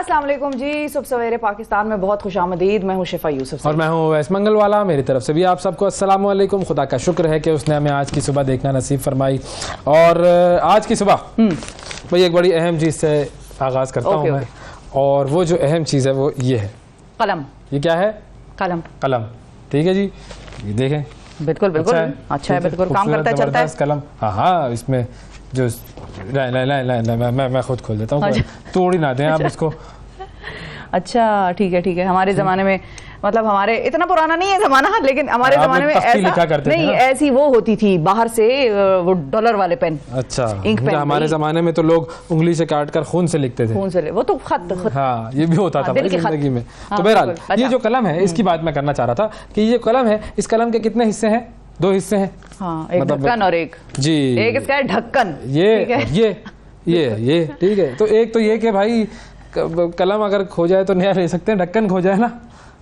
अस्सलाम वालेकुम जी, सुबह सवेरे पाकिस्तान में बहुत खुशामदीद। मैं हूँ शिफा यूसुफ और मैं हूँ वैस मंगलवाला। मेरी तरफ से भी आप सबको अस्सलाम वालेकुम। खुदा का शुक्र है कि उसने हमें आज की सुबह देखना नसीब फरमाई। और आज की सुबह भाई एक बड़ी अहम चीज़ से आगाज़ करता हूँ मैं, और वो जो अहम चीज़ है वो ये है कलम। ये क्या है? कलम। कलम, ठीक है जी, ये देखें। बिल्कुल बिल्कुल अच्छा है, बिल्कुल काम करता है, चलता है कलम। हाँ, इसमें जो मैं खुद खोल देता हूँ, तोड़ ही ना दें आप उसको। अच्छा ठीक है ठीक है। हमारे ज़माने में, मतलब हमारे इतना पुराना नहीं है ज़माना, लेकिन हमारे ज़माने में ऐसा लिखा करते नहीं, ऐसी वो होती थी बाहर से वो डॉलर वाले पेन। अच्छा, इंक पेन। हमारे ज़माने में तो लोग उंगली से काट कर खून से लिखते थे। खून से वो तो खत। हाँ, ये भी होता था भाई जिंदगी में। तो बहरहाल ये जो कलम है इसकी बात मैं करना चाह रहा था कि ये कलम है, इस कलम के कितने हिस्से हैं? 2 हिस्से हैं। हाँ, एक ढक्कन और एक जी, एक इसका है ढक्कन। ये ठीक है। तो एक तो ये कि भाई कलम अगर खो जाए तो नया ले सकते हैं, ढक्कन खो जाए ना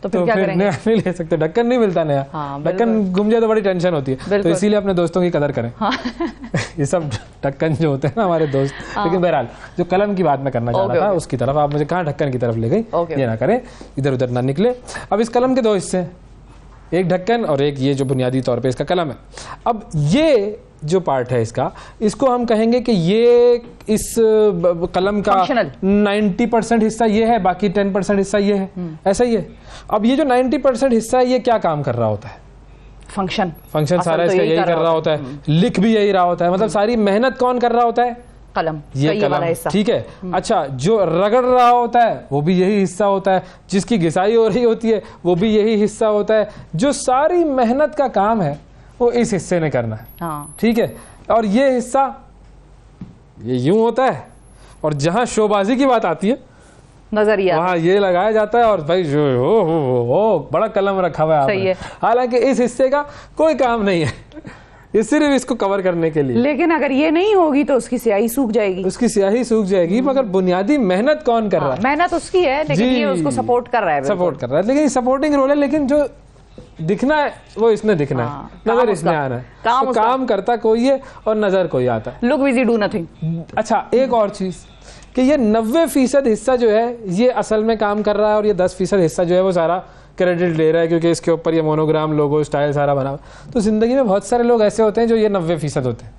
तो फिर नया नहीं ले सकते, ढक्कन नहीं मिलता नया। हाँ, ढक्कन गुम जाए तो बड़ी टेंशन होती है, तो इसीलिए अपने दोस्तों की कदर करें। हाँ। ये सब ढक्कन जो होते हैं ना हमारे दोस्त। हाँ। लेकिन बहरहाल जो कलम की बात मैं करना चाह रहा था उसकी तरफ आप मुझे कहाँ ढक्कन की तरफ ले गई, ये ना करें, इधर उधर ना निकले। अब इस कलम के 2 हिस्से हैं, एक ढक्कन और एक ये जो बुनियादी तौर पे इसका कलम है। अब ये जो पार्ट है इसको हम कहेंगे कि ये इस कलम का 90% हिस्सा ये है, बाकी 10% हिस्सा ये है, ऐसा ही है। अब ये जो 90% हिस्सा है ये क्या काम कर रहा होता है? फंक्शन सारा इसका यही कर रहा होता है, लिख भी यही रहा होता है, मतलब सारी मेहनत कौन कर रहा होता है? कलम। ये कलम, ठीक है। अच्छा, जो रगड़ रहा होता है वो भी यही हिस्सा होता है, जिसकी घिसाई हो रही होती है वो भी यही हिस्सा होता है, जो सारी मेहनत का काम है वो इस हिस्से ने करना है। हाँ। ठीक है। और ये हिस्सा ये यूं होता है, और जहां शोबाजी की बात आती है नजरिया वहां ये लगाया जाता है, और भाई जो हो बड़ा कलम रखा हुआ है। हालांकि इस हिस्से का कोई काम नहीं है, ये सिर्फ इसको कवर करने के लिए। लेकिन अगर ये नहीं होगी तो उसकी स्याही सूख जाएगी। उसकी स्याही सूख जाएगी, मगर बुनियादी मेहनत कौन कर रहा है? मेहनत उसकी है, लेकिन ये उसको सपोर्ट कर रहा है, लेकिन सपोर्टिंग रोल है, लेकिन जो दिखना है वो इसने दिखना है, नजर इसने आना है। तो काम करता कोई है और नजर कोई आता है। Look busy do nothing. अच्छा, एक और चीज कि ये 90% हिस्सा जो है ये असल में काम कर रहा है, और ये 10% हिस्सा जो है वो सारा क्रेडिट ले रहा है, क्योंकि इसके ऊपर ये मोनोग्राम लोगो स्टाइल सारा बना। तो जिंदगी में बहुत सारे लोग ऐसे होते हैं जो ये 90% होते हैं,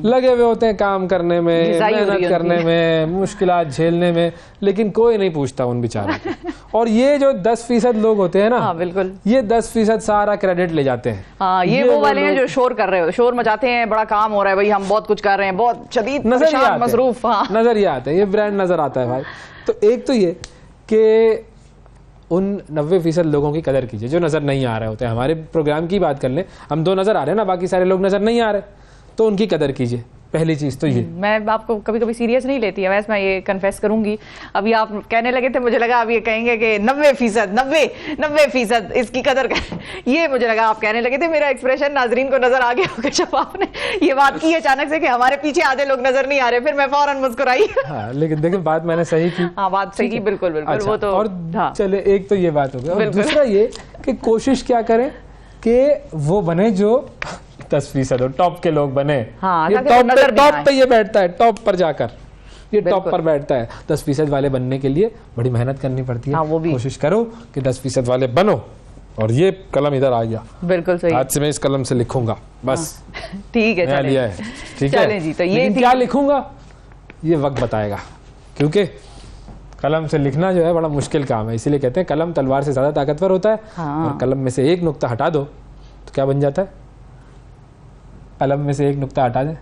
लगे हुए होते हैं काम करने में, मेहनत करने में, मुश्किलात झेलने में, लेकिन कोई नहीं पूछता उन बेचारों को। और ये जो 10% लोग होते हैं ना, हाँ, बिल्कुल, ये 10% सारा क्रेडिट ले जाते हैं। हाँ, ये वो वाले हैं जो शोर कर रहे हो, शोर मचाते हैं, बड़ा काम हो रहा है भाई, हम बहुत कुछ कर रहे हैं, बहुत शदीद मसरूफ। हाँ, नजरिया आते हैं, ये ब्रांड नजर आता है भाई। तो एक तो ये कि उन 90% लोगों की कदर कीजिए जो नज़र नहीं आ रहे होते हैं। हमारे प्रोग्राम की बात कर लें, हम 2 नज़र आ रहे हैं ना, बाकी सारे लोग नज़र नहीं आ रहे, तो उनकी कदर कीजिए। पहली चीज़ तो ये। मैं आपको कभी कभी सीरियस नहीं लेती है, वैसे मैं ये कन्फेस करूंगी। अभी आप कहने लगे थे, मुझे लगा अब ये कहेंगे कि 90% इसकी कदर कर। ये मुझे लगा आप कहने लगे थे, मेरा एक्सप्रेशन नाजरीन को नजर आ गया होगा जब आपने ये बात की अचानक से कि हमारे पीछे आधे लोग नजर नहीं आ रहे, फिर मैं फौरन मुस्कुराई। हाँ, लेकिन देखिए बात मैंने सही की। हाँ, बात सही की, बिल्कुल बिल्कुल। वो तो और चले, एक तो ये बात हो गई, और दूसरा ये कि कोशिश क्या करें कि वो बने जो 10% हो, टॉप के लोग बने। हाँ, ये टॉप पे ये बैठता है, टॉप पर जाकर ये टॉप पर बैठता है। 10% वाले बनने के लिए बड़ी मेहनत करनी पड़ती है। हाँ, वो भी कोशिश करो कि 10% वाले बनो। और ये कलम इधर आ गया, बिल्कुल सही। आज से मैं इस कलम से लिखूंगा बस। ठीक है, नया लिया है, ठीक है जी। तो ये क्या लिखूंगा ये वक्त बताएगा, क्योंकि कलम से लिखना जो है बड़ा मुश्किल काम है। इसीलिए कहते हैं कलम तलवार से ज्यादा ताकतवर होता है। हाँ। और कलम में से एक नुक्ता हटा दो तो क्या बन जाता है? कलम में से एक नुक्ता हटा दे,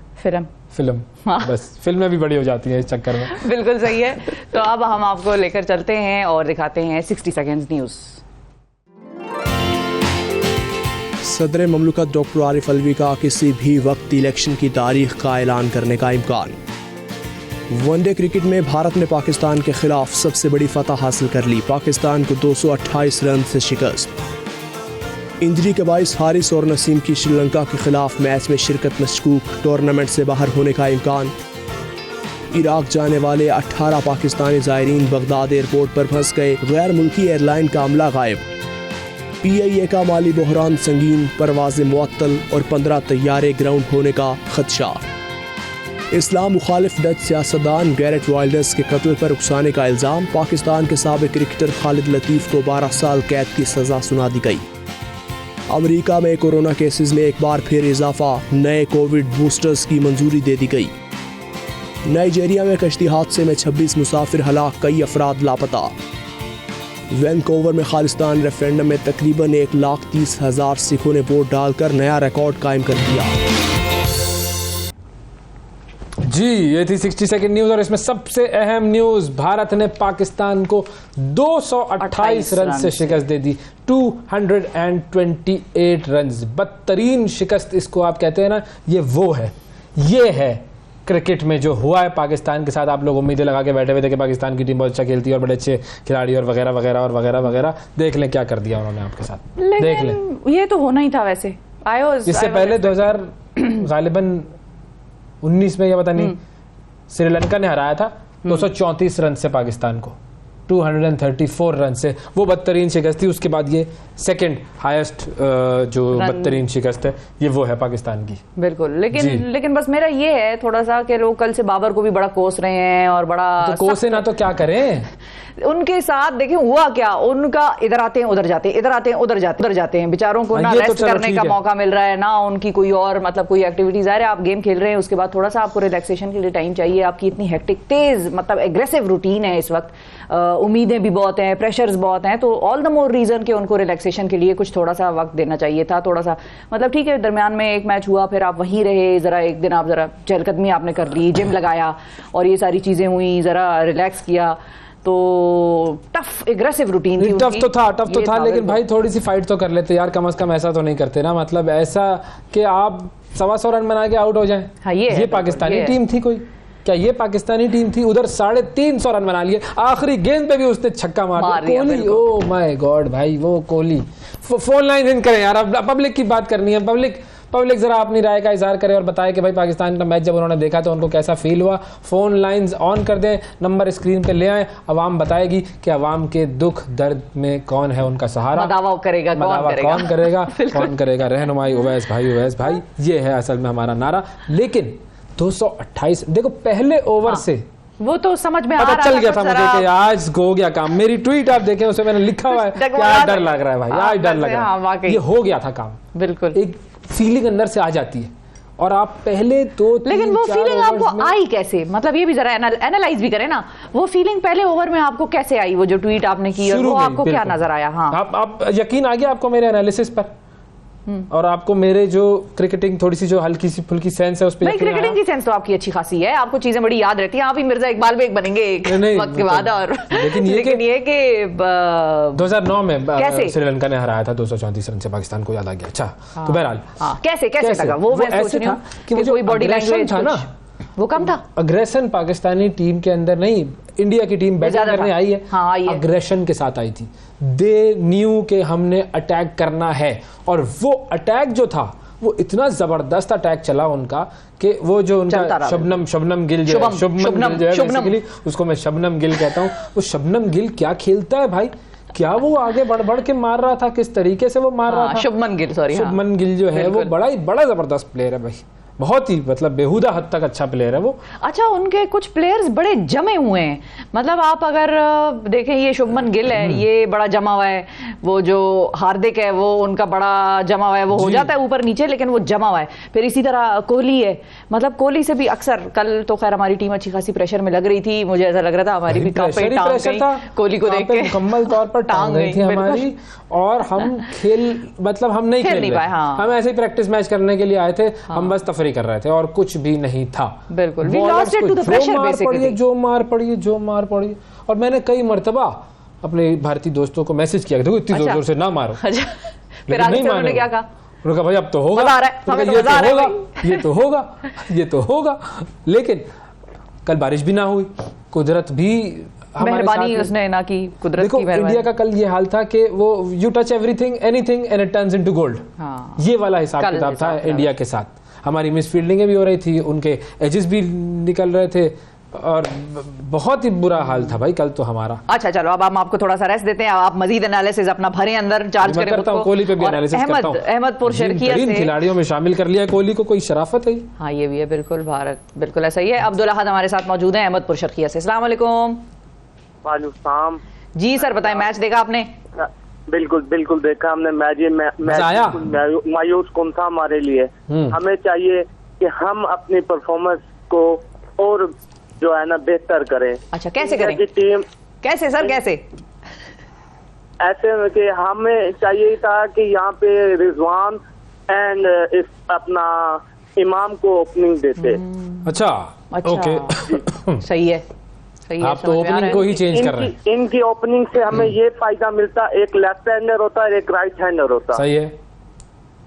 फिल्म। हाँ। बस फिल्में भी बड़ी हो जाती हैं इस चक्कर में। बिल्कुल सही है। तो अब हम आपको लेकर चलते हैं और दिखाते हैं 60 सेकंड्स न्यूज़। सदर ममलकत डॉक्टर आरिफ अलवी का किसी भी वक्त इलेक्शन की तारीख का ऐलान करने का इम्कान। वनडे क्रिकेट में भारत ने पाकिस्तान के खिलाफ सबसे बड़ी फतह हासिल कर ली, पाकिस्तान को 228 रन से शिकस्त। इंजरी के बाइस हारिस और नसीम की श्रीलंका के खिलाफ मैच में शिरकत मशकूक, टूर्नामेंट से बाहर होने का इम्कान। इराक जाने वाले 18 पाकिस्तानी ज़ायरीन बगदाद एयरपोर्ट पर फंस गए, गैर मुल्की एयरलाइन का अमला गायब। PIA का माली बहरान संगीन, परवाज़ें मुअत्तल और 15 तैयारे ग्राउंड होने का खदशा। इस्लाम मुखालिफ डच सियासतदान गैरेट वाइल्डर्स के कत्ल पर उकसाने का इल्ज़ाम। पाकिस्तान के साबिक क्रिकेटर खालिद लतीफ़ को 12 साल कैद की सज़ा सुना दी गई। अमेरिका में कोरोना केसेस में एक बार फिर इजाफा, नए कोविड बूस्टर्स की मंजूरी दे दी गई। नाइजीरिया में कश्ती हादसे में 26 मुसाफिर हलाक, कई अफराद लापता। वैनकूवर में खालिस्तान रेफरेंडम में तकरीबन 1,30,000 सिखों ने वोट डालकर नया रिकॉर्ड कायम कर दिया। जी, ये थी 60 सेकंड न्यूज और इसमें सबसे अहम न्यूज, भारत ने पाकिस्तान को 228 रन से शिकस्त दे दी। 228 रन, बदतरीन शिकस्त इसको आप कहते हैं ना, ये है क्रिकेट में जो हुआ है पाकिस्तान के साथ। आप लोग उम्मीदें लगा के बैठे हुए थे कि पाकिस्तान की टीम बहुत अच्छा खेलती है और बड़े अच्छे खिलाड़ी और वगैरह वगैरह और वगैरह वगैरह। देख लें क्या कर दिया उन्होंने आपके साथ, देख लें। ये तो होना ही था वैसे। इससे पहले 2000 गालिबन 19 में या पता नहीं श्रीलंका ने हराया था 234 रन से पाकिस्तान को, 234 रन से। वो बदतरीन शिकस्त थी। उसके बाद ये सेकंड हाईएस्ट जो बदतरीन शिकस्त है ये वो है पाकिस्तान की। बिल्कुल, लेकिन बस मेरा ये है थोड़ा सा कि लोग कल से बाबर को भी बड़ा कोस रहे हैं और बड़ा तो कोसे ना तो क्या करें उनके साथ। देखिए हुआ क्या, उनका इधर आते हैं उधर जाते हैं, इधर आते हैं उधर जाते हैं। बेचारों को ना रेस्ट करने का मौका मिल रहा है, ना उनकी कोई और मतलब कोई एक्टिविटीज आ रही है। आप गेम खेल रहे हैं, उसके बाद थोड़ा सा आपको रिलैक्सेशन के लिए टाइम चाहिए। आपकी इतनी हेक्टिक तेज मतलब एग्रेसिव रूटीन है इस वक्त, उम्मीदें भी बहुत हैं, प्रेशर्स बहुत हैं, तो ऑल द मोर रीजन कि उनको रिलैक्सेशन के लिए कुछ थोड़ा सा वक्त देना चाहिए था। थोड़ा सा मतलब ठीक है, दरमियान में एक मैच हुआ, फिर आप वहीं रहे, जरा एक दिन आप जरा चहलकदमी आपने कर ली, जिम लगाया और ये सारी चीजें हुई, जरा रिलैक्स किया। तो टफ एग्रेसिव रूटीन थी। टफ तो था लेकिन भाई थोड़ी सी फाइट तो कर लेते यार, कम से कम ऐसा तो नहीं करते ना, मतलब ऐसा कि आप 125 रन बना के आउट हो जाएं। हाँ, ये पाकिस्तानी टीम थी कोई? क्या ये पाकिस्तानी टीम थी? उधर 350 रन बना लिए, आखिरी गेंद पे भी उसने छक्का मार दिया। कोहली, ओ माय गॉड भाई, वो कोहली। फोन लाइन इन करें यार, अब पब्लिक की बात करनी है। पब्लिक जरा अपनी राय का इजहार करे और बताए कि भाई पाकिस्तान का मैच जब उन्होंने देखा तो उनको कैसा फील हुआ। फोन लाइंस ऑन कर दें, नंबर स्क्रीन पे ले आए, अवाम बताएगी कि अवाम के दुख दर्द में कौन है उनका सहारा। दावा करेगा कौन करेगा रहनुमाई उवैस भाई, ये है असल में हमारा नारा। लेकिन 228, देखो पहले ओवर से वो तो समझ में पता चल गया था मुझे कि आज हो गया काम। मेरी ट्वीट आप देखें, उसमें मैंने लिखा हुआ है कि आज डर लग रहा है भाई, आज डर लग रहा है। ये हो गया था काम, बिल्कुल एक फीलिंग अंदर से आ जाती है। और आप पहले तो लेकिन वो फीलिंग आपको आई कैसे, मतलब ये भी जरा एनालाइज भी करें ना, वो फीलिंग पहले ओवर में आपको कैसे आई? वो जो ट्वीट आपने की और वो आपको क्या नजर आया? हाँ, आप यकीन आ गया आपको मेरे एनालिसिस पर और आपको मेरे जो क्रिकेटिंग थोड़ी सी जो हल्की सी फुल्की सेंस है उस पर? क्रिकेटिंग की सेंस तो आपकी अच्छी खासी है, आपको चीजें बड़ी याद रहती हैं। आप ही मिर्जा इकबाल बेग बनेंगे एक वक्त के बाद। और लेकिन ये कि 2009 में श्रीलंका ने हराया था 234 रन से पाकिस्तान को, याद आ गया। अच्छा, तो बहरहाल कैसे लगा वो? मैं सोच रही हूं कि वो जो बॉडी लैंग्वेज था ना वो कम था। अग्रेशन पाकिस्तानी टीम के अंदर नहीं, इंडिया की टीम बैटिंग करने आई है, अग्रेशन के साथ आई थी। दे न्यू के हमने अटैक करना है और वो अटैक जो था वो इतना जबरदस्त अटैक चला उनका कि वो जो उनका शबनम गिल जो है, उसको मैं शबनम गिल कहता हूँ। वो शबनम गिल क्या खेलता है भाई, क्या वो आगे बढ़ के मार रहा था, किस तरीके से वो मार रहा था। शुभमन गिल जो है वो बड़ा जबरदस्त प्लेयर है भाई, बहुत ही मतलब बेहुदा हद तक अच्छा प्लेयर है वो। अच्छा, उनके कुछ प्लेयर्स बड़े जमे हुए हैं, मतलब आप अगर देखें ये शुभमन गिल है, ये बड़ा जमा हुआ है। वो जो हार्दिक है वो उनका बड़ा जमा हुआ है, वो हो जाता है ऊपर नीचे लेकिन वो जमा हुआ है। फिर इसी तरह कोहली है, मतलब कोहली से भी अक्सर, कल तो खैर हमारी टीम अच्छी खासी प्रेशर में लग रही थी, मुझे ऐसा लग रहा था हमारी भी टांग कोहली को देख के मुकम्मल तौर पर टांग गई थी हमारी, और हम मतलब हम नहीं खेल पाए। हम ऐसे ही प्रैक्टिस मैच करने के लिए आए थे, हम बस तफरी कर रहे थे और कुछ भी नहीं था। बिल्कुल, we lost it to the pressure basically। जो मार पड़ी। और मैंने कई मर्तबा अपने भारतीय दोस्तों को मैसेज किया, देखो इतनी जोर से ना मारो। फिर उन्होंने क्या कहा? उन्होंने कहा भाई अब तो होगा, ये तो होगा। लेकिन कल बारिश भी ना हुई, कुदरत भी मेहरबानी उसने ना की, कुदरत देखो, की मेहरबानी। इंडिया का कल ये हाल था कि वो you touch everything anything and it turns into gold, ये वाला हिसाब किताब था इंडिया के साथ। हमारी मिस फील्डिंगें भी हो रही थी, उनके एजेस भी निकल रहे थे, और बहुत ही बुरा हाल था भाई कल तो हमारा। अच्छा चलो अब हम आपको थोड़ा सा रेस्ट देते हैं, आप मजीद एनालिसिस अपना भरें अंदर, चार्ज करें खुद को। कोहली पे भी एनालिसिस करता हूं। अहमदपुर शर्किया से खिलाड़ियों में शामिल कर लिया कोहली को, कोई शराफत है? हाँ ये भी है, बिल्कुल भारत बिल्कुल ऐसा ही है। अब्दुल अहद हमारे साथ मौजूद है अहमदपुर शर्किया से। अस्सलाम वालेकुम। वालेकुम जी सर बताएं, मैच देखा आपने? बिल्कुल बिल्कुल देखा हमने मैच। मायूस कौन था हमारे लिए। हमें चाहिए कि हम अपनी परफॉर्मेंस को और जो है ना बेहतर करें। अच्छा कैसे करें? टीम कैसे सर कैसे? ऐसे कि हमें चाहिए था कि यहाँ पे रिजवान एंड इस अपना इमाम को ओपनिंग देते। अच्छा ओके सही है, सही है। आप तो ओपनिंग को ही चेंज कर रहे हैं। इनकी ओपनिंग से हमें ये फायदा मिलता, एक लेफ्ट हैंडर होता है एक राइट हैंडर होता। सही है।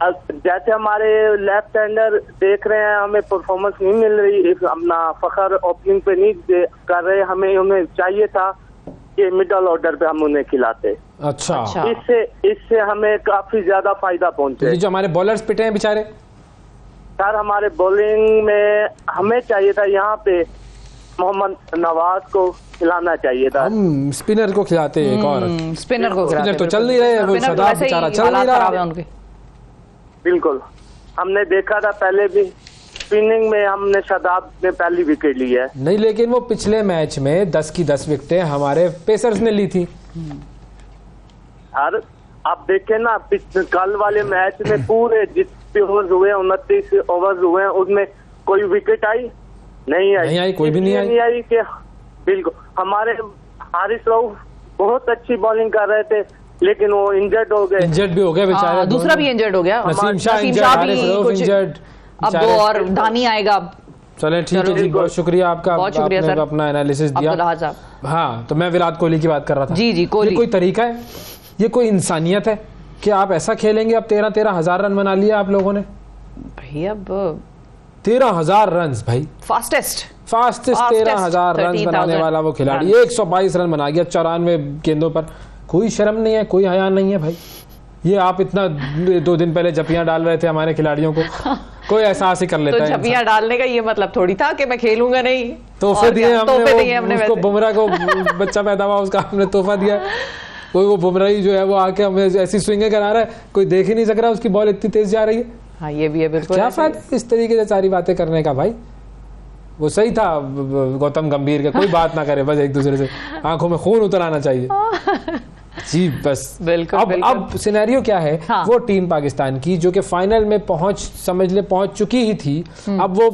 जैसे हमारे लेफ्ट हैंडर देख रहे हैं हमें परफॉर्मेंस नहीं मिल रही, अपना फखर ओपनिंग पे नहीं कर रहे, हमें उन्हें चाहिए था कि मिडल ऑर्डर पे हम उन्हें खिलाते। अच्छा। इससे हमें काफी ज्यादा फायदा पहुंचे। जो हमारे बॉलर्स पिटे हैं बेचारे सर, हमारे बॉलिंग में हमें चाहिए था यहाँ पे मोहम्मद नवाज को खिलाना चाहिए था। हम स्पिनर को खिलाते एक और स्पिनर को खिलाते, तो चल नहीं रहे, वो शदाब बेचारा चल नहीं रहा। बिल्कुल हमने देखा था पहले भी स्पिनिंग में हमने शदाब ने पहली विकेट ली है। नहीं लेकिन वो पिछले मैच में 10 की 10 विकेटें हमारे पेसर्स ने ली थी। यार आप देखें ना कल वाले मैच में पूरे जितने ओवर्स हुए 29 ओवर्स हुए उसमें कोई विकेट आई नहीं आई, कोई भी नहीं आई कि बिल्कुल हमारे हारिस रऊफ बहुत अच्छी बॉलिंग कर रहे थे लेकिन वो इंजर्ड हो गए। इंजर्ड भी हो गए बेचारे। दूसरा भी इंजर्ड हो गया, नसीम शाह इंजर्ड। अब दो और दानी आएगा। चले ठीक है जी, बहुत शुक्रिया आपका, बहुत शुक्रिया सर, अपना एनालिसिस दिया। हाँ तो मैं विराट कोहली की बात कर रहा था। जी जी कोहली। कोई तरीका है, ये कोई इंसानियत है कि आप ऐसा खेलेंगे? अब 13 हजार रन बना लिया आप लोगों ने भाई। अब 13,000 रन भाई, फास्टेस्ट 13,000 रन बनाने वाला वो खिलाड़ी 122 रन बना गया 94 गेंदों पर। कोई शर्म नहीं है, कोई हया नहीं है भाई। ये आप इतना 2 दिन पहले जपियां डाल रहे थे हमारे खिलाड़ियों को, कोई एहसास ही कर लेता तो है। जपियां डालने का ये मतलब थोड़ी था कि मैं खेलूंगा नहीं। तोहफे दिए हमने, उसको बुमराह को बच्चा पैदा हुआ उसका हमने तोहफा दिया। कोई वो बुमराह जो है वो आके हमें ऐसी स्विंगें करा रहा है, कोई देख ही नहीं सक रहा, उसकी बॉल इतनी तेज जा रही है। हाँ ये भी है बिल्कुल। क्या फायदा इस तरीके से सारी बातें करने का भाई। वो सही था गौतम गंभीर के, कोई बात ना करे, बस एक दूसरे से आंखों में खून उतर आना चाहिए जी बस। बिल्कुल अब सिनेरियो क्या है? हाँ। वो टीम पाकिस्तान की जो कि फाइनल में पहुंच चुकी ही थी, अब वो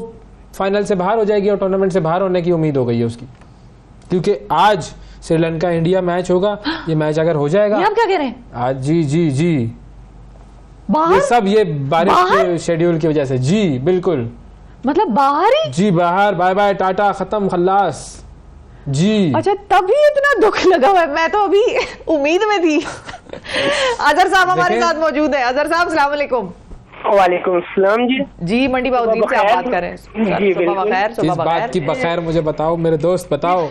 फाइनल से बाहर हो जाएगी और टूर्नामेंट से बाहर होने की उम्मीद हो गई है उसकी, क्योंकि आज श्रीलंका इंडिया मैच होगा। ये मैच अगर हो जाएगा, आप क्या कह रहे हैं? आज जी ये सब ये बारिश के शेड्यूल की वजह से। जी बिल्कुल, मतलब बाहर ही जी, बाहर, बाय बाय टाटा, खत्म खल्लास जी। अच्छा तभी इतना दुख लगा हुआ है, मैं तो अभी उम्मीद में थी। अजहर साहब हमारे साथ मौजूद है। अजहर साहब अस्सलाम वालेकुम। वालेकुम सलाम जी। जी मंडी बाउद्दीन से आप बात कर रहे हैं। जी बिल्कुल। इस बात की बखैर मुझे बताओ मेरे दोस्त, बताओ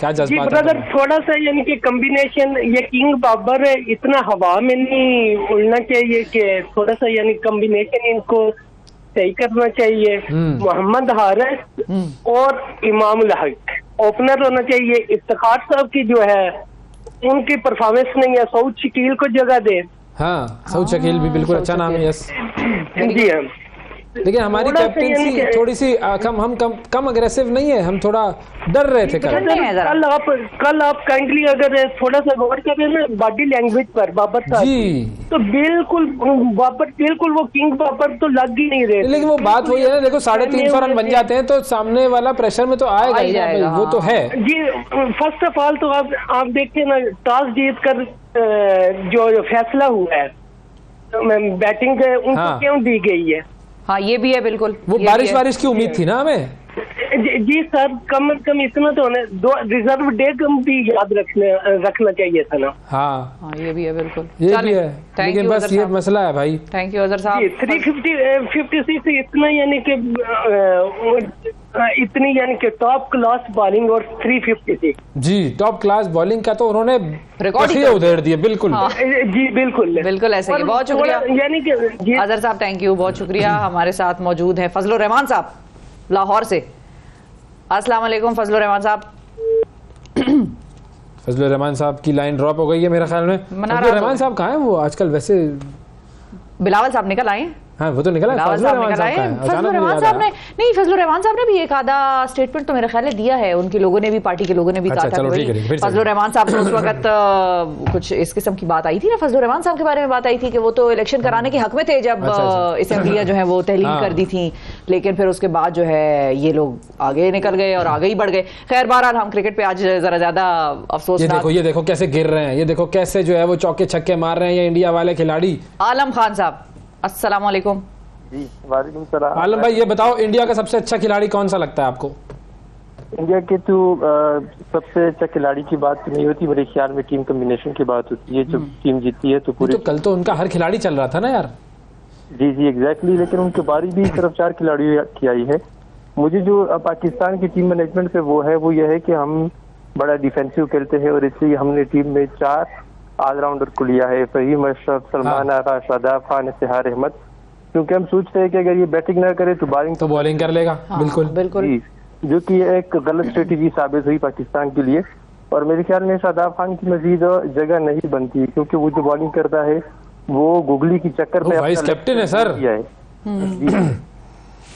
क्या जज्बात है? ब्रदर थोड़ा सा यानी कि कॉम्बिनेशन, ये किंग बाबर इतना हवा में नहीं उड़ना चाहिए कि थोड़ा सा यानी कॉम्बिनेशन इनको सही करना चाहिए। मोहम्मद हारिस और इमाम उल हक ओपनर होना चाहिए। इफ्तिखार साहब की जो है उनकी परफॉर्मेंस नहीं है, सऊद शकील को जगह दे। हाँ सऊद शकील भी बिल्कुल अच्छा नाम है। यस जी हाँ, लेकिन हमारी कैप्टेंसी थोड़ी सी कम अग्रेसिव नहीं है, हम थोड़ा डर रहे थे कल आप काइंडली अगर थोड़ा सा गौर करें ना बॉडी लैंग्वेज पर बाबर साहब जी, तो बिल्कुल बाबर, बिल्कुल वो किंग बाबर तो लग ही नहीं रहे। लेकिन वो बात वही है ना, देखो 350 रन बन जाते हैं तो सामने वाला प्रेशर में तो आएगा ही जाएगा, वो तो है जी। फर्स्ट ऑफ ऑल तो आप देखिए ना, टॉस जीत कर जो फैसला हुआ है बैटिंग उनको क्यों दी गई है? हाँ ये भी है बिल्कुल। वो बारिश की उम्मीद थी ना हमें। जी सर, कम से कम इतना तो होने दो, रिजर्व डे कम भी याद रखना चाहिए था ना। हाँ ये भी है बिल्कुल, ये भी है, लेकिन बस ये मसला है भाई। थैंक यू अजहर साहब। 356 इतना यानी कि इतनी यानी कि टॉप क्लास बॉलिंग और 356 जी टॉप क्लास बॉलिंग का तो उन्होंने रिकॉर्ड ही उधेड़ दिया। बिल्कुल जी बिल्कुल ऐसे ही। बहुत शुक्रिया यानी कि अजहर साहब, थैंक यू, बहुत शुक्रिया। हमारे साथ मौजूद है फजलुर रहमान साहब लाहौर से। अस्सलाम वालेकुम फजलुर रहमान साहब। फजलुर रहमान साहब की लाइन ड्रॉप हो गई है मेरे ख्याल में। फजलुर रहमान साहब कहाँ हैं वो आजकल? वैसे बिलावल साहब निकल आए। हाँ वो तो निकला। फजलुर रहमान साहब ने नहीं, फजलुर रहमान साहब ने भी एक आधा स्टेटमेंट तो मेरे ख्याल में दिया है, उनके लोगों ने भी, पार्टी के लोगों ने भी कहा था। फजलुर रहमान साहब ने उस वक्त कुछ इस किस्म की बात आई थी ना, फजलुर रहमान साहब के बारे में बात आई थी कि वो तो इलेक्शन कराने के हक में थे जब असेंबलियां जो है वो तहलील कर दी थी, लेकिन फिर उसके बाद जो है ये लोग आगे निकल गए और आगे ही बढ़ गए। खैर बहरहाल हम क्रिकेट पे आज जरा ज्यादा अफसोस। ये देखो कैसे गिर रहे हैं, ये देखो कैसे जो है वो चौके छक्के मार रहे हैं ये इंडिया वाले खिलाड़ी। आलम खान साहब अस्सलाम वालेकुम। जी वालेकुम सलाम। आलम भाई ये बताओ इंडिया का सबसे अच्छा खिलाड़ी कौन सा लगता है आपको? इंडिया के तो सबसे अच्छा खिलाड़ी की बात तो नहीं होती, मेरे ख्याल में टीम कॉम्बिनेशन की बात होती है। जब टीम जीतती है तो पूरी। तो कल तो उनका हर खिलाड़ी चल रहा था ना यार। जी जी एग्जैक्टली, लेकिन उनके बारी भी सिर्फ 4 खिलाड़ियों की आई है। मुझे जो पाकिस्तान की टीम मैनेजमेंट से वो है, वो यह है कि हम बड़ा डिफेंसिव खेलते हैं और इसलिए हमने टीम में 4 ऑलराउंडर को लिया है, फहीम अशरफ, सलमान आगा, शादाब खान, इश्तिहार अहमद, क्योंकि हम सोचते हैं कि अगर ये बैटिंग ना करे तो बॉलिंग कर लेगा। बिल्कुल बिल्कुल, जो कि एक गलत स्ट्रेटेजी साबित हुई पाकिस्तान के लिए। और मेरे ख्याल में शादाब खान की मजीद जगह नहीं बनती, क्योंकि वो जो बॉलिंग करता है वो गुगली की चक्कर में वाइस कैप्टन है सर।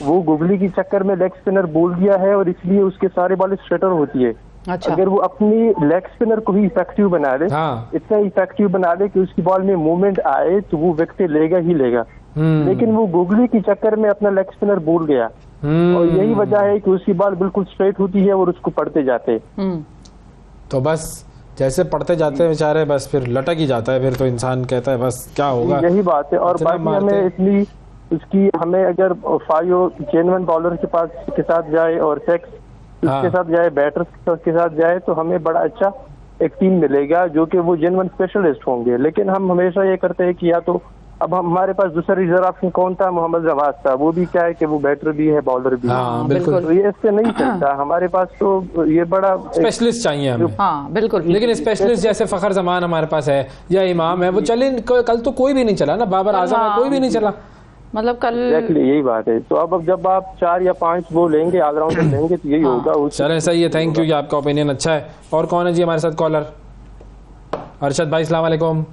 वो गुगली की चक्कर में लेग स्पिनर बोल दिया है और इसलिए उसके सारे बॉल स्ट्रेटर होती है। अच्छा। अगर वो अपनी लेग स्पिनर को ही इफेक्टिव बना ले, इतना इफेक्टिव बना ले कि उसकी बॉल में मूवमेंट आए, तो वो विकेट लेगा ही लेगा। लेकिन वो गुगली की चक्कर में अपना लेग स्पिनर भूल गया और यही वजह है कि उसकी बॉल बिल्कुल स्ट्रेट होती है और उसको पढ़ते जाते। तो बस जैसे पढ़ते जाते हैं बेचारे, बस फिर लटक ही जाता है, फिर तो इंसान कहता है बस क्या होगा। यही बात है। और बाकी हमें इतनी उसकी हमें अगर 5 जेन्युइन बॉलर के पास के साथ जाए और सेक्स उसके साथ जाए, बैटर्स के साथ जाए, तो हमें बड़ा अच्छा एक टीम मिलेगा जो कि वो जेन्युइन स्पेशलिस्ट होंगे। लेकिन हम हमेशा ये करते हैं कि या तो अब हमारे पास दूसरा रिजर्व ऑप्शन कौन था? मोहम्मद जवाद था। वो भी क्या है कि वो बैटर भी है, बॉलर भी है। बिल्कुल। तो ये इससे नहीं चलता। हमारे पास तो ये बड़ा स्पेशलिस्ट चाहिए हमें। हाँ बिल्कुल। लेकिन स्पेशलिस्ट जैसे फखर जमान हमारे पास है या इमाम है, वो चले। कल तो कोई भी नहीं चला ना, बाबर आजम है, कोई भी नहीं चला। मतलब कल यही बात है। तो अब जब आप 4 या 5 वो लेंगे, ऑलराउंडर लेंगे, तो यही होगा। चलें सही है, थैंक यू, आपका ओपिनियन अच्छा है। और कौन है जी हमारे साथ कॉलर? अरशद भाई अस्सलाम वालेकुम।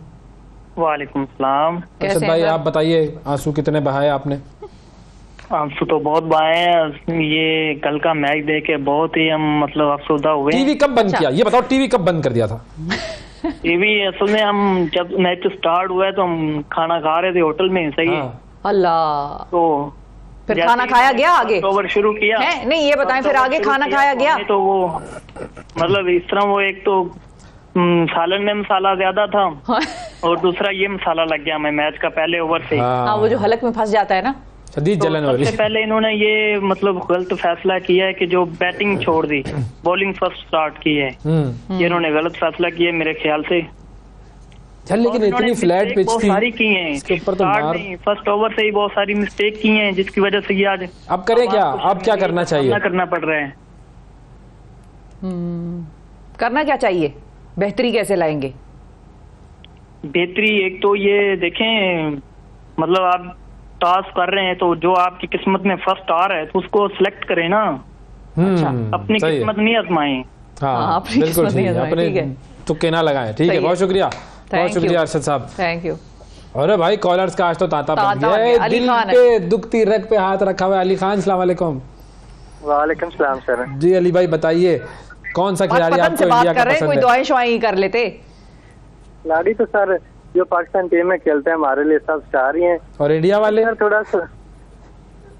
वालेकुम सलाम। अरशद भाई आप बताइए, आंसू कितने बहाए आपने? आंसू तो बहुत बहाए हैं। ये कल का मैच देख के बहुत ही हम मतलब अफसरदा हुए। टीवी कब बंद किया ये बताओ, टीवी कब बंद कर दिया था? टीवी असल में हम जब मैच स्टार्ट हुआ है तो हम खाना खा रहे थे होटल में, सही है। अल्लाह। तो फिर खाना खाया गया आगे? ओवर शुरू किया है? नहीं ये बताएं, फिर आगे खाना खाया गया? तो वो मतलब इस तरह, वो एक तो सालन में मसाला ज्यादा था और दूसरा ये मसाला लग गया हमें मैच का पहले ओवर से। हाँ वो जो हलक में फंस जाता है ना, शदीद जलन हो रही है। सबसे पहले इन्होंने ये मतलब गलत फैसला किया है कि जो बैटिंग छोड़ दी, बॉलिंग फर्स्ट स्टार्ट की है। ये इन्होंने गलत फैसला किया मेरे ख्याल से। लेकिन इतनी फ्लैट पिच थी, सारी की हैं इसके ऊपर तो मार। फर्स्ट ओवर से ही बहुत सारी मिस्टेक की हैं, जिसकी वजह से ये आज। अब करें क्या? अब क्या करना चाहिए? करना पड़ रहा है। करना क्या चाहिए? बेहतरी कैसे लाएंगे? बेहतरी एक तो ये देखें, मतलब आप टॉस कर रहे हैं तो जो आपकी किस्मत में फर्स्ट आ रहा है तो उसको सिलेक्ट करें ना। अच्छा, अपनी किस्मत नहीं आजमाएं। हाँ बिल्कुल ठीक है, अपने तुक्के ना लगाएं। ठीक है, बहुत शुक्रिया, बहुत शुक्रिया अरशद साहब, थैंक यू। अरे भाई कॉलर्स का आज तो तांता बन गया। दिल पे दुखती रग पे हाथ रखा हुआ है अली खान। अस्सलाम वालेकुम। वालेकुम सलाम सर। जी अली भाई बताइए, कौन सा खिलाड़ी आपको इंडिया का पसंद है? कोई दुआएं शुआएं कर लेते। खिलाड़ी तो सर जो पाकिस्तान टीम में खेलते हैं हमारे लिए सब स्टार ही हैं। और इंडिया वाले सर थोड़ा सा,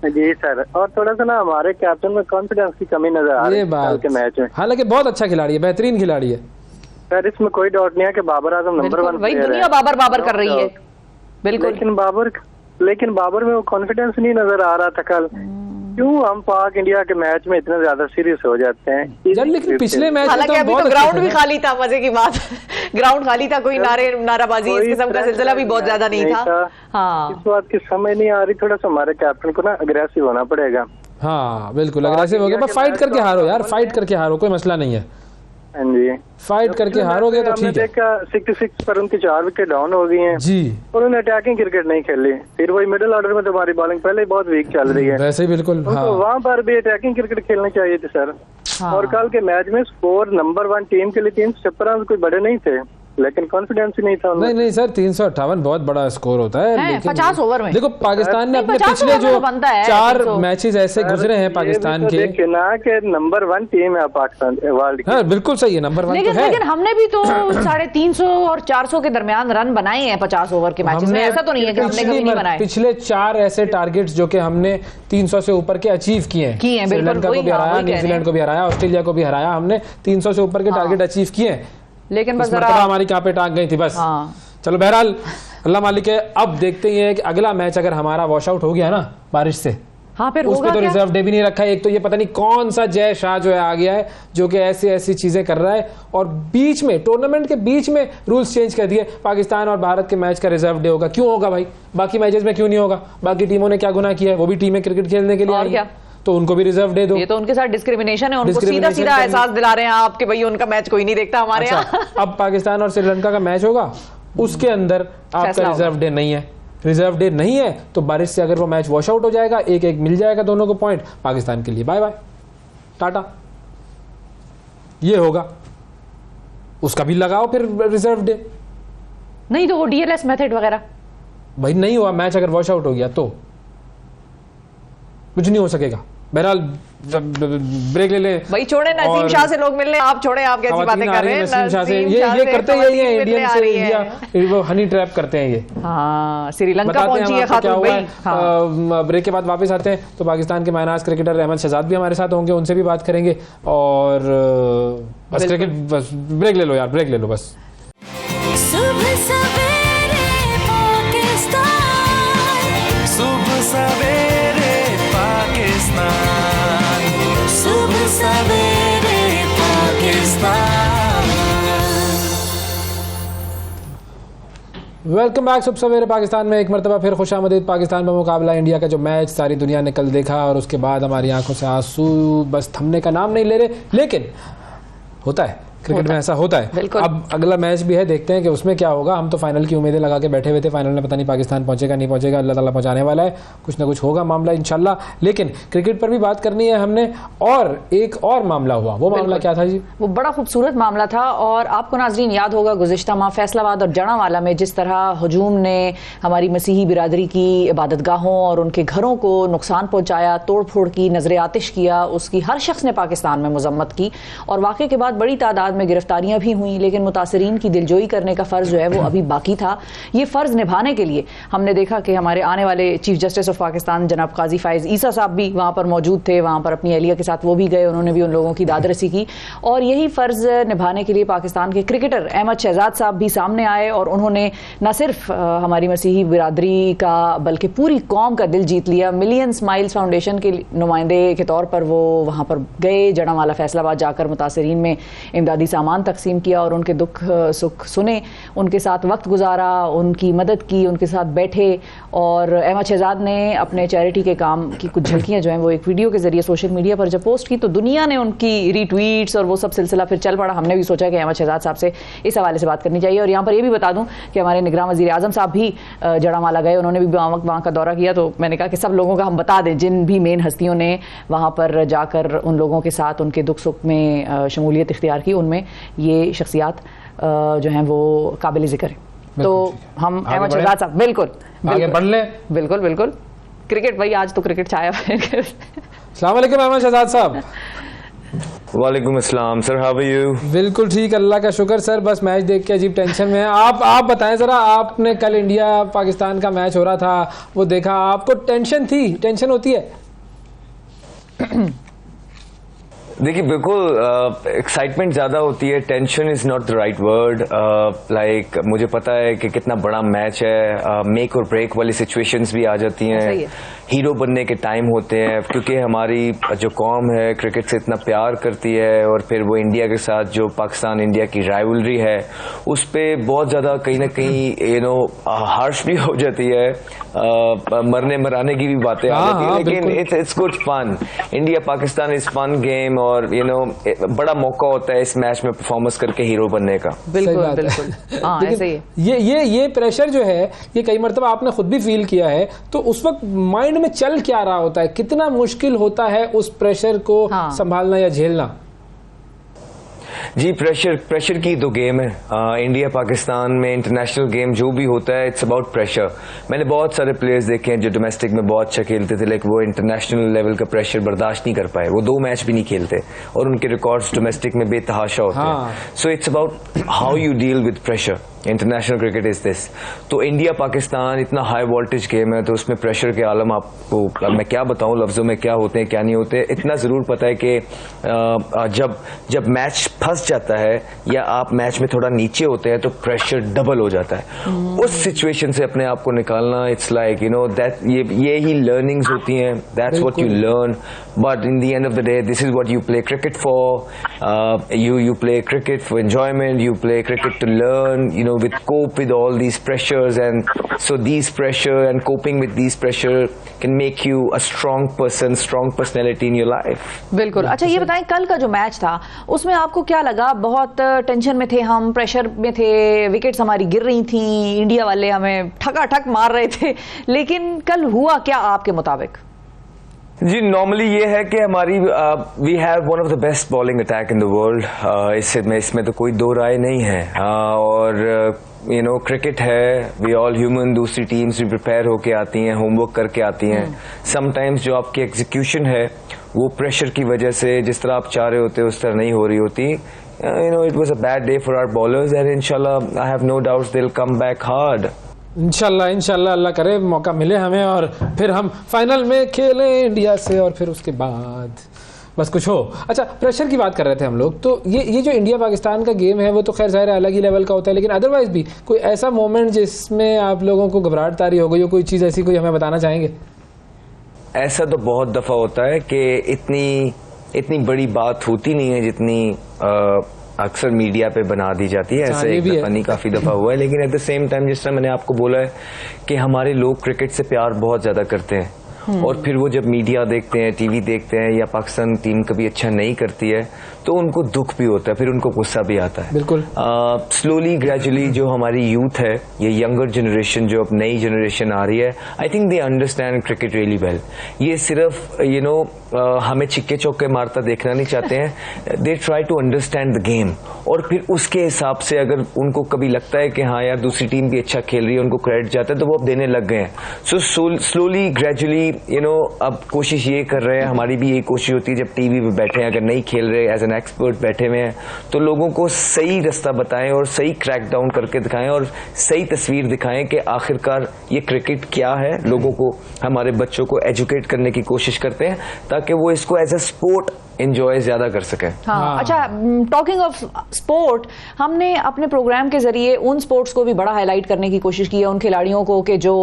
जी सर, और थोड़ा सा ना हमारे कैप्टन में कॉन्फिडेंस की कमी नजर आ रही है कल के मैच में। हालांकि बहुत अच्छा खिलाड़ी है, बेहतरीन खिलाड़ी है सर, इसमें कोई डाउट नहीं है कि बाबर आजम नंबर 1 वही दुनिया बाबर बाबर कर रही है। बिल्कुल। लेकिन बाबर में वो कॉन्फिडेंस नहीं नजर आ रहा था कल। क्यों हम पाक इंडिया के मैच में इतना ज्यादा सीरियस हो जाते हैं? लेकिन पिछले मैच में तो बहुत ग्राउंड भी खाली था, मजे की बात। ग्राउंड खाली था, कोई नाराबाजी इस किस्म का सिलसिला भी बहुत ज्यादा नहीं था। हाँ, इस बात की समझ नहीं आ रही। थोड़ा सा हमारे कैप्टन को ना अग्रेसिव होना पड़ेगा। हाँ बिल्कुल अग्रेसिव हो गया, फाइट करके हारो यार, फाइट करके हारो, कोई मसला नहीं है। हाँ जी, फाइट करके हारोगे तो ठीक है। देखा 66 पर उनकी 4 विकेट डाउन हो गई हैं जी, उन्होंने अटैकिंग क्रिकेट नहीं खेली। फिर वही मिडिल ऑर्डर में तुम्हारी बॉलिंग पहले ही बहुत वीक चल रही है, वैसे ही बिल्कुल। हाँ। वहाँ पर भी अटैकिंग क्रिकेट खेलनी चाहिए थी सर। हाँ। और कल के मैच में स्कोर नंबर 1 टीम के लिए 356 रन कोई बड़े नहीं थे, लेकिन कॉन्फिडेंस ही नहीं था उनमें। नहीं सर, 358 बहुत बड़ा स्कोर होता है, लेकिन 50 ओवर में देखो पाकिस्तान ने अपने पिछले जो 4 मैचेस ऐसे गुजरे हैं पाकिस्तान के, देखिए ना कि नंबर 1 टीम है पाकिस्तान वर्ल्ड की। हाँ बिल्कुल सही है, नंबर 1 तो है। लेकिन हमने भी तो 350 और 400 के दरमियान रन बनाए हैं 50 ओवर के मैचेस में। ऐसा तो नहीं है कि हमने कभी नहीं बनाए। पिछले 4 ऐसे टारगेट्स जो कि हमने 300 से ऊपर के अचीव किए हैं। श्रीलंका को भी हराया, न्यूजीलैंड को भी हराया, ऑस्ट्रेलिया को भी हराया, हमने 300 से ऊपर के टारगेट अचीव किए हैं, लेकिन बस जरा हमारी कहाँ पे टांग गई थी बस। हाँ। चलो बहरहाल अल्लाह मालिक है। अब देखते ही है कि अगला मैच अगर हमारा वॉश आउट हो गया ना बारिश से, हाँ, फिर उसमें तो रिजर्व डे भी नहीं रखा है। एक तो ये पता नहीं कौन सा जय शाह जो है आ गया है जो कि ऐसी चीजें कर रहा है, और बीच में टूर्नामेंट के बीच में रूल्स चेंज कर दिए। पाकिस्तान और भारत के मैच का रिजर्व डे होगा। क्यों होगा भाई? बाकी मैचेस में क्यों नहीं होगा? बाकी टीमों ने क्या गुनाह किया है? वो भी टीमें क्रिकेट खेलने के लिए आई है, तो उनको भी रिजर्व दे दो। ये तो उनके साथ डिस्क्रिमिनेशन है, उनको सीधा एहसास दिला रहे हैं आप कि भाई उनका मैच कोई नहीं देखता हमारे यहाँ। अब पाकिस्तान और श्रीलंका का मैच होगा, उसके अंदर आपका रिजर्व डे नहीं है। रिजर्व डे नहीं है तो बारिश से अगर वो मैच वॉश आउट हो जाएगा, 1-1 मिल जाएगा दोनों को पॉइंट, पाकिस्तान के लिए बाय बाय टाटा। ये होगा, उसका भी लगाओ फिर रिजर्व डे। नहीं तो वो डीएलएस मेथड वगैरह भाई नहीं हुआ मैच, अगर वॉश आउट हो गया तो कुछ नहीं हो सकेगा। बहरहाल ब्रेक ले ले भाई, छोड़े नसीम शाह से लोग मिलने, आप छोड़े, आप कैसी बातें कर रहे हैं? नसीम शाह से ये करते यही है, इंडियन से इंडिया वो हनी ट्रैप करते हैं ये। हाँ, श्रीलंका पहुंची है खातून भाई। हाँ। ब्रेक के बाद वापस आते हैं तो पाकिस्तान के मायनाज क्रिकेटर अहमद शहजाद भी हमारे साथ होंगे, उनसे भी बात करेंगे। और बस क्रिकेट, बस ब्रेक ले लो यार, ब्रेक ले लो बस। सुबह सवेरे पाकिस्तान, सुबह सवेरे पाकिस्तान, सुबह सवेरे पाकिस्तान। वेलकम बैक सुबह सवेरे पाकिस्तान में एक मरतबा फिर खुशामदीद। पाकिस्तान में मुकाबला इंडिया का जो मैच सारी दुनिया ने कल देखा, और उसके बाद हमारी आंखों से आंसू बस थमने का नाम नहीं ले रहे, लेकिन होता है क्रिकेट में, ऐसा होता है। अब अगला मैच भी है, देखते हैं कि उसमें क्या होगा। हम तो फाइनल की उम्मीदें लगा के बैठे हुए थे, फाइनल में पता नहीं पाकिस्तान पहुंचेगा नहीं पहुंचेगा, अल्लाह ताला पहुंचाने वाला है, कुछ ना कुछ होगा मामला इंशाल्लाह। लेकिन क्रिकेट पर भी बात करनी है हमने, और एक और मामला हुआ, वो मामला क्या था जी? वो बड़ा खूबसूरत मामला था, और आपको नाजरीन याद होगा गुज़िश्ता माह फैसलाबाद और जड़ांवाला में जिस तरह हजूम ने हमारी मसीही बिरादरी की इबादतगाहों और उनके घरों को नुकसान पहुंचाया, तोड़ फोड़ की, नजर आतिश किया, उसकी हर शख्स ने पाकिस्तान में मजम्मत की, और वाक़े के बाद बड़ी तादाद में गिरफ्तारियां भी हुई, लेकिन मुतासरीन की दिलजोई करने का फ़र्ज़ जो है वो अभी बाकी था। ये फ़र्ज़ निभाने के लिए हमने देखा कि हमारे आने वाले चीफ जस्टिस ऑफ पाकिस्तान जनाब काजी फ़ाइज़ ईसा साहब भी वहाँ पर मौजूद थे, वहाँ पर अपनी अहलिया के साथ वो भी गए, उन्होंने भी उन लोगों की दादरसी की, और यही फ़र्ज़ निभाने के लिए पाकिस्तान के क्रिकेटर अहमद शहजाद साहब भी सामने आए, और उन्होंने न सिर्फ हमारी मसीही बिरादरी का बल्कि पूरी कौम का दिल जीत लिया। मिलियन स्माइल्स फाउंडेशन के नुमाइंदे के तौर पर वो वहाँ पर गए, जड़ांवाला फैसलाबाद जाकर मुतासरीन में इमदादी सामान तकसीम किया और उनके दुख सुख सुने, उनके साथ वक्त गुजारा, उनकी मदद की, उनके साथ बैठे। और अहमद शहजाद ने अपने चैरिटी के काम की कुछ झलकियां जो हैं वो एक वीडियो के जरिए सोशल मीडिया पर जब पोस्ट की तो दुनिया ने उनकी रीट्वीट्स और वो सब सिलसिला फिर चल पड़ा। हमने भी सोचा कि अहमद शहजाद साहब से इस हवाले से बात करनी चाहिए। और यहाँ पर ये भी बता दूं कि हमारे निगरान वज़ीर आज़म साहब भी जड़ांवाला गए, उन्होंने भी वहाँ का दौरा किया, तो मैंने कहा कि सब लोगों का हम बता दें, जिन भी मेन हस्तियों ने वहाँ पर जाकर उन लोगों के साथ उनके दुख सुख में शमूलियत इख्तियार की, उनमें ये शख्सियात जो हैं वो काबिल ज़िक्र है। तो हम अहमद शहजाद साहब बिल्कुल आगे बढ़ ले, बिल्कुल बिल्कुल क्रिकेट भाई, आज तो क्रिकेट छाया हुआ है। अस्सलाम वालेकुम अहमद शहजाद साहब। वालेकुम अस्सलाम सर, हाउ आर यू? बिल्कुल ठीक, अल्लाह का शुक्र सर, बस मैच देख के अजीब टेंशन में है। आप बताएं जरा, आपने कल इंडिया पाकिस्तान का मैच हो रहा था वो देखा, आपको टेंशन थी? टेंशन होती है? देखिए बिल्कुल एक्साइटमेंट ज़्यादा होती है, tension is not the right word. Like मुझे पता है कि कितना बड़ा मैच है, मेक और ब्रेक वाली सिचुएशंस भी आ जाती हैं, हीरो बनने के टाइम होते हैं, क्योंकि हमारी जो कौम है क्रिकेट से इतना प्यार करती है, और फिर वो इंडिया के साथ जो पाकिस्तान इंडिया की राइवलरी है उस पर बहुत ज़्यादा कहीं ना कहीं हार्श भी हो जाती है, मरने मराने की भी बातें आ जाती है, लेकिन it's good fun. India Pakistan is fun game, और बड़ा मौका होता है इस मैच में परफॉर्मेंस करके हीरो बनने का। बिल्कुल बिल्कुल। ऐसे ही ये प्रेशर जो है ये कई मरतबा आपने खुद भी फील किया है, तो उस वक्त माइंड में चल क्या रहा होता है, कितना मुश्किल होता है उस प्रेशर को संभालना या झेलना? जी, प्रेशर की तो गेम है। इंडिया पाकिस्तान में इंटरनेशनल गेम जो भी होता है इट्स अबाउट प्रेशर। मैंने बहुत सारे प्लेयर्स देखे हैं जो डोमेस्टिक में बहुत अच्छा खेलते थे, लेकिन वो इंटरनेशनल लेवल का प्रेशर बर्दाश्त नहीं कर पाए, वो 2 मैच भी नहीं खेलते और उनके रिकॉर्ड्स डोमेस्टिक में बेतहाशा होते हैं। So it's about how you deal with pressure. International cricket is this. तो इंडिया पाकिस्तान इतना हाई वोल्टेज गेम है, तो उसमें प्रेशर के आलम आपको मैं क्या बताऊं लफ्जों में क्या होते हैं क्या नहीं होते। इतना जरूर पता है कि जब मैच फंस जाता है या आप मैच में थोड़ा नीचे होते हैं तो प्रेशर डबल हो जाता है। उस सिचुएशन से अपने आप को निकालना, इट्स लाइक दैट ये ही लर्निंग्स होती हैं, that's what you learn. But in the end of the day this is what you play cricket for. You play cricket for enjoyment, you play cricket to learn, with cope with all these pressures, and so these pressure and coping with these pressure can make you a strong person, strong personality in your life. बिल्कुल। अच्छा, ये बताएं कल का जो match था उसमें आपको क्या लगा? बहुत टेंशन में थे हम, प्रेशर में थे, विकेट्स हमारी गिर रही थी, इंडिया वाले हमें ठकाठक मार रहे थे, लेकिन कल हुआ क्या आपके मुताबिक? जी, नॉर्मली ये है कि हमारी we have one of the best bowling attack in the world. इसमें तो कोई दो राय नहीं है। और क्रिकेट है, वी ऑल ह्यूमन, दूसरी टीम्स भी प्रिपेयर होके आती हैं, होमवर्क करके आती हैं। समटाइम्स जो आपकी एग्जीक्यूशन है वो प्रेशर की वजह से जिस तरह आप चाह रहे होते उस तरह नहीं हो रही होती। It was a bad day for our bowlers, and इंशाल्लाह I have no doubts they will come back hard. इंशाल्लाह अल्लाह करे मौका मिले हमें और फिर हम फाइनल में खेलें इंडिया से, और फिर उसके बाद बस कुछ हो। अच्छा, प्रेशर की बात कर रहे थे हम लोग, तो ये जो इंडिया पाकिस्तान का गेम है वो तो खैर ज़ाहिर अलग ही लेवल का होता है, लेकिन अदरवाइज भी कोई ऐसा मोमेंट जिसमें आप लोगों को घबराहट तारी हो गई हो, कोई चीज़ ऐसी कोई हमें बताना चाहेंगे? ऐसा तो बहुत दफ़ा होता है कि इतनी बड़ी बात होती नहीं है जितनी अक्सर मीडिया पे बना दी जाती है। ऐसे एक दफा नहीं, काफी दफा हुआ है। लेकिन एट द सेम टाइम जिस तरह मैंने आपको बोला है कि हमारे लोग क्रिकेट से प्यार बहुत ज्यादा करते हैं, और फिर वो जब मीडिया देखते हैं, टीवी देखते हैं, या पाकिस्तान टीम कभी अच्छा नहीं करती है तो उनको दुख भी होता है, फिर उनको गुस्सा भी आता है। बिल्कुल। स्लोली ग्रेजुअली जो हमारी यूथ है, ये यंगर जनरेशन जो अब नई जनरेशन आ रही है, I think they understand cricket really well. ये सिर्फ हमें छिक्के चौके मारता देखना नहीं चाहते हैं, they try to understand the game, और फिर उसके हिसाब से अगर उनको कभी लगता है कि हाँ यार दूसरी टीम भी अच्छा खेल रही है, उनको क्रेडिट जाता है, तो वो अब देने लग गए हैं। सो स्लोली ग्रेजुअली अब कोशिश ये कर रहे हैं, हमारी भी यही कोशिश होती है जब टीवी पे बैठे हैं, अगर नहीं खेल रहे, एज एन एक्सपर्ट बैठे हुए हैं, तो लोगों को सही रास्ता बताएं और सही क्रैक डाउन करके दिखाएं और सही तस्वीर दिखाएं कि आखिरकार ये क्रिकेट क्या है। लोगों को, हमारे बच्चों को एजुकेट करने की कोशिश करते हैं ताकि वो इसको एज ए स्पोर्ट एंजॉय ज्यादा कर सकें। हाँ। अच्छा, टॉकिंग ऑफ स्पोर्ट, हमने अपने प्रोग्राम के जरिए उन स्पोर्ट्स को भी बड़ा हाईलाइट करने की कोशिश की है, उन खिलाड़ियों को कि जो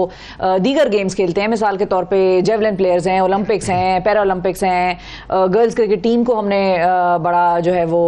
दीगर गेम्स खेलते हैं, मिसाल के तौर पे जेवलिन प्लेयर्स हैं, ओलंपिक्स हैं, पैरा ओलंपिक्स हैं, गर्ल्स क्रिकेट टीम को हमने बड़ा जो है वो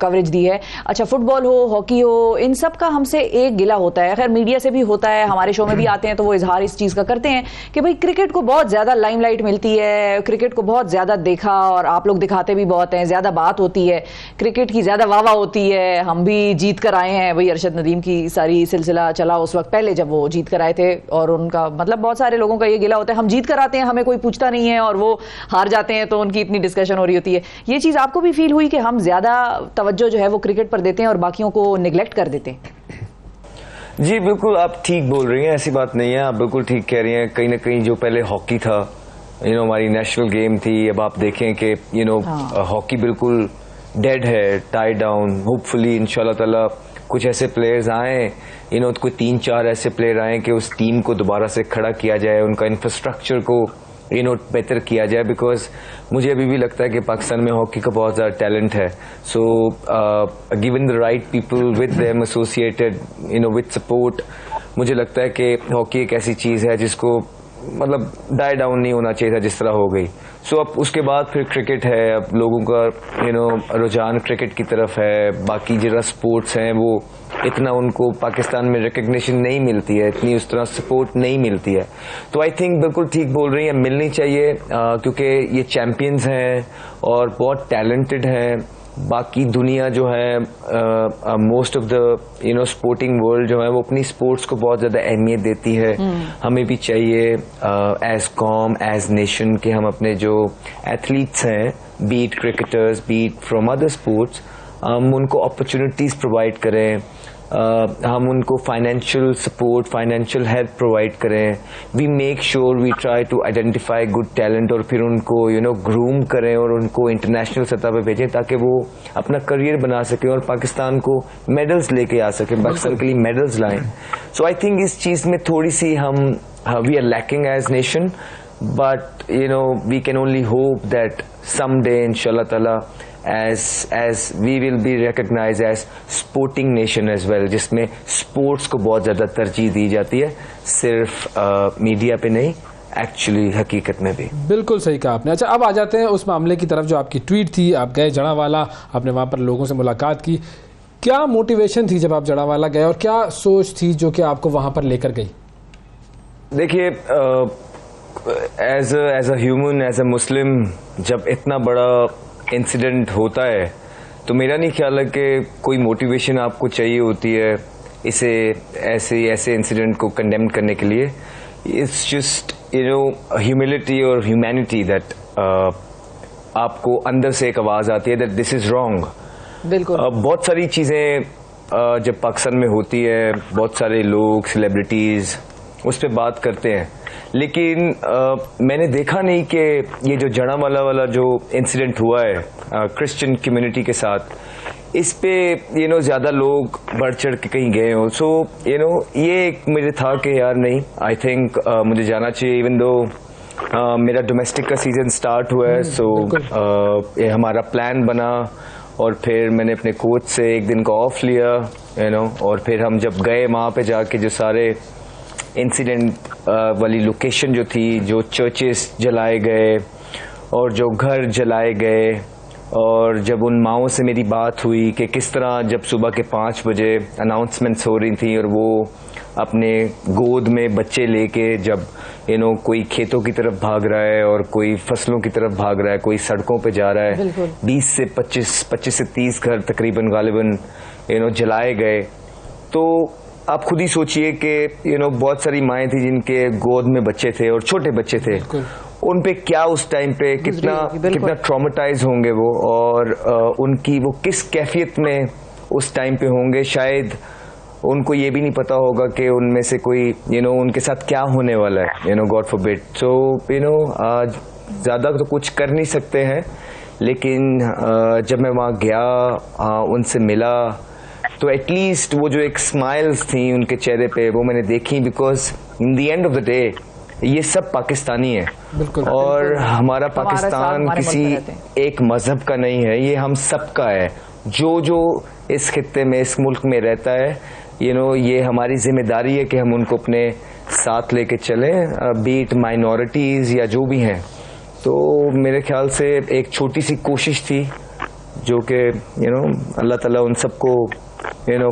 कवरेज दी है। अच्छा, फुटबॉल हो, हॉकी हो, इन सब का हमसे एक गिला होता है, खैर मीडिया से भी होता है, हमारे शो में भी आते हैं तो वो इजहार इस चीज़ का करते हैं कि भाई क्रिकेट को बहुत ज़्यादा लाइमलाइट मिलती है, क्रिकेट को बहुत ज़्यादा देखा और आप लोग दिखाते भी बहुत हैं, ज्यादा बात होती है, क्रिकेट की ज्यादा वाह होती है। हम भी जीत कर आए हैं, वही अरशद नदीम की सारी सिलसिला चला उस वक्त पहले जब वो जीत कर आए थे, और उनका मतलब बहुत सारे लोगों का ये गिला होता है, हम जीत कर आते हैं, हमें कोई पूछता नहीं है, और वो हार जाते हैं तो उनकी इतनी डिस्कशन हो रही होती है। ये चीज आपको भी फील हुई कि हम ज्यादा तवज्जो जो है वो क्रिकेट पर देते हैं और बाकियों को निगलेक्ट कर देते हैं? जी बिल्कुल, आप ठीक बोल रही हैं, ऐसी बात नहीं है, आप बिल्कुल ठीक कह रही हैं। कहीं ना कहीं जो पहले हॉकी था, हमारी नेशनल गेम थी, अब आप देखें कि हॉकी बिल्कुल डेड है, टाई डाउन। होपफुली इंशाल्लाह ताला कुछ ऐसे प्लेयर्स आए, कोई 3-4 ऐसे प्लेयर आए कि उस टीम को दोबारा से खड़ा किया जाए, उनका इंफ्रास्ट्रक्चर को बेहतर किया जाए, बिकॉज मुझे अभी भी लगता है कि पाकिस्तान में हॉकी का बहुत ज़्यादा टैलेंट है। So given the right people with them associated with support, मुझे लगता है कि हॉकी एक ऐसी चीज़ है जिसको मतलब डाई डाउन नहीं होना चाहिए था जिस तरह हो गई। सो अब उसके बाद फिर क्रिकेट है, अब लोगों का रुझान क्रिकेट की तरफ है। बाकी जरा स्पोर्ट्स हैं वो इतना उनको पाकिस्तान में रिकग्निशन नहीं मिलती है, इतनी उस तरह सपोर्ट नहीं मिलती है। तो आई थिंक बिल्कुल ठीक बोल रही है, मिलनी चाहिए क्योंकि ये चैंपियंस हैं और बहुत टैलेंटेड हैं। बाकी दुनिया जो है most of the sporting world जो है वो अपनी स्पोर्ट्स को बहुत ज्यादा अहमियत देती है। हमें भी चाहिए एज कॉम एज नेशन कि हम अपने जो एथलीट्स हैं, be it cricketers, be it from other sports, हम उनको अपॉर्चुनिटीज प्रोवाइड करें, हम उनको financial support, financial help provide करें। We make sure we try to identify good talent और फिर उनको ग्रूम करें और उनको इंटरनेशनल सतह पे भेजें ताकि वो अपना करियर बना सके और पाकिस्तान को मेडल्स लेके आ सके, पाकिस्तान के लिए मेडल्स लाएं। सो आई थिंक इस चीज में थोड़ी सी हम we are lacking as nation, but we can only hope that someday inshallah ta'ala as we will be recognized as sporting nation as well, जिसमें स्पोर्ट्स को बहुत ज्यादा तरजीह दी जाती है, सिर्फ मीडिया पे नहीं, एक्चुअली हकीकत में भी। बिल्कुल सही कहा आपने। अच्छा, अब आ जाते हैं उस मामले की तरफ जो आपकी ट्वीट थी। आप गए जड़ावाला, आपने वहां पर लोगों से मुलाकात की। क्या मोटिवेशन थी जब आप जड़ावाला गए और क्या सोच थी जो कि आपको वहां पर लेकर गई? देखिए, as a human, as a Muslim, जब इतना बड़ा इंसिडेंट होता है तो मेरा नहीं ख्याल है कि कोई मोटिवेशन आपको चाहिए होती है इसे ऐसे इंसिडेंट को कंडेम करने के लिए। इट्स जस्ट ह्यूमिलिटी और ह्यूमैनिटी दैट आपको अंदर से एक आवाज आती है दैट दिस इज रॉन्ग। बिल्कुल। बहुत सारी चीजें जब पाकिस्तान में होती है, बहुत सारे लोग, सेलिब्रिटीज उस पर बात करते हैं, लेकिन मैंने देखा नहीं कि ये जो जड़ावाला वाला जो इंसिडेंट हुआ है क्रिश्चियन कम्युनिटी के साथ, इस पे ज्यादा लोग बढ़ चढ़ के कहीं गए हो। सो ये एक मुझे था कि यार नहीं, आई थिंक मुझे जाना चाहिए, इवन दो मेरा डोमेस्टिक का सीजन स्टार्ट हुआ है। सो ये हमारा प्लान बना और फिर मैंने अपने कोच से एक दिन का ऑफ लिया, और फिर हम जब गए वहां पे जाके जो सारे इंसिडेंट वाली लोकेशन जो थी, जो चर्चेस जलाए गए और जो घर जलाए गए, और जब उन माओं से मेरी बात हुई कि किस तरह जब सुबह के 5 बजे अनाउंसमेंट्स हो रही थी और वो अपने गोद में बच्चे लेके जब कोई खेतों की तरफ भाग रहा है और कोई फसलों की तरफ भाग रहा है, कोई सड़कों पे जा रहा है, 20 से 25 से 30 घर तकरीबन गालिबन जलाए गए। तो आप खुद ही सोचिए कि बहुत सारी माएँ थी जिनके गोद में बच्चे थे और छोटे बच्चे थे, उन पे क्या उस टाइम पे कितना ट्रॉमेटाइज होंगे वो, और उनकी वो किस कैफियत में उस टाइम पे होंगे। शायद उनको ये भी नहीं पता होगा कि उनमें से कोई उनके साथ क्या होने वाला है, गॉड फॉरबिड। सो ज्यादा तो कुछ कर नहीं सकते हैं, लेकिन जब मैं वहाँ गया, उनसे मिला, तो एटलीस्ट वो जो एक स्माइल्स थी उनके चेहरे पे वो मैंने देखी, because in the end of the day ये सब पाकिस्तानी है और हमारा पाकिस्तान किसी एक मजहब का नहीं है, ये हम सब का है। जो इस खित्ते में, इस मुल्क में रहता है, ये हमारी जिम्मेदारी है कि हम उनको अपने साथ लेके चलें, बीट माइनॉरिटीज या जो भी हैं। तो मेरे ख्याल से एक छोटी सी कोशिश थी जो कि अल्लाह ताला उन सबको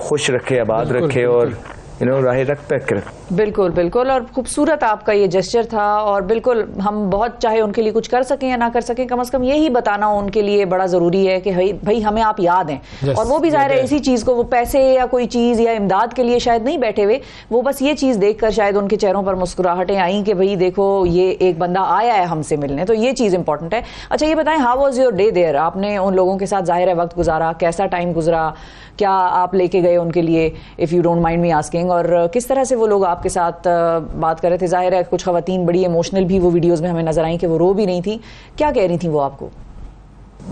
खुश रखे, आबाद रखे और राह रख पे करे। बिल्कुल बिल्कुल, और खूबसूरत आपका ये जेस्चर था, और बिल्कुल हम बहुत चाहे उनके लिए कुछ कर सकें या ना कर सकें, कम से कम यही बताना उनके लिए बड़ा जरूरी है कि भाई हमें आप याद हैं। और वो भी जाहिर है इसी चीज को, वो पैसे या कोई चीज या इमदाद के लिए शायद नहीं बैठे हुए, वो बस ये चीज देखकर शायद उनके चेहरों पर मुस्कुराहटें आई कि भाई देखो ये एक बंदा आया है हमसे मिलने, तो ये चीज इंपॉर्टेंट है। अच्छा ये बताएं, how was your day there? आपने उन लोगों के साथ जाहिर है वक्त गुजारा, कैसा टाइम गुजरा, क्या आप लेके गए उनके लिए, if you don't mind me asking, और किस तरह से वो लोग आपके साथ बात कर रहे थे? जाहिर है कुछ खवातीन बड़ी इमोशनल भी वो वीडियोस में हमें नजर आई कि वो रो भी नहीं थी, क्या कह रही थी वो आपको?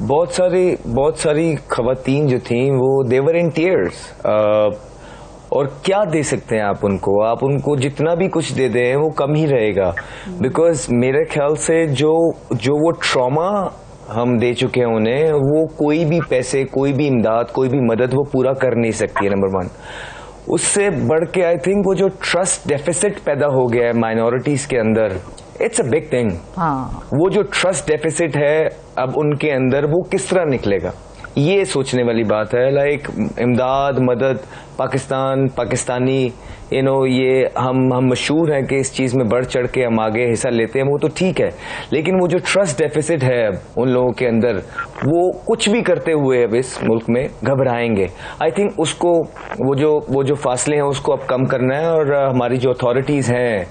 बहुत सारी खवातीन जो थी वो दे वर इन टीयर्स, और क्या दे सकते हैं आप उनको जितना भी कुछ दे दें वो कम ही रहेगा, बिकॉज मेरे ख्याल से जो वो ट्रॉमा हम दे चुके हैं उन्हें, वो कोई भी पैसे, कोई भी इमदाद, कोई भी मदद वो पूरा कर नहीं सकती है, नंबर 1। उससे बढ़ के आई थिंक वो जो ट्रस्ट डेफिसिट पैदा हो गया है माइनॉरिटीज के अंदर, इट्स अ बिग थिंग। वो जो ट्रस्ट डेफिसिट है अब उनके अंदर, वो किस तरह निकलेगा, ये सोचने वाली बात है। लाइक इमदाद, मदद, पाकिस्तान, पाकिस्तानी, ये हम मशहूर हैं कि इस चीज़ में बढ़ चढ़ के हम आगे हिस्सा लेते हैं, वो तो ठीक है, लेकिन वो जो ट्रस्ट डेफिसिट है अब उन लोगों के अंदर, वो कुछ भी करते हुए अब इस मुल्क में घबराएंगे। आई थिंक उसको वो जो फासले हैं उसको अब कम करना है। और हमारी जो अथॉरिटीज़ हैं,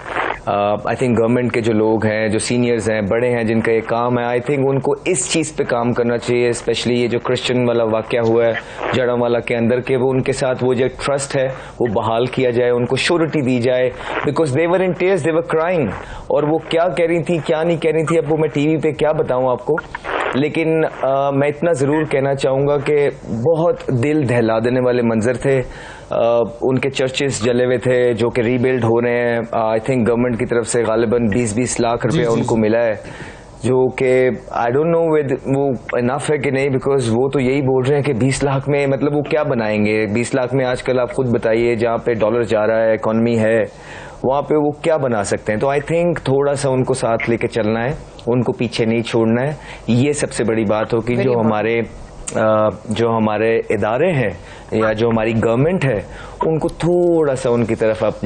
आई थिंक गवर्नमेंट के जो लोग हैं, जो सीनियर्स हैं, बड़े हैं, जिनका ये काम है, आई थिंक उनको इस चीज़ पे काम करना चाहिए। स्पेशली ये जो क्रिश्चियन वाला वाक़या हुआ है जड़ावाला के अंदर, के वो उनके साथ वो जो ट्रस्ट है वो बहाल किया जाए, उनको श्योरिटी दी जाए, because they were in tears, they were crying. और वो क्या कह रही थी क्या नहीं कह रही थी, अब वो मैं टीवी पे क्या बताऊं आपको, लेकिन मैं इतना ज़रूर कहना चाहूँगा कि बहुत दिल दहला देने वाले मंजर थे। उनके चर्चेस जले हुए थे जो कि रीबिल्ड हो रहे हैं। आई थिंक गवर्नमेंट की तरफ से गालिबन 20-20 लाख रुपया उनको मिला है, जो कि आई डोंट नो वो इनफ है कि नहीं, बिकॉज वो तो यही बोल रहे हैं कि 20 लाख में मतलब वो क्या बनाएंगे। 20 लाख में आजकल आप खुद बताइए, जहाँ पे डॉलर जा रहा है, इकॉनमी है, वहाँ पे वो क्या बना सकते हैं। तो आई थिंक थोड़ा सा उनको साथ लेके चलना है, उनको पीछे नहीं छोड़ना है। ये सबसे बड़ी बात होगी। जो हमारे इदारे हैं या जो हमारी गवर्नमेंट है, उनको थोड़ा सा उनकी तरफ आप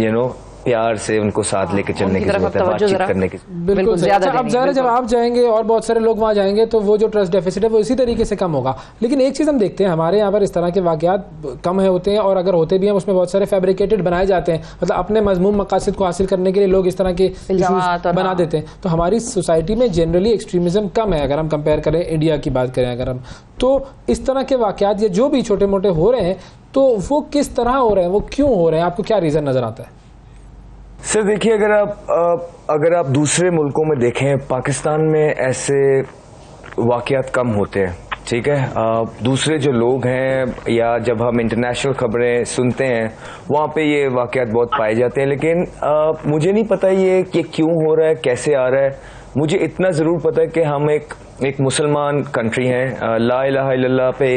प्यार से उनको साथ लेके चलने की जरूरत है, बातचीत करने की। बिल्कुल ज्यादा। अब जब आप जाएंगे और बहुत सारे लोग वहाँ जाएंगे तो वो जो ट्रस्ट डेफिसिट है वो इसी तरीके से कम होगा। लेकिन एक चीज़ हम देखते हैं, हमारे यहाँ पर इस तरह के वाक़यात कम होते हैं, और अगर होते भी हैं उसमें बहुत सारे फैब्रिकेटेड बनाए जाते हैं, मतलब अपने मजमूम मकासद को हासिल करने के लिए लोग इस तरह के बना देते हैं। तो हमारी सोसाइटी में जनरली एक्सट्रीमिज्म कम है, अगर हम कंपेयर करें इंडिया की बात करें अगर हम, तो इस तरह के वाक़यात ये जो भी छोटे मोटे हो रहे हैं तो वो किस तरह हो रहे हैं, वो क्यों हो रहे हैं, आपको क्या रीज़न नज़र आता है? सर देखिए, अगर आप दूसरे मुल्कों में देखें, पाकिस्तान में ऐसे वाक़यात कम होते हैं, ठीक है। दूसरे जो लोग हैं या जब हम इंटरनेशनल खबरें सुनते हैं वहाँ पे ये वाक़यात बहुत पाए जाते हैं, लेकिन मुझे नहीं पता ये क्यों हो रहा है, कैसे आ रहा है। मुझे इतना ज़रूर पता है कि हम एक मुसलमान कंट्री हैं, ला इलाहा इल्लल्लाह पे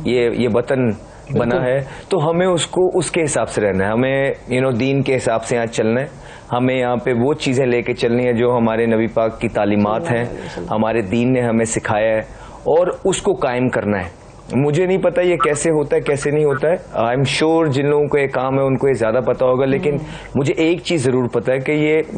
ये वतन बना है, तो हमें उसके हिसाब से रहना है, हमें दीन के हिसाब से यहाँ चलना है। हमें यहाँ पे वो चीज़ें लेके चलनी है जो हमारे नबी पाक की तालीमात हैं, हमारे दीन ने हमें सिखाया है, और उसको कायम करना है। मुझे नहीं पता ये कैसे होता है, कैसे नहीं होता है। आई एम श्योर जिन लोगों को ये काम है उनको ये ज़्यादा पता होगा, लेकिन मुझे एक चीज़ ज़रूर पता है कि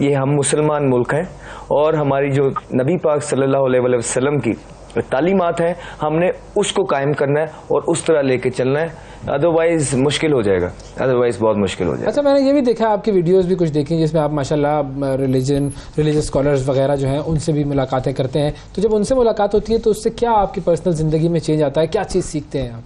ये हम मुसलमान मुल्क हैं, और हमारी जो नबी पाक सल्लल्लाहु अलैहि वसल्लम की तालीमात है, हमने उसको कायम करना है और उस तरह लेके चलना है, अदरवाइज मुश्किल हो जाएगा, अदरवाइज बहुत मुश्किल हो जाएगा। अच्छा, मैंने ये भी देखा, आपकी वीडियोस भी कुछ देखी जिसमें आप माशाल्लाह रिलीजियस स्कॉलर्स वगैरह जो हैं उनसे भी मुलाकातें करते हैं। तो जब उनसे मुलाकात होती है तो उससे क्या आपकी पर्सनल ज़िंदगी में चेंज आता है, क्या चीज़ सीखते हैं आप?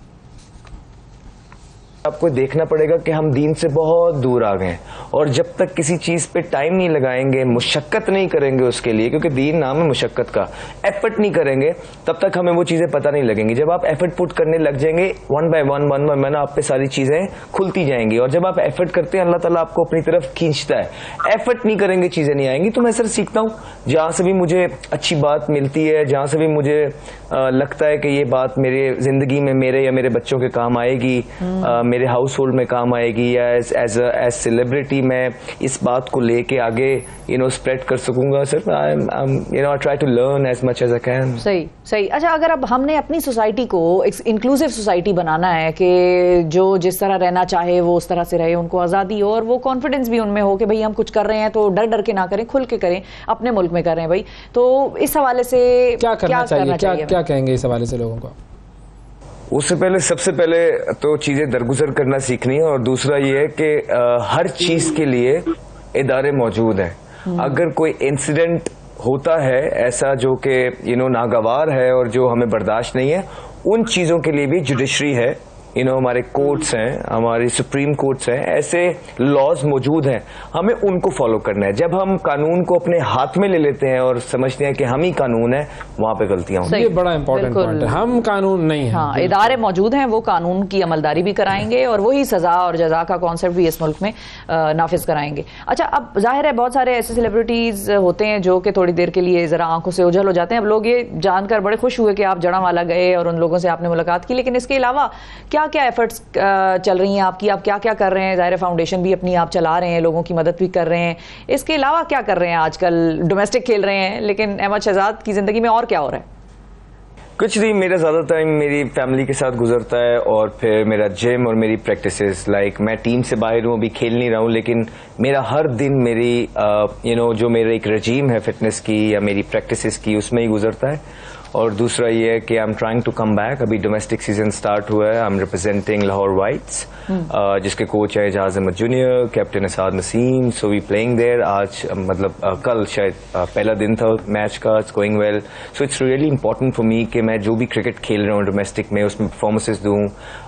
आपको देखना पड़ेगा कि हम दीन से बहुत दूर आ गए हैं, और जब तक किसी चीज़ पे टाइम नहीं लगाएंगे, मुशक्कत नहीं करेंगे उसके लिए, क्योंकि दीन नाम है मुशक्कत का, एफर्ट नहीं करेंगे, तब तक हमें वो चीज़ें पता नहीं लगेंगी। जब आप एफर्ट पुट करने लग जाएंगे, वन बाय वन आप पे सारी चीज़ें खुलती जाएंगी। और जब आप एफर्ट करते हैं, अल्लाह ताला आपको अपनी तरफ खींचता है। एफर्ट नहीं करेंगे, चीज़ें नहीं आएंगी। तो मैं सर सीखता हूँ, जहाँ से भी मुझे अच्छी बात मिलती है, जहाँ से भी मुझे लगता है कि ये बात मेरे ज़िंदगी में मेरे या मेरे बच्चों के काम आएगी, मेरे हाउस होल्ड में काम आएगी, या एज सेलिब्रिटी मैं इस बात को लेके आगे स्प्रेड कर सकूंगा। Sir I try to learn as much as I can. सही। अच्छा, अगर अब हमने अपनी सोसाइटी को एक इंक्लूसिव सोसाइटी बनाना है कि जो जिस तरह रहना चाहे वो उस तरह से रहे, उनको आज़ादी हो और वो कॉन्फिडेंस भी उनमें हो कि भाई हम कुछ कर रहे हैं तो डर डर के ना करें, खुल के करें, अपने मुल्क में कर रहे हैं भाई, तो इस हवाले से क्या करना चाहिए? क्या कहेंगे इस हवाले से लोगों को? उससे पहले सबसे पहले तो चीज़ें दरगुजर करना सीखनी है, और दूसरा ये है कि हर चीज़ के लिए इदारे मौजूद हैं। अगर कोई इंसिडेंट होता है ऐसा जो कि नागवार है और जो हमें बर्दाश्त नहीं है, उन चीज़ों के लिए भी जुडिशरी है, हमारे कोर्ट्स हैं, हमारी सुप्रीम कोर्ट्स हैं, ऐसे लॉज मौजूद हैं, हमें उनको फॉलो करना है। जब हम कानून को अपने हाथ में ले लेते हैं और समझते हैं कि हम ही कानून है, वहां पे गलतियां होती हैं। ये बड़ा इंपॉर्टेंट पॉइंट है, हम कानून नहीं है। हाँ, इदारे मौजूद हैं, वो कानून की अमलदारी भी कराएंगे और वही सजा और जजा का कॉन्सेप्ट भी इस मुल्क में नाफिज कराएंगे। अच्छा, अब जाहिर है बहुत सारे ऐसे सेलिब्रिटीज होते हैं जो कि थोड़ी देर के लिए जरा आंखों से ओझल हो जाते हैं। अब लोग ये जानकर बड़े खुश हुए कि आप जड़ावाला गए और उन लोगों से आपने मुलाकात की, लेकिन इसके अलावा क्या क्या क्या एफर्ट्स चल रही हैं आपकी, आप क्या क्या कर रहे हैं? ज़ाहिर फाउंडेशन भी अपनी आप चला रहे हैं, लोगों की मदद भी कर रहे हैं, इसके अलावा क्या कर रहे हैं आजकल? डोमेस्टिक खेल रहे हैं, लेकिन अहमद शहजाद की ज़िंदगी में और क्या हो रहा है? कुछ नहीं, मेरा ज़्यादा टाइम मेरी फैमिली के साथ गुजरता है और फिर मेरा जिम और मेरी प्रैक्टिसेस। लाइक मैं टीम से बाहर हूँ, अभी खेल नहीं रहा हूँ, लेकिन मेरा हर दिन मेरी जो मेरा एक रजीम है फिटनेस की या मेरी प्रैक्टिसेस की, उसमें ही गुजरता है। और दूसरा ये है कि I am trying to come back. अभी डोमेस्टिक सीजन स्टार्ट हुआ है, I am representing Lahore Whites, जिसके कोच है Ejaz Ahmed junior, captain Asad Naseem. So we playing there. आज मतलब कल शायद पहला दिन था मैच का। It's going well. So it's really important for me कि मैं जो भी क्रिकेट खेल रहा हूँ डोमेस्टिक में, उसमें परफॉर्मेंसेज दूँ।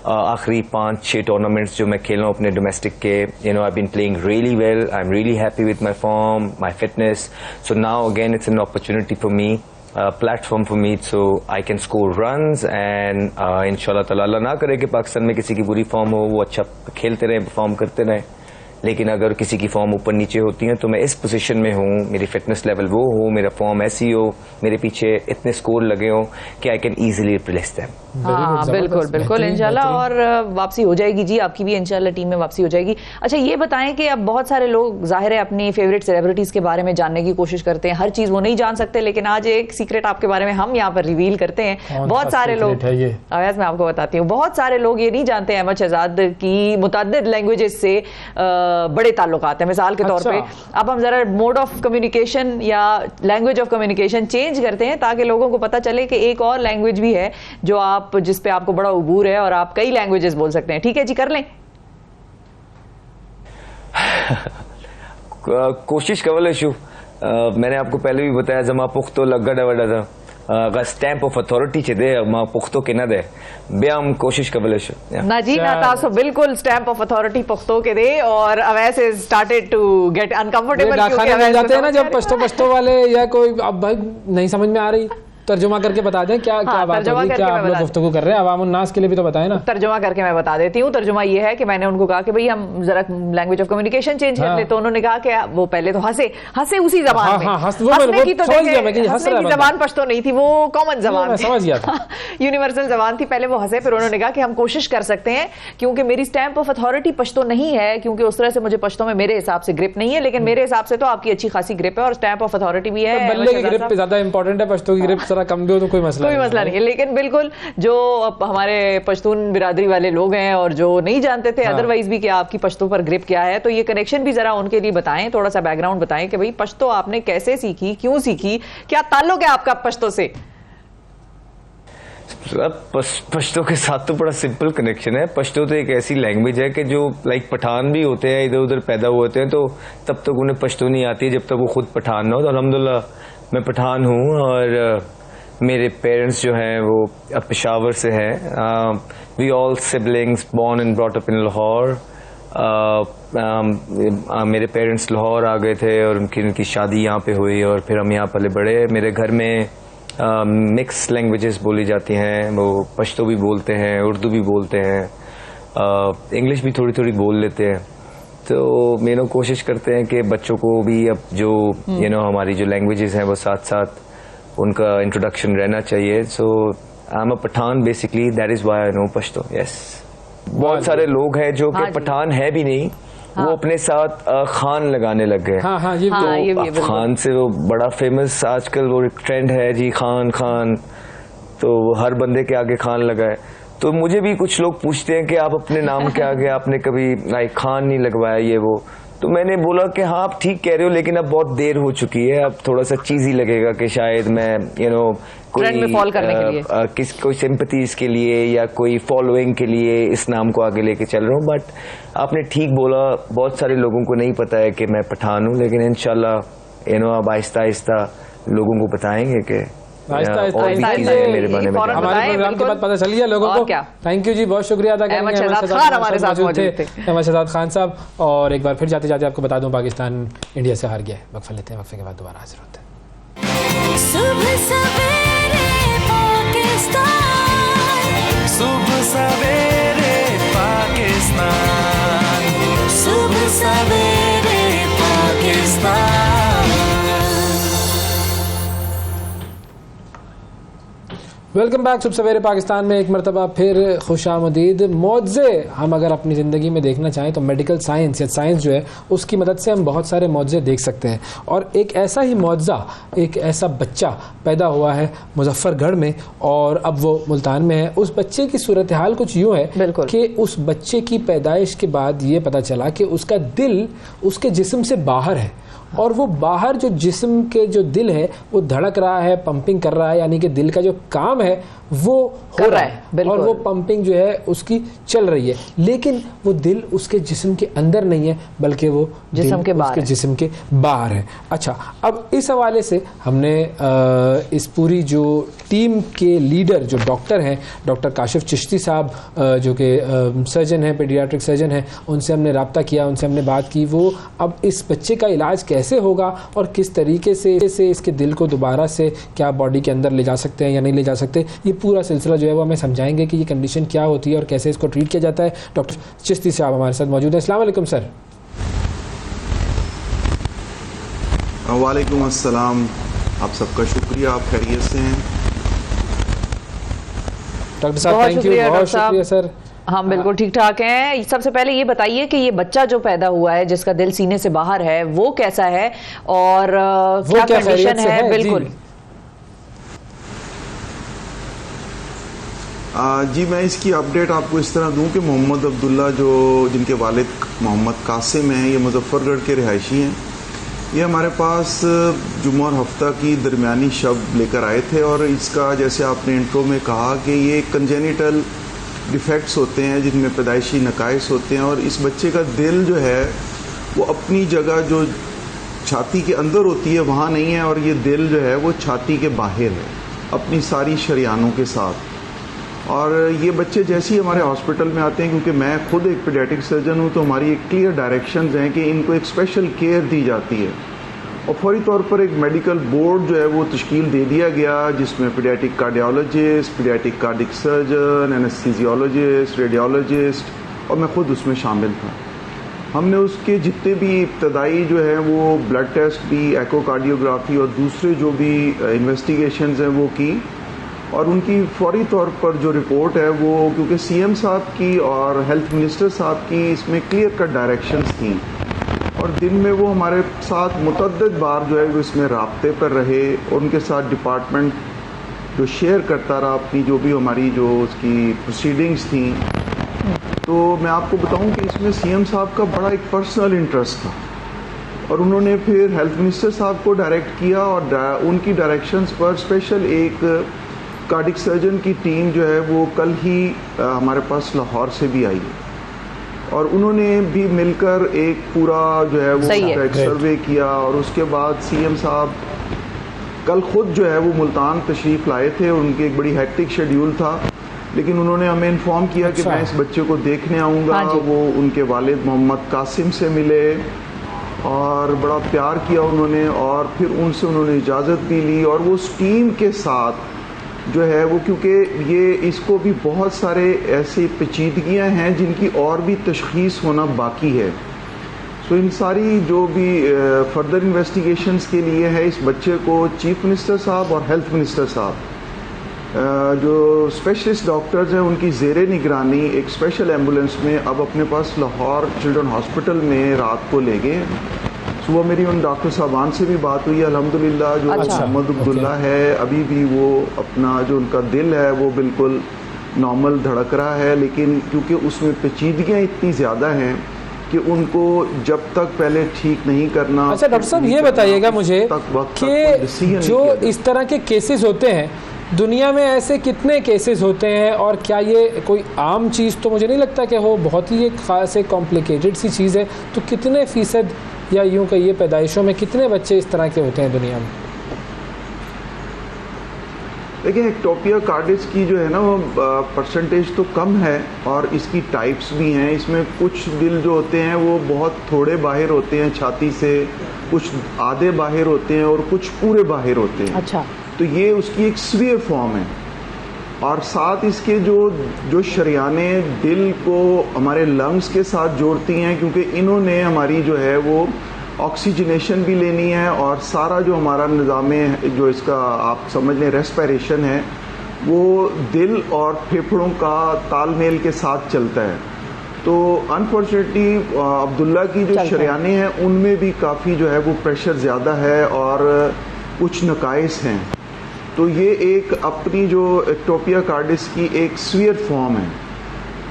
आखिरी 5-6 टूर्नामेंट्स जो मैं खेल रहा हूँ अपने डोमेस्टिक के, I been playing really well. I am really happy with my form, my fitness. So now again it's an opportunity for me, platform for me, so I can score runs and इंशाल्लाह ताला अल्लाह ना करे कि पाकिस्तान में किसी की बुरी form हो, वो अच्छा खेलते रहे, परफॉर्म करते रहे। लेकिन अगर किसी की फॉर्म ऊपर नीचे होती है तो मैं इस पोजीशन में हूँ, मेरी फिटनेस लेवल वो हो, मेरा फॉर्म ऐसी हो, मेरे पीछे इतने स्कोर लगे हो कि I can easily replace them. हाँ बिल्कुल बिल्कुल, इंशाल्लाह। और वापसी हो जाएगी जी आपकी भी, इंशाल्लाह टीम में वापसी हो जाएगी। अच्छा ये बताएं कि अब बहुत सारे लोग जाहिर है अपनी फेवरेट सेलिब्रिटीज के बारे में जानने की कोशिश करते हैं, हर चीज वो नहीं जान सकते, लेकिन आज एक सीक्रेट आपके बारे में हम यहाँ पर रिवील करते हैं। बहुत सारे लोग, अवैस मैं आपको बताती हूँ, बहुत सारे लोग ये नहीं जानते हैं अहमद शहजाद की मुतअद्दिद लैंग्वेजेस से बड़े ताल्लुकात हैं। मिसाल के तौर पे अब हम जरा मोड ऑफ कम्युनिकेशन या लैंग्वेज ऑफ कम्युनिकेशन चेंज करते हैं ताकि लोगों को पता चले कि एक और लैंग्वेज भी है जो आप, जिस पे आपको बड़ा उबूर है और आप कई लैंग्वेजेस बोल सकते हैं। ठीक है जी, कर लें। कोशिश कवल शू। मैंने आपको पहले भी बताया, जमा पुख्तो लग्गा डवडा था, अगर स्टैंप ऑफ अथॉरिटी चे दे मां पुख्तो के न दे बेम कोशिश कबल शो ना जी ना तासो, बिल्कुल स्टैंप ऑफ अथॉरिटी पुख्तो के दे। और Awais is started to get uncomfortable क्योंकि अवैस जाते हैं ना जब पश्तो वाले या कोई अब भाई नहीं समझ में आ रही, तर्जुमा करके बता दें क्या क्या बात होगी, क्या आप लोग गुफ्तगू कर रहे हैं, अवाम उन्नास के लिए भी तो बताएं ना। तर्जुमा करके मैं बता देती हूँ। तर्जुमा ये है कि मैंने उनको कहा कि भाई हम जरा लैंग्वेज ऑफ कम्युनिकेशन चेंज कर ले, तो उन्होंने कहा कि वो पहले तो हंसे उसी जबान में, हंसने की तो जबान पश्तो नहीं थी, वो कॉमन जबान थी, यूनिवर्सल जबान थी। पहले वो हंसे, फिर उन्होंने कहा कि हम कोशिश कर सकते हैं, क्योंकि मेरी स्टैंप ऑफ अथॉरिटी पश्तो नहीं है, क्योंकि उस तरह से मुझे पश्तो में मेरे हिसाब से ग्रिप नहीं है, लेकिन मेरे हिसाब से तो आपकी अच्छी खासी ग्रिप है और स्टैंप ऑफ अथॉरिटी भी है। बल्ले की ग्रिप ज्यादा इंपॉर्टेंट है, पश्तो की ग्रिप जरा कम भी हो तो कोई मसला नहीं है। लेकिन बिल्कुल जो हमारे पश्तून बिरादरी वाले लोग हैं और जो नहीं जानते थे अदरवाइज भी कि आपकी पश्तो पर ग्रिप क्या है, तो ये कनेक्शन भी जरा उनके लिए बताएं, थोड़ा सा बैकग्राउंड बताएं कि भाई पश्तो आपने कैसे सीखी, क्यों सीखी, क्या ताल्लुक है आपका पश्तो से? पश्तो के साथ तो बड़ा सिंपल कनेक्शन है। पश्तो तो एक ऐसी लैंग्वेज है कि जो लाइक पठान भी होते हैं, इधर उधर पैदा हुए होते हैं, तो तब तक उन्हें पश्तो नहीं आती जब तक वो खुद पठान ना हो। तो अल्हम्दुलिल्लाह मैं पठान हूँ और मेरे पेरेंट्स जो हैं वो पेशावर से हैं। We all siblings born and brought up in Lahore. मेरे पेरेंट्स लाहौर आ गए थे और उनकी शादी यहाँ पे हुई और फिर हम यहाँ पले बड़े। मेरे घर में मिक्स लैंग्वेजेस बोली जाती हैं, वो पश्तो भी बोलते हैं, उर्दू भी बोलते हैं, इंग्लिश भी थोड़ी थोड़ी बोल लेते हैं। तो मेरे कोशिश करते हैं कि बच्चों को भी अब जो हमारी जो लैंग्वेजेस हैं वो साथ साथ उनका इंट्रोडक्शन रहना चाहिए। So I am a Pathan basically, that is why I know Pashto. Yes, बहुत सारे लोग हैं जो कि पठान है भी नहीं, वो अपने साथ खान लगाने लग गए। तो खान से वो बड़ा फेमस आजकल वो ट्रेंड है जी, खान खान, तो हर बंदे के आगे खान लगा है। तो मुझे भी कुछ लोग पूछते हैं कि आप अपने नाम के आगे आपने कभी खान नहीं लगवाया ये वो, तो मैंने बोला कि हाँ आप ठीक कह रहे हो, लेकिन अब बहुत देर हो चुकी है, अब थोड़ा सा चीज़ी लगेगा कि शायद मैं कोई सिंपैथीज के लिए या कोई फॉलोइंग के लिए इस नाम को आगे लेके चल रहा हूँ। बट आपने ठीक बोला, बहुत सारे लोगों को नहीं पता है कि मैं पठान हूँ, लेकिन इंशाल्लाह अब आहिस्ता आहिस्ता लोगों को बताएंगे कि हमारे प्रोग्राम के बाद पता चल गया लोगों को। थैंक यू जी, बहुत शुक्रिया अदा करेंगे अहमद शहजाद खान साहब। और एक बार फिर जाते जाते आपको बता दूं, पाकिस्तान इंडिया से हार गया है। वक्फा लेते हैं, वक्फे के बाद दोबारा हाजिर होते हैं। सुबह सवेरे पाकिस्तान, सुबह सवेरे पाकिस्तान, सुबह सवेरे पाकिस्तान। वेलकम बैक सुबह सवेरे पाकिस्तान में एक मरतबा फिर खुशामदीद। मौजे हम अगर अपनी ज़िंदगी में देखना चाहें तो मेडिकल साइंस या साइंस जो है उसकी मदद से हम बहुत सारे मौजे देख सकते हैं। और एक ऐसा ही मौजा, एक ऐसा बच्चा पैदा हुआ है मुजफ्फरगढ़ में और अब वो मुल्तान में है। उस बच्चे की सूरत हाल कुछ यूँ है कि उस बच्चे की पैदाइश के बाद ये पता चला कि उसका दिल उसके जिस्म से बाहर है और वो बाहर जो जिस्म के जो दिल है वो धड़क रहा है, पंपिंग कर रहा है, यानी कि दिल का जो काम है वो हो रहा है और वो पंपिंग जो है उसकी चल रही है, लेकिन वो दिल उसके जिस्म के अंदर नहीं है बल्कि वो जिस्म के बाहर, उसके जिस्म के बाहर है। अच्छा, अब इस हवाले से हमने इस पूरी जो टीम के लीडर जो डॉक्टर हैं, डॉक्टर काशिफ चिश्ती साहब जो कि सर्जन हैं, पीडियाट्रिक सर्जन हैं, उनसे हमने रब्ता किया, उनसे हमने बात की वो अब इस बच्चे का इलाज कैसे होगा और किस तरीके से इसके दिल को दोबारा से क्या बॉडी के अंदर ले जा सकते हैं या नहीं ले जा सकते, ये पूरा सिलसिला जो है वो हमें समझाएंगे कि ये कंडीशन क्या होती है और कैसे इसको ट्रीट किया जाता है। डॉक्टर चिश्ती साहब हमारे साथ मौजूद हैं। अस्सलाम वालेकुम सर। वालेकुम अस्सलाम, आप सबका शुक्रिया, आप खैरियत से हैं? डॉक्टर साहब थैंक यू, बहुत शुक्रिया सर। हम बिल्कुल ठीक ठाक हैं। सबसे पहले ये बताइए कि ये बच्चा जो पैदा हुआ है जिसका दिल सीने से बाहर है वो कैसा है और क्या कंडीशन है? बिल्कुल जी, मैं इसकी अपडेट आपको इस तरह दूं कि मोहम्मद अब्दुल्ला जो जिनके वालिद मोहम्मद कासिम हैं, ये मुजफ्फरगढ़ के रिहायशी हैं। ये हमारे पास जुम्मा और हफ्ता की दरमियानी शब लेकर आए थे और इसका जैसे आपने इंट्रो में कहा कि ये कंजेनिटल डिफेक्ट्स होते हैं जिनमें पैदाइशी नकाइस होते हैं और इस बच्चे का दिल जो है वो अपनी जगह जो छाती के अंदर होती है वहाँ नहीं है और ये दिल जो है वो छाती के बाहर है अपनी सारी शरियानों के साथ। और ये बच्चे जैसे ही हमारे हॉस्पिटल में आते हैं, क्योंकि मैं खुद एक पीडियाट्रिक सर्जन हूँ, तो हमारी एक क्लियर डायरेक्शंस हैं कि इनको एक स्पेशल केयर दी जाती है और फौरी तौर पर एक मेडिकल बोर्ड जो है वो तश्कील दे दिया गया जिसमें paediatric cardiologist, paediatric cardiac surgeon, anaesthesiologist, radiologist और मैं खुद उसमें शामिल था। हमने उसके जितने भी इब्तदाई जो है वो ब्लड टेस्ट भी, एकोकार्डियोग्राफी और दूसरे जो भी इन्वेस्टिगेशंस हैं वो की और उनकी फौरी तौर पर जो रिपोर्ट है वो, क्योंकि सीएम साहब की और हेल्थ मिनिस्टर साहब की इसमें क्लियर कट डायरेक्शंस थी और दिन में वो हमारे साथ मुतअद्दिद बार जो है वो इसमें राब्ते पर रहे और उनके साथ डिपार्टमेंट जो शेयर करता रहा अपनी जो भी हमारी जो उसकी प्रोसीडिंग्स थी। तो मैं आपको बताऊं कि इसमें सीएम साहब का बड़ा एक पर्सनल इंटरेस्ट था और उन्होंने फिर हेल्थ मिनिस्टर साहब को डायरेक्ट किया और उनकी डायरेक्शंस पर स्पेशल एक कार्डिक सर्जन की टीम जो है वो कल ही हमारे पास लाहौर से भी आई और उन्होंने भी मिलकर एक पूरा जो है वो एक सर्वे किया और उसके बाद सीएम साहब कल खुद जो है वो मुल्तान तशरीफ लाए थे। उनकी एक बड़ी हेक्टिक शेड्यूल था लेकिन उन्होंने हमें इन्फॉर्म किया कि मैं इस बच्चे को देखने आऊँगा। वो उनके वालिद मोहम्मद कासिम से मिले और बड़ा प्यार किया उन्होंने और फिर उनसे उन्होंने इजाज़त भी ली और वो उस टीम के साथ जो है वो, क्योंकि ये इसको भी बहुत सारे ऐसी पेचीदगियां हैं जिनकी और भी तशखीस होना बाकी है। सो इन सारी जो भी फर्दर इन्वेस्टिगेशंस के लिए है इस बच्चे को चीफ मिनिस्टर साहब और हेल्थ मिनिस्टर साहब जो स्पेशलिस्ट डॉक्टर्स हैं उनकी ज़ेरे निगरानी एक स्पेशल एम्बुलेंस में अब अपने पास लाहौर चिल्ड्रन हॉस्पिटल में रात को ले गए। सुबह मेरी उन डॉक्टर साहबान से भी बात हुई, अल्हम्दुलिल्लाह जो मोहम्मद अब्दुल्ला है अभी भी वो अपना जो उनका दिल है वो बिल्कुल नॉर्मल धड़क रहा है, लेकिन क्योंकि उसमें पेचीदगियाँ इतनी ज़्यादा हैं कि उनको जब तक पहले ठीक नहीं करना। अच्छा डॉक्टर साहब ये बताइएगा मुझे कि जो इस तरह के केसेस होते हैं दुनिया में ऐसे कितने केसेस होते हैं और क्या ये कोई आम चीज़ तो मुझे नहीं लगता कि वो बहुत ही एक ख़ास एक कॉम्प्लिकेटेड सी चीज़ है, तो कितने फ़ीसद या यूँ कहिए पैदाइशों में कितने बच्चे इस तरह के होते हैं दुनिया में? देखिए एक्टोपिया कार्डिस की जो है ना वो परसेंटेज तो कम है और इसकी टाइप्स भी हैं। इसमें कुछ दिल जो होते हैं वो बहुत थोड़े बाहर होते हैं छाती से, कुछ आधे बाहर होते हैं और कुछ पूरे बाहर होते हैं। अच्छा, तो ये उसकी एक सीवियर फॉर्म है और साथ इसके जो शरियाने दिल को हमारे लंग्स के साथ जोड़ती हैं, क्योंकि इन्होंने हमारी जो है वो ऑक्सीजनेशन भी लेनी है और सारा जो हमारा निज़ाम जो इसका आप समझ लें रेस्पिरेशन है वो दिल और फेफड़ों का तालमेल के साथ चलता है। तो अनफॉर्चुनेटली अब्दुल्ला की जो शरियाने हैं उनमें भी काफ़ी जो है वो प्रेशर ज़्यादा है और कुछ नकाइस हैं। तो ये एक अपनी जो एक्टोपिया कार्डिस की एक सीवियर फॉर्म है,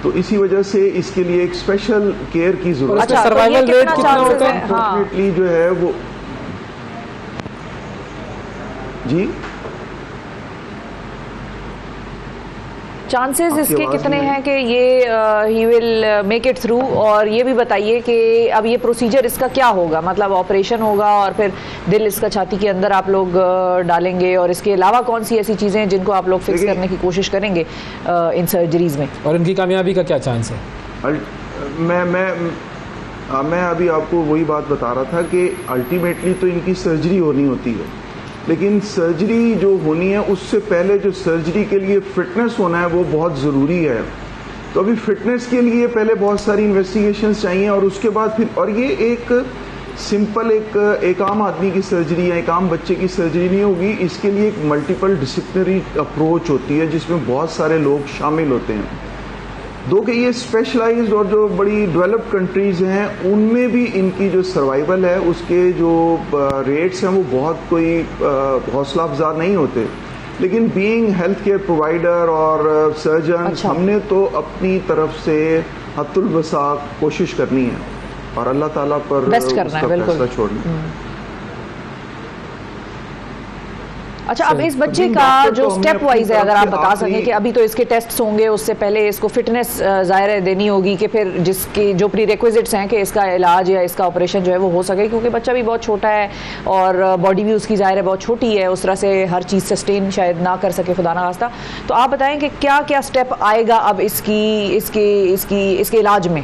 तो इसी वजह से इसके लिए एक स्पेशल केयर की जरूरत है। अच्छा, सर्वाइवल रेट कितना होता है? अनफॉर्चुनेटली जो है वो जी चांसेस इसके कितने हैं कि ये he will make it through? और ये भी बताइए कि अब ये प्रोसीजर इसका क्या होगा, मतलब ऑपरेशन होगा और फिर दिल इसका छाती के अंदर आप लोग डालेंगे, और इसके अलावा कौन सी ऐसी चीज़ें हैं जिनको आप लोग फिक्स करने की कोशिश करेंगे इन सर्जरीज में, और इनकी कामयाबी का क्या चांस है? मैं अभी आपको वही बात बता रहा था कि अल्टीमेटली तो इनकी सर्जरी होनी होती है, लेकिन सर्जरी जो होनी है उससे पहले जो सर्जरी के लिए फिटनेस होना है वो बहुत ज़रूरी है। तो अभी फिटनेस के लिए पहले बहुत सारी इन्वेस्टिगेशंस चाहिए और उसके बाद फिर, और ये एक सिंपल एक आम आदमी की सर्जरी या एक आम बच्चे की सर्जरी नहीं होगी, इसके लिए एक मल्टीपल डिसिप्लिनरी अप्रोच होती है जिसमें बहुत सारे लोग शामिल होते हैं। दो कि ये स्पेशलाइज्ड और जो बड़ी डेवलप्ड कंट्रीज हैं उनमें भी इनकी जो सर्वाइवल है उसके जो रेट्स हैं वो बहुत कोई हौसला अफजा नहीं होते, लेकिन बीइंग हेल्थ केयर प्रोवाइडर और सर्जन हमने तो अपनी तरफ से हत्तुल वसा कोशिश करनी है और अल्लाह ताला पर उसका फैसला छोड़ना है। अच्छा, अब इस बच्चे का जो स्टेप वाइज है अगर आप बता सकें कि अभी तो इसके टेस्ट्स होंगे, उससे पहले इसको फिटनेस ज़ाहिर है देनी होगी कि फिर जिसकी जो प्री रिक्विजिट्स हैं कि इसका इलाज या इसका ऑपरेशन जो है वो हो सके, क्योंकि बच्चा भी बहुत छोटा है और बॉडी भी उसकी ज़ाहिर है बहुत छोटी है, उस तरह से हर चीज़ सस्टेन शायद ना कर सके खुदा ना खास्ता। तो आप बताएं कि क्या क्या स्टेप आएगा अब इसके इलाज में?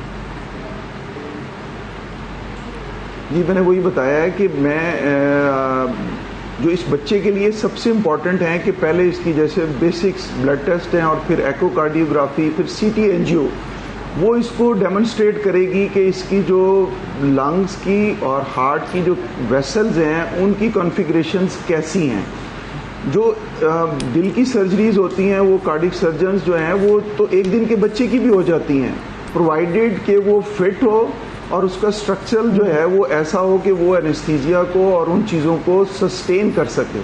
जी, मैंने वही बताया है कि मैं जो इस बच्चे के लिए सबसे इम्पॉर्टेंट है कि पहले इसकी जैसे बेसिक्स ब्लड टेस्ट हैं और फिर एकोकार्डियोग्राफी, फिर सीटी एंजियो, वो इसको डेमोन्स्ट्रेट करेगी कि इसकी जो लंग्स की और हार्ट की जो वेसल्स हैं उनकी कॉन्फ़िगरेशंस कैसी हैं। जो दिल की सर्जरीज होती हैं वो कार्डिक सर्जन्स जो हैं वो तो एक दिन के बच्चे की भी हो जाती हैं, प्रोवाइडेड कि वो फिट हो और उसका स्ट्रक्चर जो है वो ऐसा हो कि वो एनेस्थीसिया को और उन चीज़ों को सस्टेन कर सके।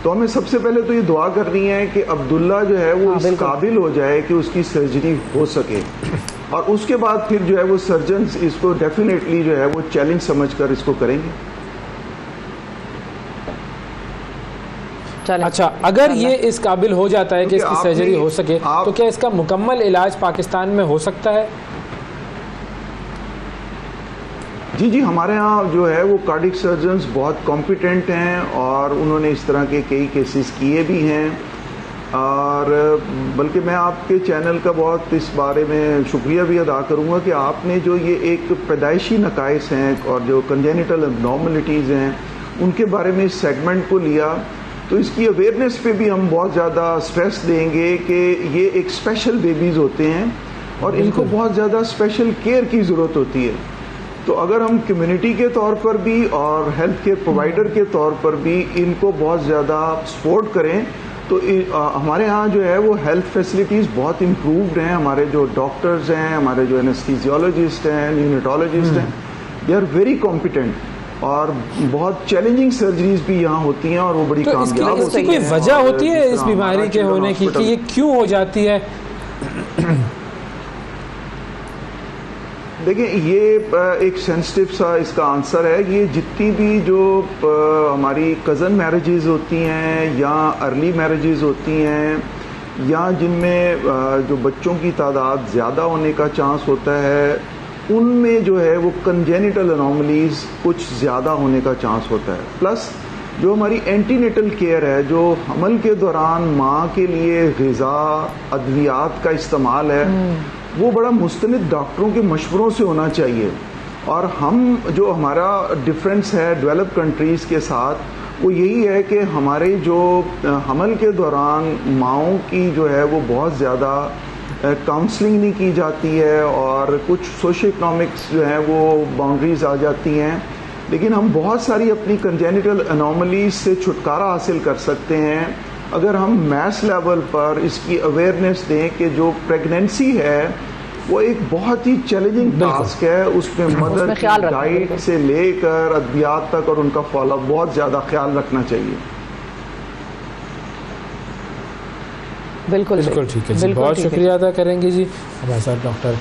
तो हमें सबसे पहले तो ये दुआ करनी है कि अब्दुल्ला जो है वो इस काबिल हो जाए कि उसकी सर्जरी हो सके, और उसके बाद फिर जो है वो सर्जन्स इसको डेफिनेटली जो है वो चैलेंज समझकर इसको करेंगे। अच्छा, अगर ये इस काबिल हो जाता है कि इसकी सर्जरी हो सके तो क्या इसका मुकम्मल इलाज पाकिस्तान में हो सकता है? जी, हमारे यहाँ जो है वो कार्डिक सर्जन्स बहुत कॉम्पिटेंट हैं और उन्होंने इस तरह के कई केसेस किए भी हैं, और बल्कि मैं आपके चैनल का बहुत इस बारे में शुक्रिया भी अदा करूँगा कि आपने जो ये एक पैदाइशी नकाइस हैं और जो कंजेनिटल एब्नॉर्मलिटीज़ हैं उनके बारे में इस सेगमेंट को लिया, तो इसकी अवेयरनेस पे भी हम बहुत ज़्यादा स्ट्रेस देंगे कि ये एक स्पेशल बेबीज़ होते हैं और इनको बहुत ज़्यादा स्पेशल केयर की ज़रूरत होती है। तो अगर हम कम्युनिटी के तौर पर भी और हेल्थ केयर प्रोवाइडर के तौर पर भी इनको बहुत ज़्यादा सपोर्ट करें तो हमारे यहाँ जो है वो हेल्थ फैसिलिटीज़ बहुत इम्प्रूव्ड हैं। हमारे जो डॉक्टर्स हैं, हमारे जो एनेस्थीसियोलॉजिस्ट हैं, न्यूनेटोलॉजिस्ट हैं, दे आर वेरी कॉम्पिटेंट, और बहुत चैलेंजिंग सर्जरीज भी यहाँ होती हैं और वो बड़ी कामयाब होती हैं। इसकी कोई वजह होती है इस बीमारी के होने की कि ये क्यों हो जाती है? देखिए, ये एक सेंसिटिव सा इसका आंसर है। ये जितनी भी जो हमारी कज़न मैरिजेज होती हैं या अर्ली मैरिजेज होती हैं या जिनमें जो बच्चों की तादाद ज़्यादा होने का चांस होता है, उनमें जो है वो कंजेनिटल एनॉमलीज कुछ ज़्यादा होने का चांस होता है। प्लस जो हमारी एंटीनेटल केयर है, जो हमल के दौरान माँ के लिए ग़िज़ा अद्वियात का इस्तेमाल है, वो बड़ा मुस्तनिद डॉक्टरों के मशवरों से होना चाहिए। और हम जो हमारा डिफरेंस है डेवलप्ड कंट्रीज़ के साथ वो यही है कि हमारे जो हमल के दौरान माँओं की जो है वो बहुत ज़्यादा काउंसलिंग नहीं की जाती है और कुछ सोशो इकोनॉमिक्स जो है वो बाउंड्रीज आ जाती हैं, लेकिन हम बहुत सारी अपनी कंजेनिटल एनॉमलीज से छुटकारा हासिल कर सकते हैं अगर हम मैस लेवल पर इसकी अवेयरनेस दें कि जो प्रेगनेंसी है वो एक बहुत ही चैलेंजिंग टास्क है, उसमें मदर की डाइट से लेकर अद्वियात तक और उनका फॉलोअप बहुत ज़्यादा ख्याल रखना चाहिए। बिल्कुल ठीक है जी, बहुत शुक्रिया अदा करेंगे जी। हमारे साथ डॉक्टर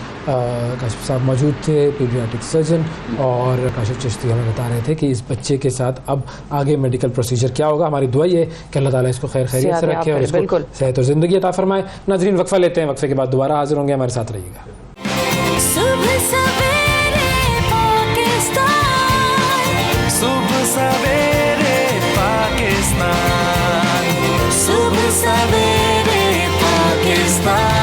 काशिफ साहब मौजूद थे, पीडियाट्रिक सर्जन, और काशिफ चिश्ती हमें बता रहे थे कि इस बच्चे के साथ अब आगे मेडिकल प्रोसीजर क्या होगा। हमारी दुआ ये कि अल्लाह ताला इसको खैर खैरियत से रखे और इसको सेहत और ज़िंदगी अता फरमाए। नाज़रीन, वक्फा लेते हैं, वक्फे के बाद दोबारा हाजिर होंगे, हमारे साथ रहिएगा। सुबह सवेरे पाकिस्तान, सुबह सवेरे पाकिस्तान, सुबह सवेरे पाकिस्तान।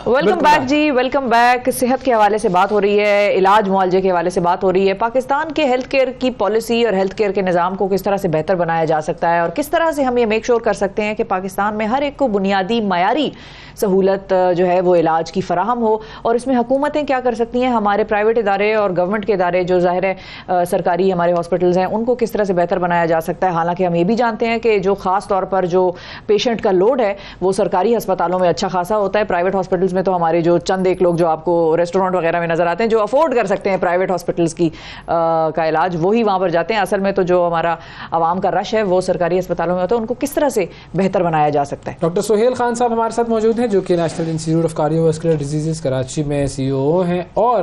वेलकम बैक जी, वेलकम बैक। सेहत के हवाले से बात हो रही है, इलाज मुआवजे के हवाले से बात हो रही है। पाकिस्तान के हेल्थ केयर की पॉलिसी और हेल्थ केयर के निज़ाम को किस तरह से बेहतर बनाया जा सकता है और किस तरह से हम ये मेक श्योर कर सकते हैं कि पाकिस्तान में हर एक को बुनियादी मयारी सहूलत जो है वो इलाज की फराहम हो, और इसमें हुकूमतें क्या कर सकती हैं, हमारे प्राइवेट इदारे और गवर्नमेंट के इदारे जो ज़ाहिर है सरकारी हमारे हॉस्पिटल्स हैं उनको किस तरह से बेहतर बनाया जा सकता है। हालांकि हम ये भी जानते हैं कि जो ख़ास तौर पर जो पेशेंट का लोड है वो सरकारी अस्पतालों में अच्छा खासा होता है। प्राइवेट हॉस्पिटल्स में तो हमारे जो चंद एक लोग जो आपको रेस्टोरेंट वगैरह में नजर आते हैं, जो अफोर्ड कर सकते हैं प्राइवेट हॉस्पिटल्स की का इलाज, वही वहाँ पर जाते हैं। असल में तो जो हमारा आवाम का रश है वो सरकारी अस्पतालों में होता है, उनको किस तरह से बेहतर बनाया जा सकता है। डॉक्टर सोहेल खान साहब हमारे साथ मौजूद हैं, जो कि national institute of cardiovascular diseases Karachi में CEO हैं, और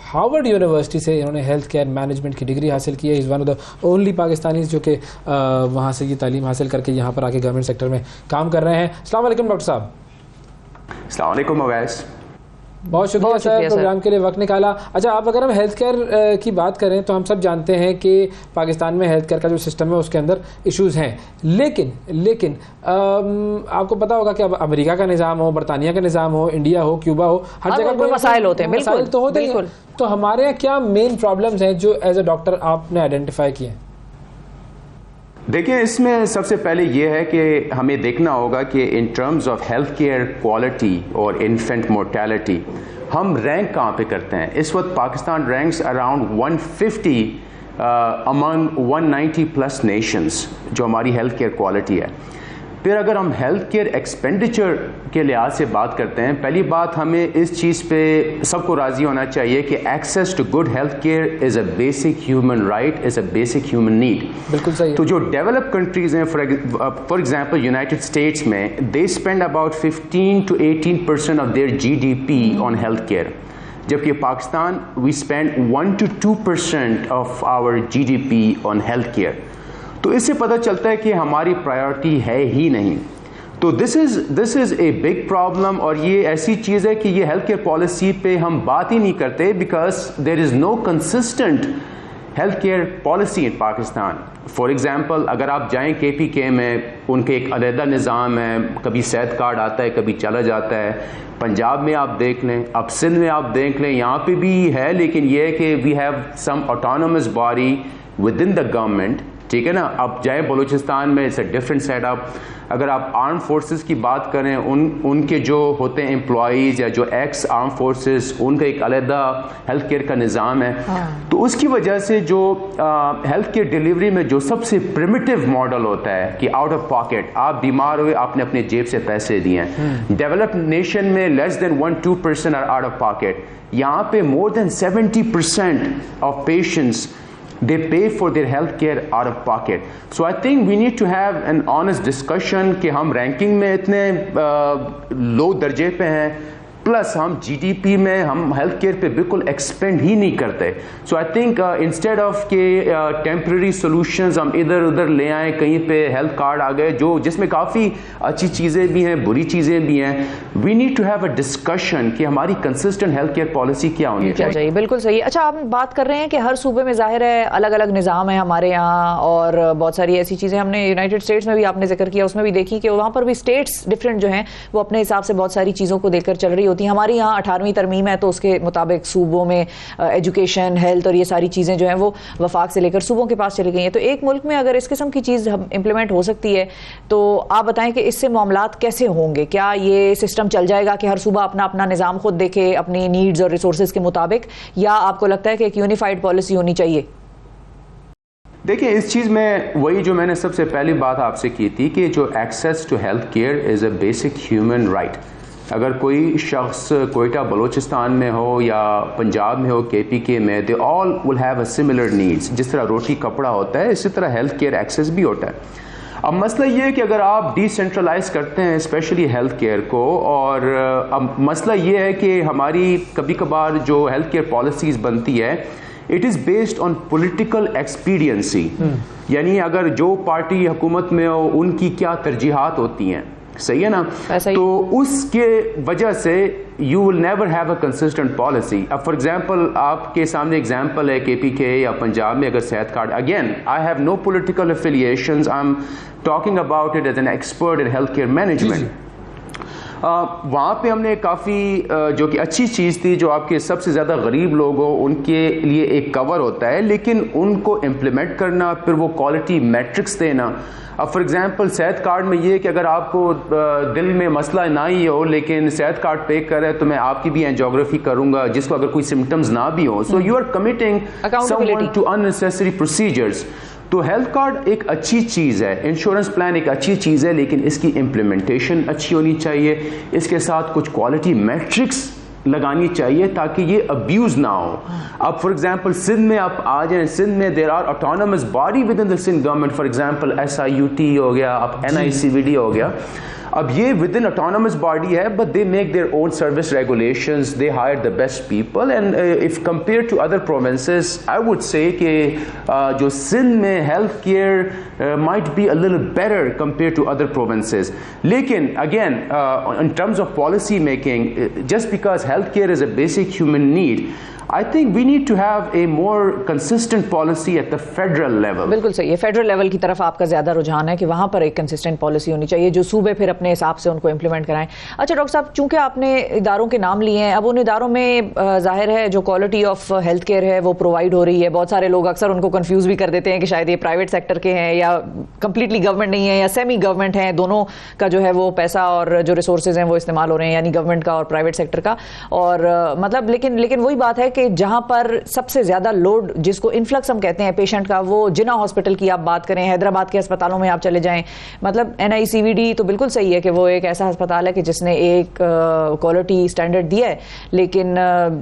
हार्वर्ड यूनिवर्सिटी से इन्होंने हेल्थ केयर मैनेजमेंट की डिग्री हासिल की है। Is one of the only Pakistani जो कि वहाँ से ये तालीम हासिल करके यहाँ पर आके गवर्नमेंट सेक्टर में काम कर रहे हैं। अस्सलाम वालेकुम डॉक्टर साहब। अस्सलाम वालेकुम अवैस। बहुत शुक्रिया सर प्रोग्राम के लिए वक्त निकाला। अच्छा, आप अगर हम हेल्थ केयर की बात करें तो हम सब जानते हैं कि पाकिस्तान में हेल्थ केयर का जो सिस्टम है उसके अंदर इश्यूज हैं, लेकिन आपको पता होगा कि अब अमेरिका का निज़ाम हो, बरतानिया का निज़ाम हो, इंडिया हो, क्यूबा हो, हर जगह कोई मसाइल होते हैं। मसाइल तो होते हैं। तो हमारे यहाँ क्या मेन प्रॉब्लम्स हैं जो एज ए डॉक्टर आपने आइडेंटिफाई किए? देखिए, इसमें सबसे पहले ये है कि हमें देखना होगा कि इन terms of health care quality और इन्फेंट मोर्टेलिटी हम रैंक कहाँ पे करते हैं। इस वक्त Pakistan ranks around 150 among 190 plus Nations जो हमारी हेल्थ केयर क्वालिटी है। फिर अगर हम हेल्थ केयर एक्सपेंडिचर के लिहाज से बात करते हैं, पहली बात हमें इस चीज़ पे सबको राज़ी होना चाहिए कि access to good health care is a basic human right, is a basic human need. बिल्कुल सही है। तो जो डेवलप कंट्रीज़ हैं, फॉर एग्जांपल यूनाइटेड स्टेट्स में, they spend about 15 to 18% of their GDP on health care, जबकि Pakistan we spend 1 to 2% of our GDP on health care. तो इससे पता चलता है कि हमारी प्रायोरिटी है ही नहीं। तो this is a big problem, और ये ऐसी चीज़ है कि ये हेल्थ केयर पॉलिसी पे हम बात ही नहीं करते, because there is no consistent health care policy in Pakistan. For example, अगर आप जाएं KPK में, उनके एक अलहदा निज़ाम है, कभी सेहत कार्ड आता है, कभी चला जाता है। पंजाब में आप देख लें, अब सिंध में आप देख लें, यहाँ पे भी है, लेकिन ये है कि we have some autonomous body within the government, ठीक है ना। अब जाए बलूचिस्तान में, इट्स अ डिफरेंट सेटअप। अगर आप आर्म फोर्सेस की बात करें, उनके जो होते हैं एम्प्लॉयज़ या जो एक्स आर्म फोर्सेस, उनका एक अलहदा हेल्थ केयर का निज़ाम है। तो उसकी वजह से जो हेल्थ केयर डिलीवरी में जो सबसे प्रिमिटिव मॉडल होता है कि आउट ऑफ पॉकेट, आप बीमार हुए, आपने अपने जेब से पैसे दिए हैं। डेवलप्ड नेशन में less than 1-2% are out of pocket. यहाँ पे more than 70% of patients they pay for their health care out of pocket. So I think we need to have an honest discussion कि हम ranking में इतने लो दर्जे पे हैं, प्लस हम GDP में हम हेल्थ केयर पे बिल्कुल एक्सपेंड ही नहीं करते। सो आई थिंक इंस्टेड ऑफ के टेम्पररी सॉल्यूशंस हम इधर उधर ले आए, कहीं पे हेल्थ कार्ड आ गए जो जिसमें काफ़ी अच्छी चीज़ें भी हैं, बुरी चीज़ें भी हैं। We need to have a discussion कि हमारी कंसिस्टेंट हेल्थ केयर पॉलिसी क्या होनी चाहिए। बिल्कुल सही। अच्छा, आप बात कर रहे हैं कि हर सूबे में जाहिर है अलग अलग निज़ाम है हमारे यहाँ, और बहुत सारी ऐसी चीज़ें हमने यूनाइटेड स्टेट्स में भी आपने जिक्र किया, उसमें भी देखी कि वहाँ पर भी स्टेट्स डिफरेंट जो हैं वो अपने हिसाब से बहुत सारी चीज़ों को देखकर चल रही होती हैं। हमारी यहाँ 18वीं तरमीम है, तो उसके मुताबिक सूबों में एजुकेशन, हेल्थ और ये सारी चीज़ें जो हैं वो वफाक से लेकर सूबों के पास चली गई हैं। तो एक मुल्क में अगर इस किस्म की चीज़ इम्प्लीमेंट हो सकती है, तो आप बताएं कि इससे मामलात कैसे होंगे? क्या ये सिस्टम चल जाएगा कि हर सूबा अपना अपना निज़ाम खुद देखे अपनी नीड्स और रिसोर्सेज के मुताबिक, या आपको लगता है कि एक यूनिफाइड पॉलिसी होनी चाहिए? देखिए इस चीज़ में वही जो मैंने सबसे पहली बात आपसे की थी कि जो access to health care is a basic human right. अगर कोई शख्स कोयटा बलूचिस्तान में हो या पंजाब में हो, KPK में, they all will have a similar needs. जिस तरह रोटी कपड़ा होता है इसी तरह हेल्थ केयर एक्सेस भी होता है। अब मसला ये है कि अगर आप डिसेंट्रलाइज करते हैं स्पेशली हेल्थ केयर को, और अब मसला ये है कि हमारी कभी कभार जो हेल्थ केयर पॉलिसीज़ बनती है it is based on political expediency, यानी अगर जो पार्टी हुकूमत में हो उनकी क्या तरजीहात होती हैं, सही है ना, तो उसके वजह से you will never have a consistent policy. अब फॉर एग्जांपल आपके सामने एग्जांपल है KPK या पंजाब में अगर Sehat card, again I have no political affiliations, I am talking about it as an expert in health care management. वहाँ पे हमने काफ़ी जो कि अच्छी चीज़ थी, जो आपके सबसे ज़्यादा गरीब लोग हो उनके लिए एक कवर होता है, लेकिन उनको इम्प्लीमेंट करना, फिर वो क्वालिटी मैट्रिक्स देना। अब फॉर एग्जांपल सेहत कार्ड में ये कि अगर आपको दिल में मसला ना ही हो लेकिन सेहत कार्ड पे करे तो मैं आपकी भी एंजियोग्राफी करूँगा जिसको अगर कोई सिम्टम्स ना भी हो, so you are committing someone to unnecessary procedures. तो हेल्थ कार्ड एक अच्छी चीज़ है, इंश्योरेंस प्लान एक अच्छी चीज़ है, लेकिन इसकी इम्प्लीमेंटेशन अच्छी होनी चाहिए, इसके साथ कुछ क्वालिटी मैट्रिक्स लगानी चाहिए ताकि ये अब्यूज़ ना हो। अब फॉर एग्जांपल सिंध में आप आ जाएं, सिंध में there are autonomous body within the Sindh government, for example SIUT हो गया, अब NICVD हो गया। अब ये विद इन ऑटोनमस बॉडी है, but they make their own service regulations, they hire the best people, and if compare to other provinces I would say कि जो सिंध में health care might be a little better compare to other provinces. लेकिन again in terms of policy making, just because health care is a basic human need, I think we need to have a more consistent policy at the federal level. बिल्कुल सही है, federal level की तरफ आपका ज्यादा रुझान है कि वहां पर एक कंसिस्टेंट पॉलिसी होनी चाहिए जो सूबे फिर अपने हिसाब से उनको इम्प्लीमेंट कराएं। अच्छा डॉक्टर साहब, चूंकि आपने इदारों के नाम लिए हैं, अब उन इदारों में जाहिर है जो क्वालिटी ऑफ हेल्थ केयर है वो प्रोवाइड हो रही है। बहुत सारे लोग अक्सर उनको कंफ्यूज भी कर देते हैं कि शायद ये प्राइवेट सेक्टर के हैं या कंप्लीटली गवर्नमेंट नहीं है या सेमी गवर्नमेंट है, दोनों का जो है वो पैसा और जो रिसोर्सेज हैं वो इस्तेमाल हो रहे हैं, यानी गवर्नमेंट का और प्राइवेट सेक्टर का। और मतलब लेकिन वही बात है कि जहां पर सबसे ज्यादा लोड, जिसको इन्फ्लक्स हम कहते हैं पेशेंट का, वो जिना हॉस्पिटल की आप बात करें, हैदराबाद के अस्पतालों में आप चले जाएं, मतलब NICVD तो बिल्कुल सही है कि वो एक ऐसा अस्पताल है कि जिसने एक क्वालिटी स्टैंडर्ड दिया है, लेकिन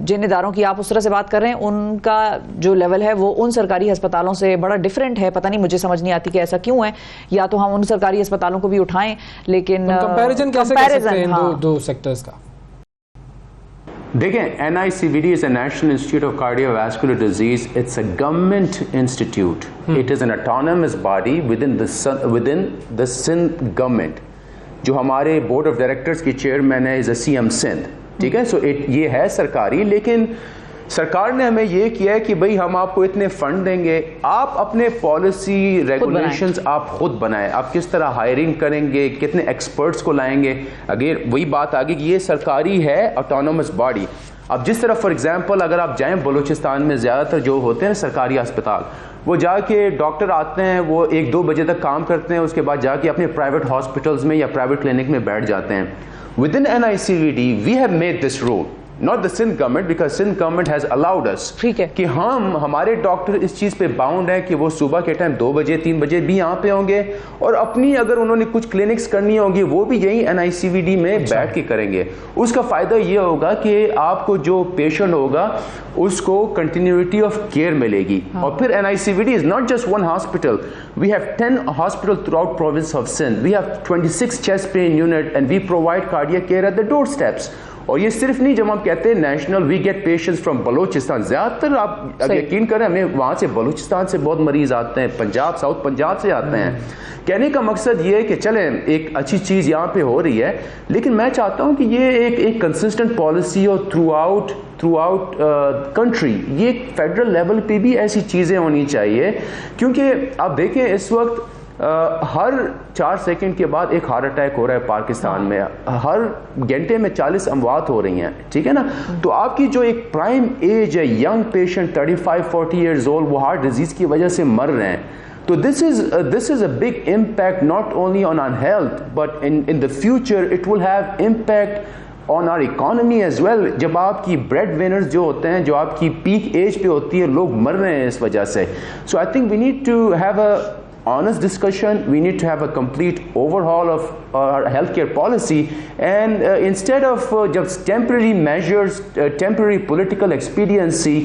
जिन इदारों की आप उस तरह से बात कर रहे हैं उनका जो लेवल है वो उन सरकारी अस्पतालों से बड़ा डिफरेंट है। पता नहीं, मुझे समझ नहीं आती कि ऐसा क्यों है, या तो हम उन सरकारी अस्पतालों को भी उठाएं, लेकिन कंपैरिजन कैसे कर सकते हैं दो सेक्टर्स का? देखें, NICVD is a National Institute of Cardiovascular Disease. It's a government institute. It is an autonomous body within the Sindh government. जो हमारे बोर्ड ऑफ डायरेक्टर्स की चेयरमैन है इज CM सिंध, ठीक है। सो ये है सरकारी, लेकिन सरकार ने हमें ये किया है कि भाई हम आपको इतने फंड देंगे, आप अपने पॉलिसी रेगुलेशंस आप खुद बनाएं, आप किस तरह हायरिंग करेंगे, कितने एक्सपर्ट्स को लाएंगे। अगर वही बात आ गई कि ये सरकारी है ऑटोनोमस बॉडी। अब जिस तरह फॉर एग्जांपल अगर आप जाएं बलूचिस्तान में ज़्यादातर जो होते हैं सरकारी अस्पताल, वो जाके डॉक्टर आते हैं, वो 1-2 बजे तक काम करते हैं, उसके बाद जाके अपने प्राइवेट हॉस्पिटल्स में या प्राइवेट क्लिनिक में बैठ जाते हैं। Within NICVD we have made this rule, not the Sindh government, because Sindh government has allowed us कि हमारे डॉक्टर इस चीज पे बाउंड है कि वो सुबह के टाइम 2 बजे 3 बजे भी यहाँ पे होंगे, और अपनी अगर उन्होंने कुछ क्लिनिक्स करनी होगी वो भी यही NICVD में बैठ के करेंगे। उसका फायदा ये होगा कि आपको जो पेशेंट होगा उसको कंटिन्यूटी ऑफ केयर मिलेगी। और फिर NICVD is not just one hospital, we have 10 hospital through province of Sindh, we have 26 chest pain unit and we provide cardiac care at the door steps. और ये सिर्फ नहीं, जब हम कहते हैं national, we get patients from Balochistan, ज्यादातर आप यकीन करें हमें वहां से बलूचिस्तान से बहुत मरीज आते हैं, पंजाब, साउथ पंजाब से आते हैं। कहने का मकसद ये है कि चलें एक अच्छी चीज यहाँ पे हो रही है, लेकिन मैं चाहता हूँ कि ये एक कंसिस्टेंट पॉलिसी हो थ्रू आउट कंट्री। ये फेडरल लेवल पे भी ऐसी चीजें होनी चाहिए, क्योंकि आप देखें इस वक्त हर 4 सेकंड के बाद एक हार्ट अटैक हो रहा है पाकिस्तान में, हर घंटे में 40 अमवात हो रही हैं, ठीक है ना। तो आपकी जो एक प्राइम एज है, यंग पेशेंट 35-40 ईयर्स ओल्ड, वो हार्ट डिजीज की वजह से मर रहे हैं। तो this is a big impact not only on our health, but in the future it will have impact on our economy as well. जब आपकी bread winners जो होते हैं, जो आपकी peak age पे होती है, लोग मर रहे हैं इस वजह से. So I think we need to have a honest discussion. We need to have a complete overhaul of our healthcare policy, and instead of just temporary measures, temporary political expediency,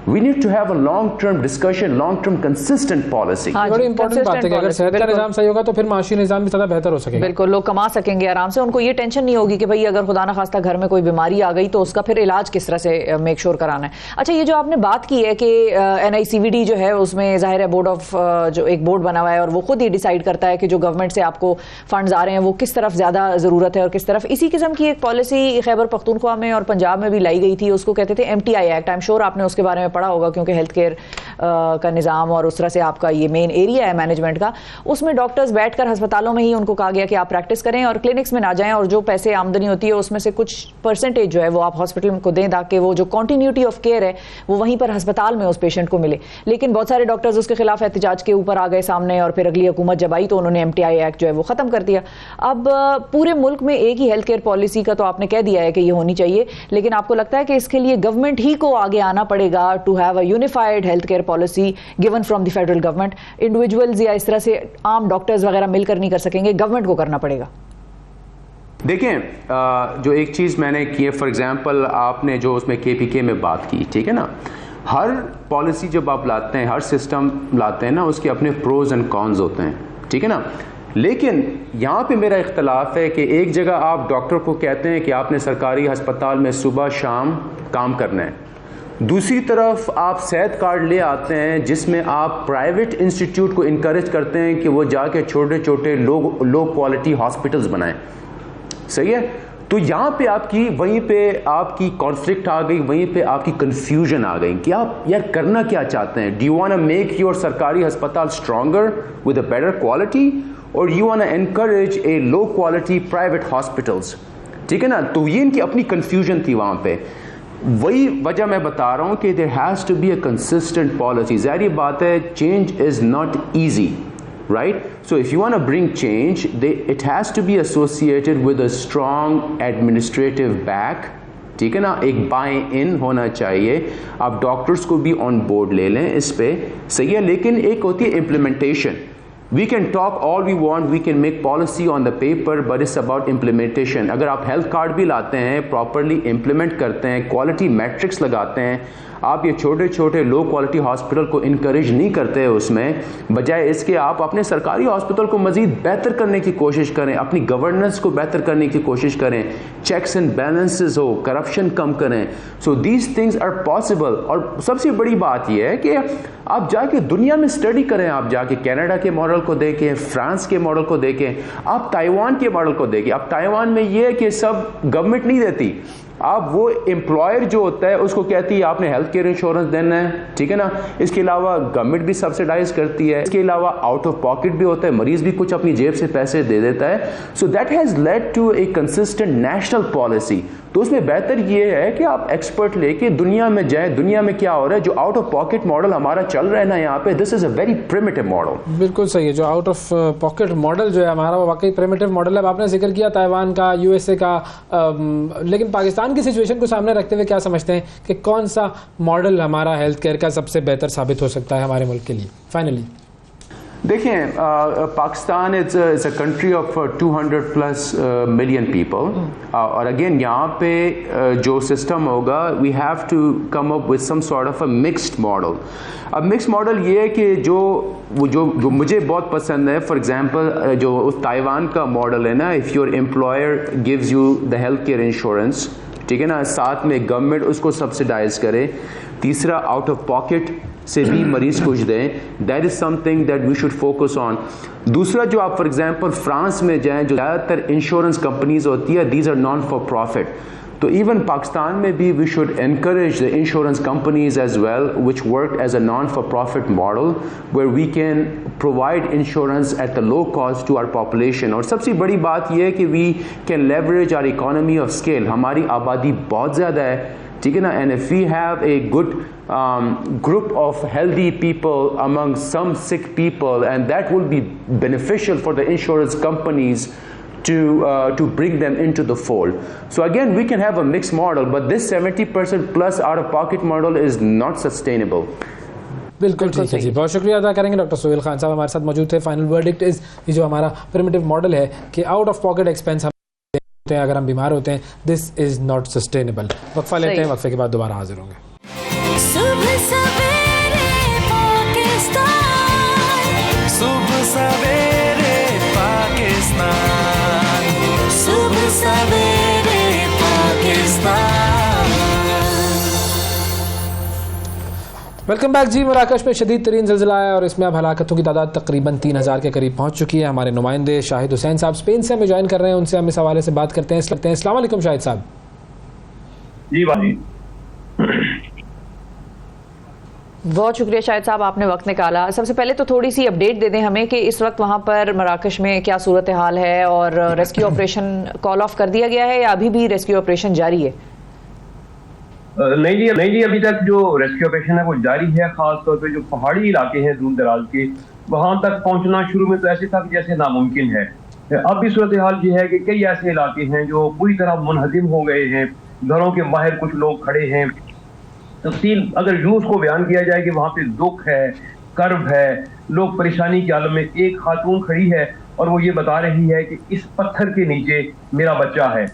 we need to have a long-term discussion, long-term consistent policy. बड़ी important बात है कि अगर सेहत का निजाम सही होगा तो फिर माशी निजाम भी ज़्यादा बेहतर हो सकेगा. बिल्कुल, लोग कमा सकेंगे आराम से, उनको ये टेंशन नहीं होगी कि भाई अगर खुदा ना खास्ता घर में कोई बीमारी आ गई तो उसका फिर इलाज किस तरह से मेक श्योर कराना है. अच्छा, ये जो आपने बात की है कि NICVD जो है उसमें जाहिर है बोर्ड ऑफ जो एक बोर्ड बना हुआ है और वो खुद ही डिसाइड करता है कि जो गवर्नमेंट से आपको फंड्स आ रहे हैं वो किस तरफ ज़्यादा ज़रूरत है और किस तरफ. इसी किस्म की एक पॉलिसी खैबर पख्तूनख्वा में और पंजाब में भी लाई गई थी, उसको कहते थे MTI act. I am sure आपने उसके बारे में पढ़ा होगा क्योंकि हेल्थ केयर का निज़ाम और उस तरह से आपका ये मेन एरिया है मैनेजमेंट का. उसमें डॉक्टर्स बैठकर अस्पतालों में ही उनको कहा गया कि आप प्रैक्टिस करें और क्लिनिक्स में ना जाएं और जो पैसे आमदनी होती है उसमें से कुछ परसेंटेज जो है वो आप हॉस्पिटल को दें ताकि वो जो कॉन्टीन्यूटी ऑफ केयर है वो वहीं पर अस्पताल में उस पेशेंट को मिले. लेकिन बहुत सारे डॉक्टर्स उसके खिलाफ एहतजाज के ऊपर आ गए सामने और फिर अगली हुकूमत जब आई तो उन्होंने MTI एक्ट जो है वो ख़त्म कर दिया. अब पूरे मुल्क में एक ही हेल्थ केयर पॉलिसी का तो आपने कह दिया है कि ये होनी चाहिए, लेकिन आपको लगता है कि इसके लिए गवर्नमेंट ही को आगे आना पड़ेगा to have a unified health care policy given from the federal government? Individuals या इस तरह से आम डॉक्टर्स वगैरह मिलकर नहीं कर सकेंगे, गवर्नमेंट को करना पड़ेगा? देखें, जो एक चीज़ मैंने की है, फॉर एग्जांपल आपने जो उसमें KPK में बात की, ठीक है ना, हर पॉलिसी जब आप लाते हैं, हर सिस्टम लाते हैं ना, उसके अपने प्रोज एंड कॉन्स होते हैं, ठीक है ना. लेकिन यहाँ पे मेरा इख्तलाफ है कि एक जगह आप डॉक्टर को कहते हैं कि आपने सरकारी अस्पताल में सुबह शाम काम करना है, दूसरी तरफ आप सेहत कार्ड ले आते हैं जिसमें आप प्राइवेट इंस्टीट्यूट को इनकरेज करते हैं कि वो जाके छोटे छोटे लो क्वालिटी हॉस्पिटल्स बनाएं. सही है. तो यहाँ पे वहीं पे आपकी कॉन्फ्लिक्ट आ गई, वहीं पे आपकी कंफ्यूजन आ गई कि आप यार करना क्या चाहते हैं. Do you want to make your सरकारी अस्पताल stronger with a better quality और you want to encourage a low quality private hospitals? ठीक है ना. तो ये इनकी अपनी कंफ्यूजन थी वहाँ पे. वही वजह मैं बता रहा हूँ कि there has to be a consistent policy. ज़ाहिर बात है, change is not easy, right? So if you want to bring change, it has to be associated with a strong administrative back. ठीक है ना, एक बाय इन होना चाहिए. आप डॉक्टर्स को भी ऑन बोर्ड ले लें इस पे, सही है. लेकिन एक होती है implementation. We can talk all we want, we can make policy on the paper, but it's about implementation. अगर आप हेल्थ कार्ड भी लाते हैं, प्रॉपरली इम्प्लीमेंट करते हैं, क्वालिटी मैट्रिक्स लगाते हैं, आप ये छोटे छोटे लो क्वालिटी हॉस्पिटल को इनकरेज नहीं करते हैं उसमें, बजाय इसके आप अपने सरकारी हॉस्पिटल को मज़ीद बेहतर करने की कोशिश करें, अपनी गवर्नेंस को बेहतर करने की कोशिश करें, चेक्स एंड बैलेंसेस हो, करप्शन कम करें. So these things are possible. और सबसे बड़ी बात यह है कि आप जाके दुनिया में स्टडी करें, आप जाके कनाडा के मॉडल को देखें, फ्रांस के मॉडल को देखें, आप ताइवान के मॉडल को देखें. अब ताइवान में ये है कि सब गवर्नमेंट नहीं देती, आप वो एम्प्लॉयर जो होता है उसको कहती है आपने हेल्थ केयर इंश्योरेंस देना है, ठीक है ना. इसके अलावा गवर्नमेंट भी सब्सिडाइज करती है, इसके अलावा आउट ऑफ पॉकेट भी होता है, मरीज भी कुछ अपनी जेब से पैसे दे देता है. So that has led to a consistent national policy. तो उसमें बेहतर ये है कि आप एक्सपर्ट लेके दुनिया में जाएं, दुनिया में क्या हो रहा है. जो आउट ऑफ पॉकेट मॉडल हमारा चल रहा है ना यहाँ पे, this is a very primitive model. बिल्कुल सही है. जो आउट ऑफ पॉकेट मॉडल जो है हमारा वो वाकई प्रिमिटिव मॉडल है. आपने जिक्र किया ताइवान का, USA का, लेकिन पाकिस्तान की सिचुएशन को सामने रखते हुए क्या समझते हैं कि कौन सा मॉडल हमारा हेल्थ केयर का सबसे बेहतर साबित हो सकता है हमारे मुल्क के लिए? फाइनली देखें, Pakistan is a country of 200+ million people. और अगेन यहाँ पे जो सिस्टम होगा, we have to come up with some sort of a mixed model. अब मिक्स मॉडल ये है कि जो मुझे बहुत पसंद है, फॉर एग्जांपल जो उस ताइवान का मॉडल है ना, if your employer gives you the health care insurance, ठीक है ना, साथ में गवर्नमेंट उसको सब्सिडाइज करे, तीसरा आउट ऑफ पॉकेट से भी मरीज कुछ दें, that is something that we should focus on. दूसरा, जो आप फॉर एग्जांपल फ्रांस में जाएं, जो ज़्यादातर इंश्योरेंस कंपनीज होती है, these are non for profit. तो इवन पाकिस्तान में भी we should encourage the insurance companies as well which work as a non for profit model where we can provide insurance at the low cost to our population. और सबसे बड़ी बात यह है कि we can leverage our economy of scale. हमारी आबादी बहुत ज़्यादा है, ठीक है ना, and if we have a good group of healthy people among some sick people, and that will be beneficial for the insurance companies to bring them into the fold. So again, we can have a mixed model, but this 70% plus out-of-pocket model is not sustainable. बिल्कुल ठीक है जी, बहुत शुक्रिया अदा करेंगे। Doctor Sohail Khan साहब हमारे साथ मौजूद थे। फाइनल वर्डिक्ट इज, ये जो हमारा प्रिमिटिव मॉडल है कि आउट ऑफ पॉकेट एक्सपेंस हम होते हैं अगर हम बीमार होते हैं, दिस इज नॉट सस्टेनेबल। वक्फा लेते हैं, वक्फे के बाद दोबारा हाजिर होंगे। सुबह सवेरे पाकिस्तान, सुबह सवेरे पाकिस्तान, सुबह सवेरे पाकिस्तान। वेलकम बैक जी। मराकश में शदीद तरीन ज़िलज़िला है और इसमें अब हलाकतों की तादाद तकरीबन 3000 के करीब पहुंच चुकी है। हमारे नुमाइंदे शाहिद हुसैन साहब स्पेन से हमें ज्वाइन कर रहे हैं, उनसे हम इस हवाले से बात करते हैं। अस्सलाम वालेकुम शाहिद साहब। जी भाई, बहुत शुक्रिया शाहिद साहब, आपने वक्त निकाला। सबसे पहले तो थोड़ी सी अपडेट दे दें हमें कि इस वक्त वहाँ पर मराकश में क्या सूरत हाल है और रेस्क्यू ऑपरेशन कॉल ऑफ कर दिया गया है या अभी भी रेस्क्यू ऑपरेशन जारी है? नहीं जी, अभी तक जो रेस्क्यू ऑपरेशन है वो जारी है। खास तौर पे जो पहाड़ी इलाके हैं दूर दराज के, वहां तक पहुंचना शुरू में तो ऐसे था कि जैसे नामुमकिन है। अब भी सूरत हाल ये है कि कई ऐसे इलाके हैं जो पूरी तरह मुनहदिम हो गए हैं, घरों के बाहर कुछ लोग खड़े हैं। तफसील अगर यूं उसको बयान किया जाए कि वहाँ पे दुख है, कर्ब है, लोग परेशानी के आलम में। एक खातून खड़ी है और वो ये बता रही है कि इस पत्थर के नीचे मेरा बच्चा है,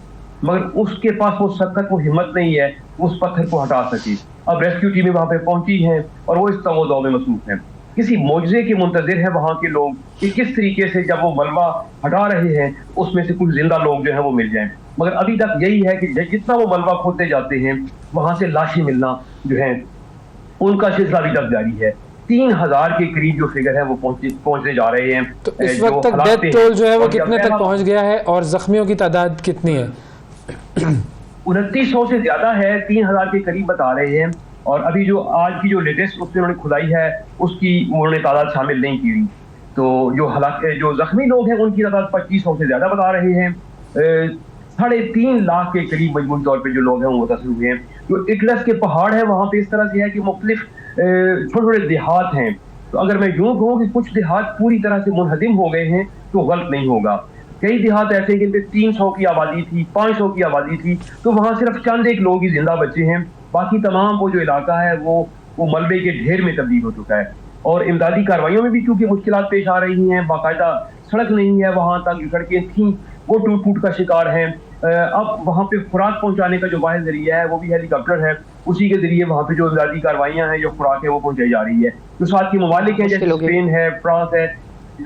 मगर उसके पास वो सकत, वो हिम्मत नहीं है उस पत्थर को हटा सकी। अब रेस्क्यू टीमें वहाँ पे पहुंची हैं और वो इस तगोदौ में मसरूफ हैं। किसी मौजज़े के मुंतज़िर है वहाँ के लोग कि किस तरीके से जब वो मलबा हटा रहे हैं उसमें से कुछ जिंदा लोग जो है वो मिल जाएं। मगर अभी तक यही है कि जितना वो मलबा खोदते जाते हैं वहाँ से लाशें मिलना जो है उनका सिलसिला अभी तक जारी है। 3000 के करीब जो फिगर है वो पहुंचते जा रहे हैं। तो इस वक्त तक डेथ टोल जो है वो कितने तक पहुंच गया है और जख्मियों की तादाद कितनी है? 2900 से ज्यादा है, 3000 के करीब बता रहे हैं। और अभी जो आज की जो लेटेस्ट उसमें उन्होंने खुदाई है उसकी उन्होंने तादाद शामिल नहीं की हुई। तो जो जख्मी लोग हैं उनकी तादाद 2500 से ज्यादा बता रहे हैं। 3.5 लाख के करीब मजमूई तौर पे जो लोग हैं वो मुतासिर हुए हैं। जो इटलस के पहाड़ है वहाँ पे इस तरह से है कि मुख्तलिफ छोटे छोटे देहात हैं। तो अगर मैं यूँ कहूँ कि कुछ देहात पूरी तरह से मुनहदिम हो गए हैं तो गलत नहीं होगा। कई देहात ऐसे हैं जिनपे 300 की आबादी थी, 500 की आबादी थी, तो वहाँ सिर्फ चंद एक लोग ही जिंदा बचे हैं। बाकी तमाम वो जो इलाका है वो मलबे के ढेर में तब्दील हो चुका है। और इमदादी कार्रवाइयों में भी चूंकि मुश्किलात पेश आ रही हैं, बाकायदा सड़क नहीं है वहाँ तक, जो सड़कें थीं वो टूट फूट का शिकार हैं। अब वहाँ पे खुराक पहुँचाने का जो वाहिद जरिया है वो भी हेलीकॉप्टर है, उसी के जरिए वहाँ पे जो इमदादी कार्रवाइयाँ हैं, जो खुराक है वो पहुँचाई जा रही है। जो साथ के ममालिक हैं जैसे स्पेन है, फ्रांस है,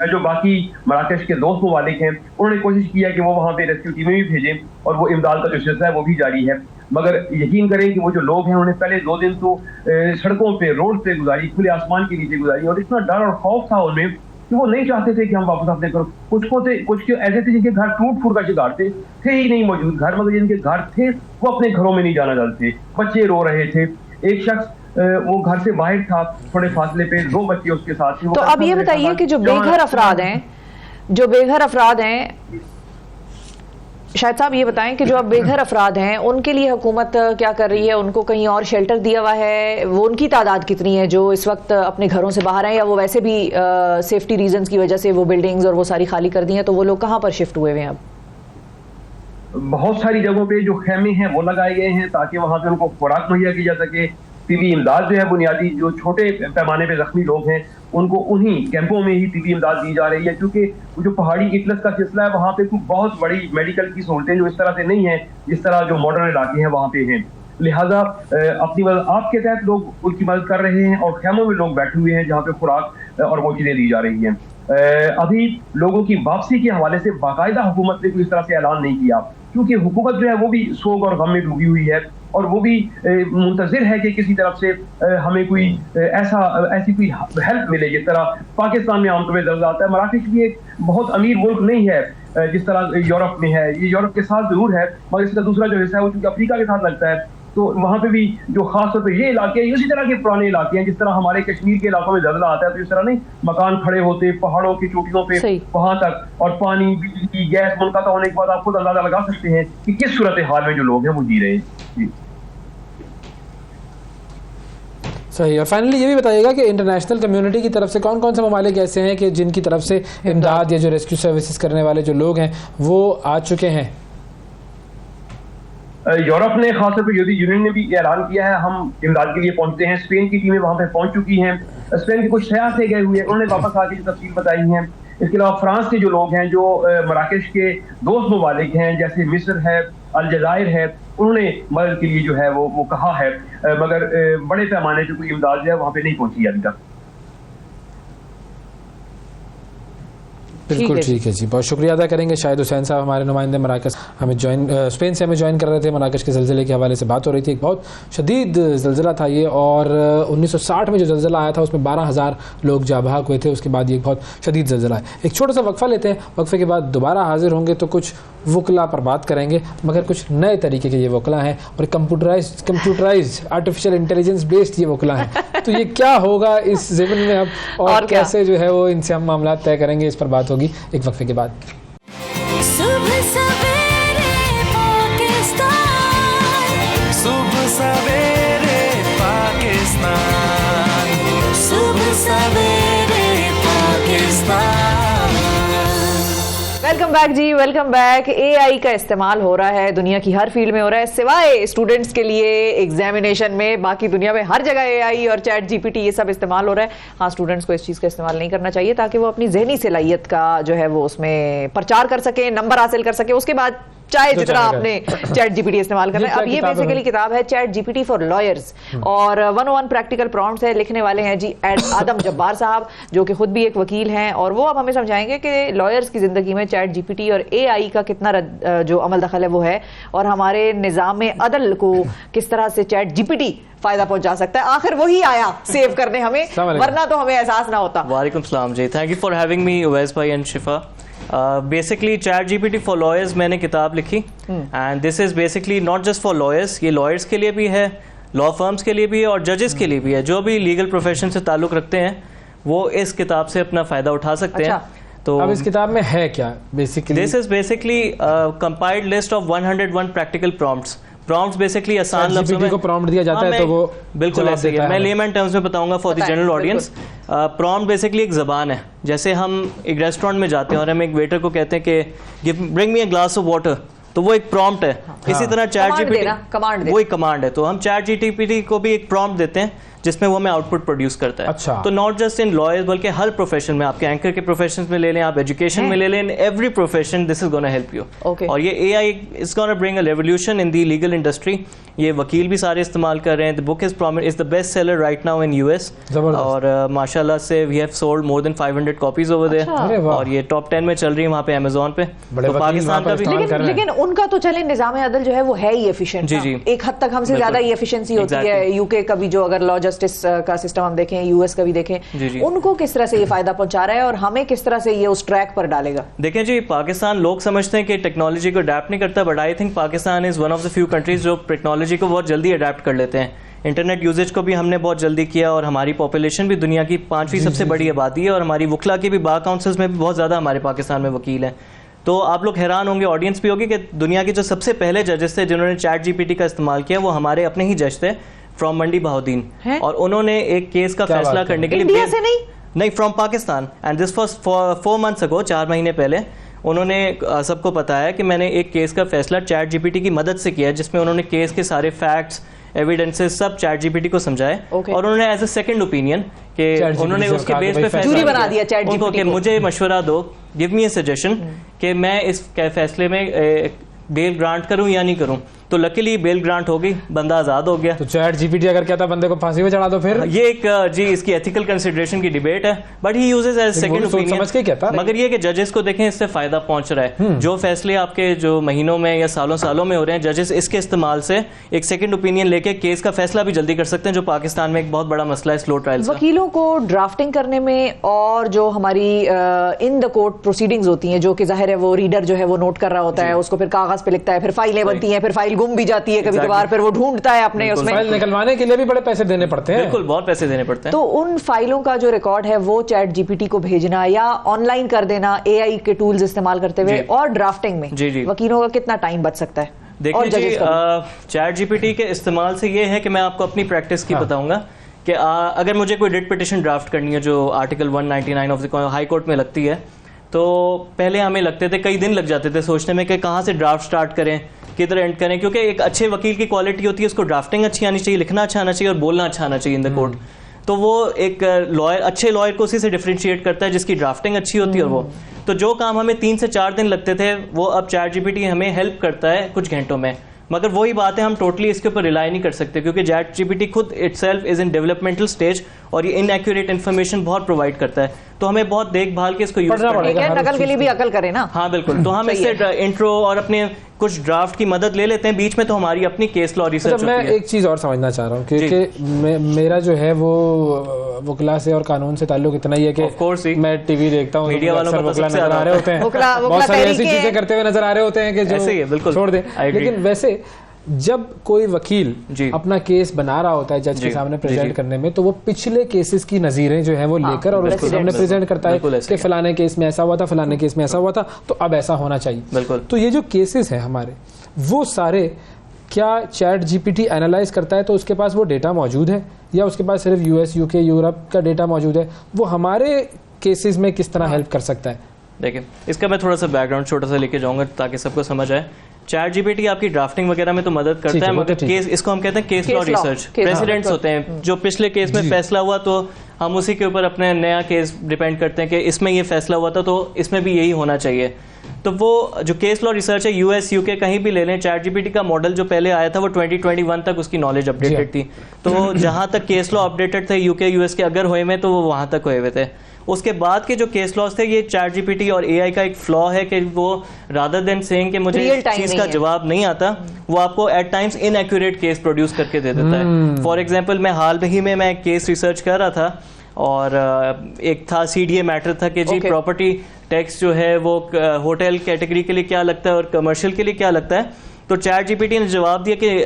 जो बाकी मराकश के दोस्त ममालिक हैं, उन्होंने कोशिश किया कि वो वहाँ पे रेस्क्यू टीमें भी भेजें और वो इमदाद का जो सिलसिला है वो भी जारी है। मगर यकीन करें कि वो जो लोग हैं उन्हें पहले 2 दिन तो सड़कों पे, रोड पे गुजारी, खुले आसमान के नीचे गुजारी, और इतना डर और खौफ था उनमें कि वो नहीं चाहते थे कि हम वापस अपने घर। कुछ ऐसे थे जिनके घर टूट फूट का शिकार थे ही नहीं मौजूद घर, मगर जिनके घर थे वो अपने घरों में नहीं जाना चाहते थे। बच्चे रो रहे थे, एक शख्स वो घर से बाहर था, थोड़े फासले पे 2 बच्चे उसके साथ थे। तो अब ये बताइए कि जो बेघर अफराद हैं शायद साहब, ये बताएं कि जो अब बेघर अफराद हैं उनके लिए हुकूमत क्या कर रही है? उनको कहीं और शेल्टर दिया हुआ है? वो उनकी तादाद कितनी है जो इस वक्त अपने घरों से बाहर हैं, या वो वैसे भी सेफ्टी रीजंस की वजह से वो बिल्डिंग्स और वो सारी खाली कर दी हैं, तो वो लोग कहाँ पर शिफ्ट हुए हुए हैं? अब बहुत सारी जगहों पे जो खेमे हैं वो लगाए गए हैं ताकि वहां से उनको खुराक मुहैया की जा सके। तिबी इमदाद जो है बुनियादी, जो छोटे पैमाने पे जख्मी लोग हैं उनको उन्हीं कैंपों में ही तिबी इमदाद दी जा रही है, क्योंकि जो पहाड़ी इटलस का सिलसिला है वहाँ पे कुछ बहुत बड़ी मेडिकल की सहूलतें जो इस तरह से नहीं है जिस तरह जो मॉडर्न इलाके हैं वहाँ पे हैं। लिहाजा अपनी मदद आपके तहत लोग उनकी मदद कर रहे हैं और खेमों में लोग बैठे हुए हैं जहाँ पे खुराक और वो चीज़ें दी जा रही हैं। अभी लोगों की वापसी के हवाले से बाकायदा हुकूमत ने कोई इस तरह से ऐलान नहीं किया, क्योंकि हुकूमत जो है वो भी सोग और गम में डूबी हुई है और वो भी मुंतज़िर है कि किसी तरफ से हमें कोई ऐसी कोई हेल्प मिले जिस तरह पाकिस्तान में आमतौर पर दर्ज आता है। मराकश भी एक बहुत अमीर मुल्क नहीं है जिस तरह यूरोप में है, ये यूरोप के साथ जरूर है, मगर इसका दूसरा जो हिस्सा है वो चूँकि अफ्रीका के साथ लगता है, तो वहाँ पे भी जो खास तौर पे ये इलाके इसी तरह के पुराने इलाके हैं जिस तरह हमारे कश्मीर के इलाकों में ज़लज़ला आता है, तो इस तरह नहीं मकान खड़े होते पहाड़ों की चोटियों पे वहाँ तक, और पानी, बिजली, गैस मुनक़ता होने के बाद आप खुद अंदाजा लगा सकते हैं कि किस सूरत हाल में जो लोग हैं वो जी रहे हैं। सही। और फाइनली ये भी बताइएगा कि इंटरनेशनल कम्युनिटी की तरफ से कौन कौन से ममालिक ऐसे हैं कि जिनकी तरफ से इमदाद या जो रेस्क्यू सर्विसेज करने वाले जो लोग हैं वो आ चुके हैं? यूरोप ने खासतौर पर यूरोपीय यूनियन ने भी ऐलान किया है हम इमदाद के लिए पहुंचते हैं। स्पेन की टीमें वहां पे पहुंच चुकी हैं। स्पेन के कुछ सयाह से गए हुए हैं, उन्होंने वापस आके जो तफसील बताई है। इसके अलावा फ्रांस के जो लोग हैं जो मराकेश के दोस्त ममालिक हैं जैसे मिस्र है, अलजायर है, उन्होंने मदद के लिए जो है वो कहा है, मगर बड़े पैमाने पे कोई इमदाद जो है वहाँ पे नहीं पहुंची अभी तक। बिल्कुल ठीक है जी, बहुत शुक्रिया अदा करेंगे। शाहिद हुसैन साहब हमारे नुमाइंदे मराकश हमें स्पेन से हमें ज्वाइन कर रहे थे। मराकश के ज़लज़ले के हवाले से बात हो रही थी। एक बहुत शदीद ज़लज़ला था ये, और 1960 में जो ज़लज़ला आया था उसमें 12,000 लोग जा भाग हुए थे। उसके बाद ये एक बहुत शदीद ज़लज़ला है। एक छोटा सा वक्फा लेते हैं, वक्फे के बाद दोबारा हाजिर होंगे तो कुछ वकला पर बात करेंगे, मगर कुछ नए तरीके के ये वकला हैं और कंप्यूटराइज आर्टिफिशियल इंटेलिजेंस बेस्ड ये वकला हैं। तो ये क्या होगा इस ज़िमन में अब, और कैसे जो है वो इनसे हम मामला तय करेंगे, इस पर बात होगी एक वक्फे के बाद। सुबह सवेरे पाकिस्तान, सुबह सवेरे पाकिस्तान, सुबह सवेरे पाकिस्तान। वेलकम बैक जी, वेलकम बैक। एआई का इस्तेमाल हो रहा है, दुनिया की हर फील्ड में हो रहा है, सिवाय स्टूडेंट्स के लिए एग्जामिनेशन में। बाकी दुनिया में हर जगह एआई और चैट जीपीटी ये सब इस्तेमाल हो रहा है। हाँ, स्टूडेंट्स को इस चीज़ का इस्तेमाल नहीं करना चाहिए ताकि वो अपनी जहनी सलाहियत का जो है वो उसमें प्रचार कर सके, नंबर हासिल कर सके। उसके बाद चाहे जितना आपने चैट जीपीटी इस्तेमाल करना है। अब ये बेसिकली किताब है चैट जीपीटी फॉर लॉयर्स, और 101 प्रैक्टिकल प्रॉम्प्ट्स है। लिखने वाले हैं जी आदम जब्बार साहब, जो कि खुद भी एक वकील हैं, और वो अब हमें समझाएंगे कि लॉयर्स की जिंदगी में चैट जीपीटी और एआई का कितना जो अमल दखल है वो है, और हमारे निज़ाम अदल को किस तरह से चैट जीपीटी फायदा पहुंचा सकता है। आखिर वही आया सेव करने हमें, वरना तो हमें एहसास ना होता। वालेकुम सलाम जी, thank you for having me Uwais भाई and Shifa. Basically ChatGPT for lawyers मैंने किताब लिखी, and this is basically not just for lawyers, ये लॉयर्स के लिए भी है, लॉ फर्म्स के लिए भी है, और जजेस के लिए भी है। जो भी लीगल प्रोफेशन से ताल्लुक रखते हैं वो इस किताब से अपना फायदा उठा सकते हैं। तो अब इस किताब में है क्या basically? This is basically compiled list of 101 practical prompts. Prompts basically आसान लफ्ज़ों में को प्रॉम्प्ट दिया जाता है तो वो बिल्कुल ऐसे ही है। मैं लेमन टर्म्स में बताऊंगा for the general audience. Prompt basically एक ज़बान है। जैसे हम एक रेस्टोरेंट में जाते हैं और हम एक वेटर को कहते हैं कि bring me a glass of water, तो वो एक प्रॉम्प्ट है। इसी तरह चैट जीपीटी वो एक कमांड है, तो हम चैट जीपीटी को भी एक प्रॉम्प्ट देते हैं जिसमें वो हमें आउटपुट प्रोड्यूस करता है। अच्छा। तो नॉट जस्ट इन लॉयर्स बल्कि हर प्रोफेशन में, आपके एंकर के प्रोफेशन में ले लें, आप एजुकेशन में ले लें, every profession this is gonna help you. और ये AI is gonna bring a revolution in the legal industry. ये वकील भी सारे इस्तेमाल कर रहे हैं। The book is the best seller right now in US, और माशाल्लाह से we have sold more than 500 copies over there, और ये टॉप 10 में चल रही है वहाँ पे अमेज़न पे। तो पाकिस्तान का भी, लेकिन उनका तो चले निज़ाम अदल जो है वो है ही एफिशिएंट। जी जी, एक हद तक हमसे ज्यादा ही एफिशिएंसी होती है। यूके का भी जो अगर लॉ जस्टिस का सिस्टम हम देखें, यूएस का भी देखें, उनको किस तरह से ये फायदा पहुंचा रहा है और हमें किस तरह से ये उस ट्रैक पर डालेगा? देखें जी, पाकिस्तान लोग समझते हैं कि टेक्नोलॉजी को अडेप्ट नहीं करता, but I think Pakistan is one of the few countries जो टेक्नोलॉजी को बहुत जल्दी अडेप्ट कर लेते हैं। इंटरनेट यूजेज को भी हमने बहुत जल्दी किया, और हमारी पॉपुलेशन भी दुनिया की 5वीं सबसे बड़ी आबादी है, और हमारी वकला की भी बार काउंसिल्स में भी बहुत ज़्यादा हमारे पाकिस्तान में वकील हैं। तो आप लोग हैरान होंगे, ऑडियंस भी होगी, कि दुनिया के जो सबसे पहले जजेस थे जिन्होंने चैट जीपीटी का इस्तेमाल किया वो हमारे अपने ही जज थे, फ्रॉम मंडी बहाउद्दीन, और उन्होंने एक केस का फैसला करने के लिए इंडिया से नहीं from Pakistan, and this was 4 months ago, 4 महीने पहले। उन्होंने सबको पता है कि मैंने एक केस का फैसला चैट जीपीटी की मदद से किया, जिसमें उन्होंने केस के सारे फैक्ट्स, एविडेंसेस सब चैट जीपीटी को समझाए, और उन्होंने एज अ सेकंड ओपिनियन कि उन्होंने उसके बेस पे फैसला बना दिया चैट जीपीटी कि मुझे मशवरा दो, गिव मी अ सजेशन कि मैं इस फैसले में बेल ग्रांट करूं या नहीं करूं। तो लकीली बेल ग्रांट हो गई, बंदा आजाद हो गया। तो चैट जीपीटी अगर कहता बंदे को फांसी में चढ़ा दो, फिर ये एक जी इसकी एथिकल कंसिडरेशन की डिबेट है, but he uses as second opinion समझ के कहता। मगर ये कि जजेस को देखें, इससे फायदा पहुंच रहा है। जो फैसले आपके जो महीनों में या सालों में हो रहे हैं, जजेस इसके इस्तेमाल से एक सेकंड ओपिनियन लेके केस का फैसला भी जल्दी कर सकते हैं, जो पाकिस्तान में एक बहुत बड़ा मसला है स्लो ट्रायल्स का। वकीलों को ड्राफ्टिंग करने में, और जो हमारी इन द कोर्ट प्रोसीडिंग्स होती हैं, जो कि जाहिर है वो रीडर जो है वो नोट कर रहा होता है, उसको फिर कागज पे लिखता है, फिर फाइलें बनती हैं, फिर फाइल गुम भी जाती है, कभी कभार फिर वो ढूंढता है अपने उसमें। फाइल निकलवाने के लिए भी बड़े पैसे देने पड़ते हैं। बिल्कुल, बहुत पैसे देने पड़ते हैं। तो उन फाइलों का जो रिकॉर्ड है वो चैट जीपीटी को भेजना या ऑनलाइन कर देना एआई के टूल्स इस्तेमाल करते हुए, और ड्राफ्टिंग में वकीलों का कितना टाइम बच सकता है? देखिए जी, चैट जीपीटी के इस्तेमाल से ये है कि मैं आपको अपनी प्रैक्टिस की बताऊंगा कि अगर मुझे कोई रिट पिटिशन ड्राफ्ट करनी है जो article 199 of the high court में लगती है, तो पहले हमें लगते थे कई दिन लग जाते थे सोचने में कि कहाँ से ड्राफ्ट स्टार्ट करें, किधर एंड करें, क्योंकि एक अच्छे वकील की क्वालिटी होती है, उसको ड्राफ्टिंग अच्छी आनी चाहिए, लिखना अच्छा आना चाहिए और बोलना अच्छा आना चाहिए इन द कोर्ट। तो वो एक लॉयर, अच्छे लॉयर को उसी से डिफरेंशिएट करता है जिसकी ड्राफ्टिंग अच्छी होती है। और वो तो जो काम हमें 3 से 4 दिन लगते थे, वो अब चैट जीपीटी हमें हेल्प करता है कुछ घंटों में। मगर वही बात है, हम टोटली इसके ऊपर रिलाई नहीं कर सकते, क्योंकि चैट जीपीटी खुद itself is in developmental stage और ये इनएक्यूरेट इन्फॉर्मेशन बहुत प्रोवाइड करता है। तो हमें बहुत देखभाल के इसको यूज करना पड़ेगा। नकल के लिए भी अकल करें ना। हाँ बिल्कुल। तो हम इससे इंट्रो और अपने कुछ ड्राफ्ट की मदद ले लेते हैं, बीच में तो हमारी अपनी केस लॉ रिसर्च मैं एक चीज और समझना चाह रहा हूँ, क्योंकि मेरा जो है वो वकला से और कानून से ताल्लुक इतना ही है कि मैं टीवी देखता हूँ, मीडिया वालों को वकला नजर आ रहे होते हैं, बहुत सारी ऐसी चीजें करते हुए नजर आ रहे होते हैं कि जो छोड़ दें। लेकिन वैसे जब कोई वकील अपना केस बना रहा होता है जज के सामने प्रेजेंट करने में, तो वो पिछले केसेस की नजीरें जो है वो लेकर और उसके सामने प्रेजेंट करता है कि फलाने केस में ऐसा हुआ था, फलाने केस में ऐसा हुआ था, तो अब ऐसा होना चाहिए। तो ये जो केसेस हैं हमारे, वो सारे क्या चैट जीपीटी एनालाइज करता है? तो उसके पास वो डेटा मौजूद है, या उसके पास सिर्फ यूएस, यूके, यूरोप का डेटा मौजूद है? वो हमारे केसेस में किस तरह हेल्प कर सकता है? देखिए, इसका मैं थोड़ा सा बैकग्राउंड छोटा सा लेके जाऊंगा ताकि सबको समझ आए। चैट जीपीटी आपकी ड्राफ्टिंग वगैरह में तो मदद करता है, मगर केस, इसको हम कहते हैं केस लॉ रिसर्च। प्रेसिडेंट्स होते हैं, जो पिछले केस में फैसला हुआ तो हम उसी के ऊपर अपने नया केस डिपेंड करते हैं कि इसमें ये फैसला हुआ था तो इसमें भी यही होना चाहिए। तो वो जो केस लॉ रिसर्च है, यूएस, यूके कहीं भी ले लें, चैट जीपीटी का मॉडल जो पहले आया था वो 2021 तक उसकी नॉलेज अपडेटेड थी। तो जहां तक केस लॉ अपडेटेड थे यूके, यूएस के अगर हुए में, तो वो वहां तक हुए हुए थे। उसके बाद के जो केस लॉस थे, ये चैट जीपीटी और एआई का एक फ्लॉ है कि वो रादर देन सेइंग कि मुझे इस चीज का जवाब नहीं आता, वो आपको at times inaccurate case produce करके दे देता है। फॉर एग्जांपल, मैं हाल ही में मैं केस रिसर्च कर रहा था और एक था सीडीए मैटर था कि जी प्रॉपर्टी टैक्स जो है वो होटल कैटेगरी के लिए क्या लगता है और कमर्शियल के लिए क्या लगता है। तो चैट जीपीटी ने जवाब दिया कि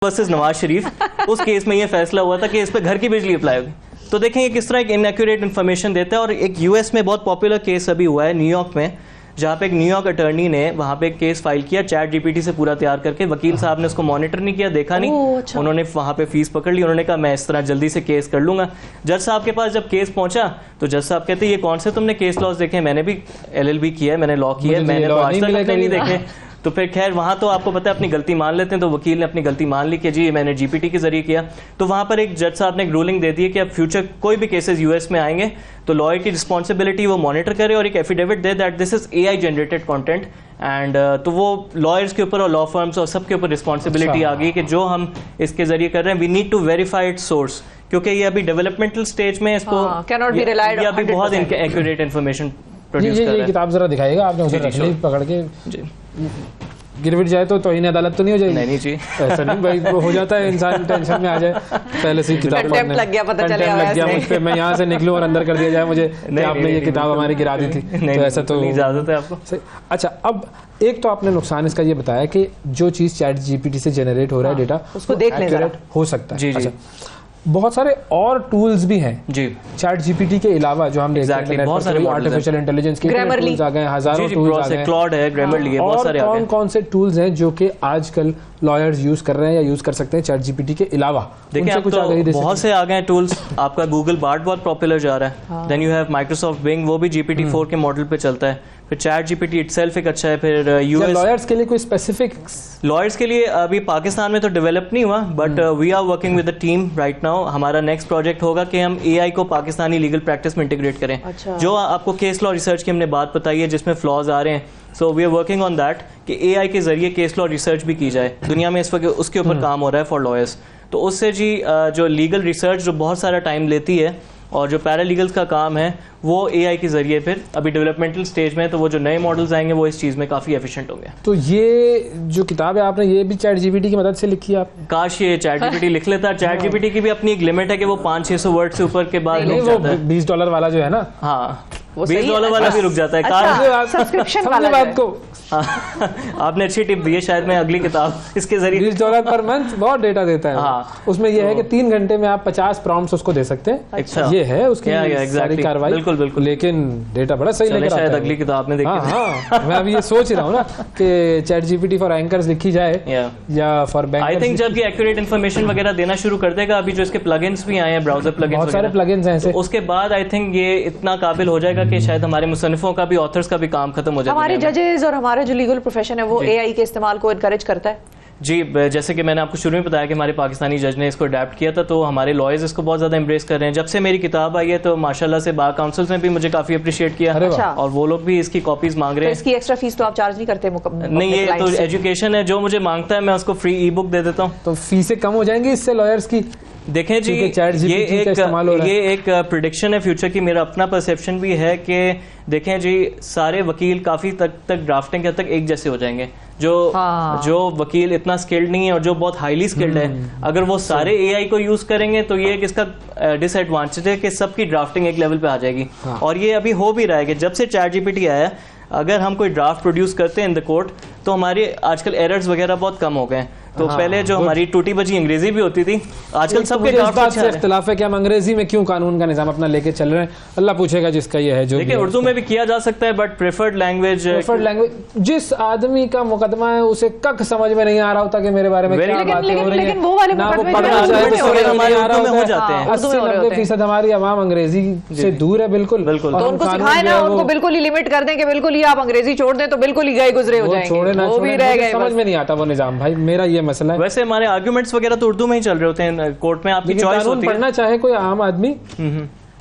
वर्सेस नवाज शरीफ, उस केस में ये फैसला हुआ था कि इस पर घर की बिजली अप्लाई होगी। तो देखें ये किस तरह एक इनएक्यूरेट इन्फॉर्मेशन देता है। और एक यूएस में बहुत पॉपुलर केस अभी हुआ है न्यूयॉर्क में, जहाँ पे एक न्यूयॉर्क अटर्नी ने वहाँ पे एक केस फाइल किया चैट जीपीटी से पूरा तैयार करके। वकील साहब ने उसको मॉनिटर नहीं किया, देखा नहीं, अच्छा। उन्होंने वहाँ पे फीस पकड़ ली, उन्होंने कहा मैं इस तरह जल्दी से केस कर लूंगा। जज साहब के पास जब केस पहुंचा तो जज साहब कहते ये कौन से तुमने केस लॉज देखे? मैंने भी LLB किया है, मैंने लॉ किया है, मैंने तो आज तक अपने नहीं देखे। तो फिर खैर वहां तो आपको पता है अपनी गलती मान लेते हैं, तो वकील ने अपनी गलती मान ली कि जी मैंने जीपीटी के जरिए किया। तो वहां पर एक जज साहब ने एक रूलिंग दे दी है कि अब फ्यूचर कोई भी केसेस यूएस में आएंगे तो लॉयर की रिस्पॉन्सिबिलिटी वो मॉनिटर करे और एक affidavit they that this is AI generated content and तो वो लॉयर्स के ऊपर और लॉ फर्म्स और सबके ऊपर रिस्पॉन्सिबिलिटी आ गई कि जो हम इसके जरिए कर रहे हैं we need to verify its source, क्योंकि ये अभी डेवलपमेंटल स्टेज में, इसको ये अभी बहुत एक्यूरेट इन्फॉर्मेशन प्रोड्यूस कर रहा है। ये किताब जरा दिखाइएगा आपने, उसे रख ली पकड़ के, गिरविट जाए तो तोहीन अदालत तो नहीं हो जाएगी? नहीं जी, ऐसा नहीं भाई, वो हो जाता है इंसान टेंशन में आ जाए पहले से किताब पढ़ने लग गया, पता चला मुझ पे, मैं यहाँ से निकलूं और अंदर कर दिया जाए मुझे कि आपने ये किताब हमारी गिरा दी थी, तो ऐसा तो इजाजत है आपको। अच्छा, अब एक तो आपने नुकसान इसका ये बताया कि जो चीज चैट जीपीटी से जनरेट हो रहा है डेटा उसको देख लें, हो सकता है। अच्छा, बहुत सारे और टूल्स भी हैं जी चैट जीपीटी के अलावा जो हम देखते हैं, बहुत सारे आर्टिफिशियल इंटेलिजेंस के टूल्स आ गए, हजारों टूल्स आ गए, क्लॉड है, ग्रामरली है, बहुत सारे आ गए। कौन से टूल्स हैं जो कि आजकल लॉयर्स यूज कर रहे हैं या यूज कर सकते हैं चैट जीपीटी के अलावा? देखिए आप तो बहुत से आ गए टूल्स, आपका गूगल बार्ड बहुत पॉपुलर जा रहा है, then you have Microsoft Bing, वो भी GPT-4 के मॉडल पे चलता है, फिर चैट जीपीटी इटसेल्फ एक अच्छा है, फिर यूएस लॉयर्स के लिए कोई स्पेसिफिक लॉयर्स के लिए अभी पाकिस्तान में तो डेवलप नहीं हुआ, but we are working with the team right now. हमारा नेक्स्ट प्रोजेक्ट होगा कि हम एआई को पाकिस्तानी लीगल प्रैक्टिस में इंटीग्रेट करें। अच्छा। जो आपको केस लॉ रिसर्च की हमने बात बताई है जिसमें फ्लॉज आ रहे हैं, so we are working on that कि एआई के जरिए केस लॉ रिसर्च भी की जाए। दुनिया में इस वक्त उसके ऊपर काम हो रहा है फॉर लॉयर्स। तो उससे जी जो लीगल रिसर्च जो बहुत सारा टाइम लेती है और जो पैरालीगल्स का काम है वो एआई के जरिए फिर अभी डेवलपमेंटल स्टेज में, तो वो जो नए मॉडल्स आएंगे वो इस चीज में काफी एफिशिएंट होंगे। तो ये जो किताब है आपने ये भी चैट जीपीटी की मदद से लिखी है आपने? काश ये चैट जीपीटी लिख लेता। चैट जीपीटी की भी अपनी एक लिमिट है कि वो 500-600 वर्ड से ऊपर के बाद $20 वाला जो है ना, हाँ $20 वाला भी रुक जाता है। अच्छा, सब्सक्रिप्शन वाला बात को आपने अच्छी टिप दी है, शायद मैं अगली किताब इसके जरिए। $20 पर मंथ बहुत डेटा देता है। हाँ, उसमें यह है कि 3 घंटे में आप 50 प्रॉम्प्ट्स उसको दे सकते हैं। अच्छा, ये है उसकी सारी कार्रवाई। बिल्कुल बिल्कुल, लेकिन डेटा बड़ा सही लेकर आता है। शायद अगली किताब में देखी। हाँ, मैं अभी ये सोच रहा हूँ ना कि चैट जीपीटी फॉर एंकर्स लिखी जाए या फॉर बैंकर्स। आई थिंक जब ये एक्यूरेट इन्फॉर्मेशन वगैरह देना शुरू कर देगा, अभी जो इसके प्लगइन्स भी आए हैं, ब्राउजर प्लगइन्स, बहुत सारे प्लगइन्स हैं ऐसे, उसके बाद आई थिंक ये इतना काबिल हो जाएगा कि शायद हमारे मुसन्निफों का भी, ऑथर्स का भी काम खत्म हो जाएगा। हमारे जजेस और हमारा जो लीगल प्रोफेशन है वो एआई के इस्तेमाल को इनकरेज करता है। जी, जैसे कि मैंने आपको शुरू में बताया कि हमारे पाकिस्तानी जज ने इसको अडेप्ट किया था, तो हमारे लॉयर्स इसको बहुत ज़्यादा एम्ब्रेस कर रहे हैं। जब से मेरी किताब आई है तो माशाल्लाह से बार काउंसिल्स ने भी मुझे काफ़ी अप्रिशिएट किया। अच्छा। और वो लोग भी इसकी कॉपीज मांग रहे हैं। तो इसकी एक्स्ट्रा फीस तो आप चार्ज नहीं करते? नहीं, ये तो एजुकेशन है, जो मुझे मांगता है मैं उसको फ्री ई बुक दे देता हूँ। तो फीसें कम हो जाएंगी इससे लॉयर्स की? देखें जी, ये एक प्रिडिक्शन है फ्यूचर की। मेरा अपना परसेप्शन भी है कि देखें जी, सारे वकील काफ़ी तक ड्राफ्टिंग के तक एक जैसे हो जाएंगे। जो वकील इतना स्किल्ड नहीं है और जो बहुत हाईली स्किल्ड है, अगर वो सारे एआई को यूज करेंगे तो ये इसका डिसएडवांटेज है कि सबकी ड्राफ्टिंग एक लेवल पे आ जाएगी। और ये अभी हो भी रहा है कि जब से चैट जीपीटी आया, अगर हम कोई ड्राफ्ट प्रोड्यूस करते हैं इन द कोर्ट, तो हमारे आजकल एरर्स वगैरह बहुत कम हो गए हैं। तो पहले जो हमारी टूटी बजी अंग्रेजी भी होती थी, आजकल सबके बात से इख्तिलाफ है कि हम अंग्रेजी में क्यों कानून का निजाम अपना लेके चल रहे हैं। अल्लाह पूछेगा जिसका ये है। जो देखिए, उर्दू में भी किया जा सकता है, बट प्रेफर्ड लैंग्वेज जिस आदमी का मुकदमा है उसे कख समझ में नहीं आ रहा होता कि मेरे बारे में क्या बातें हो रही है, ना वो पढ़ना चाहे तो समझ नहीं आ रहा होता है। 80-90% हमारी आवाम अंग्रेजी से दूर है। बिल्कुल बिल्कुल। तो उनको सिखाए ना, उनको बिल्कुल ही लिमिट कर दें कि बिल्कुल ही आप अंग्रेजी छोड़ दें तो बिल्कुल ही गए गुजरे हो जाएंगे, वो भी रह गए। समझ में नहीं आता वो निजाम भाई, मेरा ये मसला है। वैसे हमारे आर्गुमेंट्स वगैरह तो उर्दू में ही चल रहे होते हैं कोर्ट में, आपकी चॉइस होती है। पढ़ना चाहे कोई आम आदमी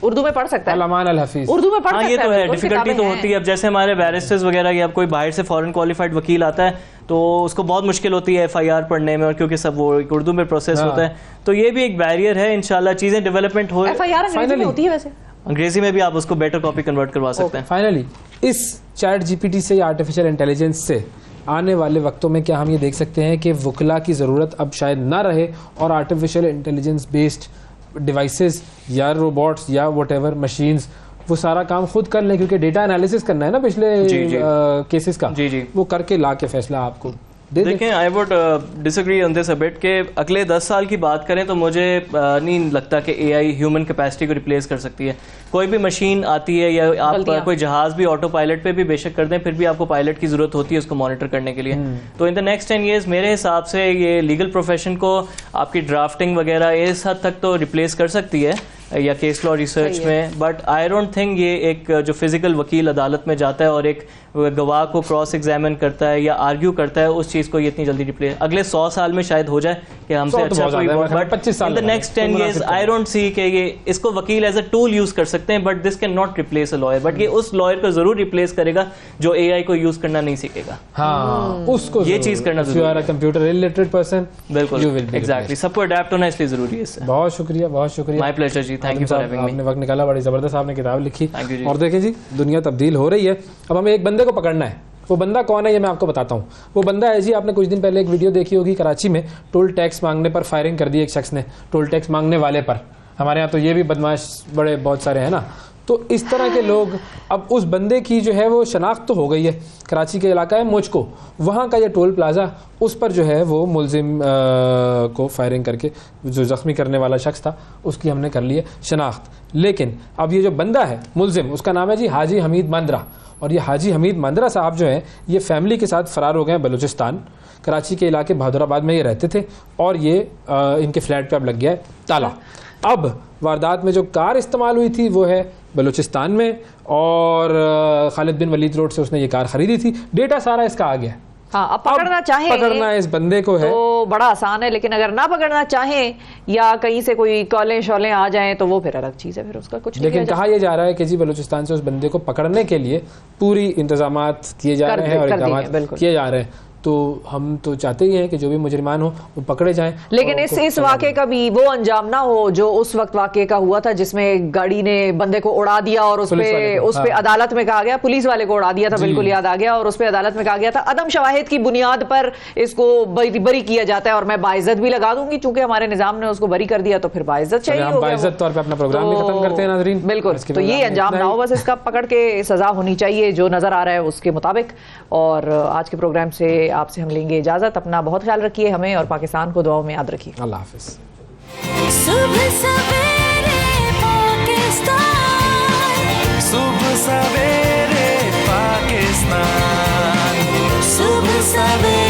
उर्दू में पढ़ सकता है, अल-अमान अल-हफीज उर्दू में पढ़ सकता है। ये तो है, डिफिकल्टी तो होती है। अब जैसे हमारे बैरिस्टर्स वगैरह या कोई बाहर से फॉरेन क्वालिफाइड वकील आता है तो उसको बहुत मुश्किल होती है एफआईआर पढ़ने में, और क्योंकि सब वो उर्दू में प्रोसेस होता है, तो ये भी एक बैरियर है। इंशाल्लाह चीजें डेवलपमेंट हो। एफआईआर अंग्रेजी में होती है वैसे, अंग्रेजी में भी आप उसको बेटर कॉपी कन्वर्ट करवा सकते हैं। फाइनली इस चैट जीपीटी से या आर्टिफिशियल इंटेलिजेंस से आने वाले वक्तों में क्या हम ये देख सकते हैं कि वकला की ज़रूरत अब शायद ना रहे और आर्टिफिशियल इंटेलिजेंस बेस्ड डिवाइसेस या रोबोट्स या व्हाटएवर मशीन्स वो सारा काम खुद कर लें, क्योंकि डेटा एनालिसिस करना है ना पिछले केसेस का, वो करके ला के फैसला आपको देखें। I would disagree on this a bit कि अगले 10 साल की बात करें तो मुझे नहीं लगता कि एआई ह्यूमन कैपेसिटी को रिप्लेस कर सकती है। कोई भी मशीन आती है या आप कोई जहाज भी ऑटो पायलट पे भी बेशक कर दें, फिर भी आपको पायलट की जरूरत होती है उसको मॉनिटर करने के लिए। तो इन द नेक्स्ट 10 years मेरे हिसाब से ये लीगल प्रोफेशन को आपकी ड्राफ्टिंग वगैरह इस हद तक तो रिप्लेस कर सकती है या केस लॉ रिसर्च में, बट आई डोंट थिंक ये एक जो फिजिकल वकील अदालत में जाता है और एक गवाह को क्रॉस एग्जामिन करता है या आर्ग्यू करता है, उस चीज को ये इतनी जल्दी रिप्लेस अगले 100 साल में शायद हो जाए कि हमसे अच्छा कोई, बट 25 साल in the next 10 years I don't see कि ये इसको वकील एज अ टूल यूज कर सकते हैं, but this can not replace a lawyer. But ये उस लॉयर को जरूर रिप्लेस करेगा जो एआई को यूज करना नहीं सीखेगा। हाँ, उसको ये चीज करना जरूरी है। कंप्यूटर इलिटरेट पर्सन, बिल्कुल एग्जैक्टली, सबको अडैप्ट होना इसलिए जरूरी है। बहुत शुक्रिया, बहुत शुक्रिया। माय प्लेजर जी, thank you for having me. आपने वक्त निकाला, बड़ी जबरदस्त आपने किताब लिखी। और देखिए जी, दुनिया तब्दील हो रही है। अब हमें एक बंदे को पकड़ना है। वो बंदा कौन है ये मैं आपको बताता हूँ। वो बंदा है जी, आपने कुछ दिन पहले एक वीडियो देखी होगी, कराची में टोल टैक्स मांगने पर फायरिंग कर दी एक शख्स ने, टोल टैक्स मांगने वाले पर। हमारे यहाँ तो ये भी बदमाश बड़े बहुत सारे हैं ना। तो इस तरह के लोग, अब उस बंदे की जो है वो शनाख्त तो हो गई है। कराची के इलाका है मुझको, वहाँ का ये टोल प्लाजा, उस पर जो है वो मुलजिम को फायरिंग करके जो ज़ख्मी करने वाला शख्स था उसकी हमने कर ली है शनाख्त। लेकिन अब ये जो बंदा है मुलजिम, उसका नाम है जी हाजी हमीद मांद्रा। और ये हाजी हमीद मांद्रा साहब जो हैं ये फैमिली के साथ फ़रार हो गए हैं बलूचिस्तान। कराची के इलाके बहादुराबाद में ये रहते थे और ये इनके फ्लैट पे अब लग गया है ताला। अब वारदात में जो कार इस्तेमाल हुई थी वो है बलूचिस्तान में और खालिद बिन वलीद रोड से उसने ये कार खरीदी थी। डेटा सारा इसका आ गया। हाँ, अब पकड़ना चाहे पकड़ना इस बंदे को है तो बड़ा आसान है, लेकिन अगर ना पकड़ना चाहें या कहीं से कोई कॉलें शॉलें आ जाएं तो वो फिर अलग चीज़ है, फिर उसका कुछ। लेकिन कहा यह जा रहा है कि जी बलूचिस्तान से उस बंदे को पकड़ने के लिए पूरी इंतजामात किए जा रहे हैं और इक़दामात किए जा रहे हैं। तो हम तो चाहते ही हैं कि जो भी मुजरिमान हो वो पकड़े जाएं। लेकिन इस वाक़े का भी वो अंजाम ना हो जो उस वक्त वाक़े का हुआ था, जिसमें गाड़ी ने बंदे को उड़ा दिया और उस पे अदालत में कहा गया, पुलिस वाले को उड़ा दिया था, बिल्कुल याद आ गया, और उस पे अदालत में कहा गया था अदम शवाहिद की बुनियाद पर इसको बरी किया जाता है, और मैं बाइज्जत भी लगा दूंगी, चूंकि हमारे निजाम ने उसको बरी कर दिया तो फिर बाइज्जत चाहिए हो गया। बाइज्जत तौर पे अपना प्रोग्राम भी खत्म करते हैं नाज़रीन। बिल्कुल, तो ये अंजाम ना हो, बस इसका पकड़ के सजा होनी चाहिए जो नजर आ रहा है उसके मुताबिक। और आज के प्रोग्राम से आपसे हम लेंगे इजाजत। अपना बहुत ख्याल रखिए, हमें और पाकिस्तान को दुआओं में याद रखिए। अल्लाह हाफिज। सुबह सवेरे पाकिस्तान, सुबह सवेरे पाकिस्तान, सुबह सवेरे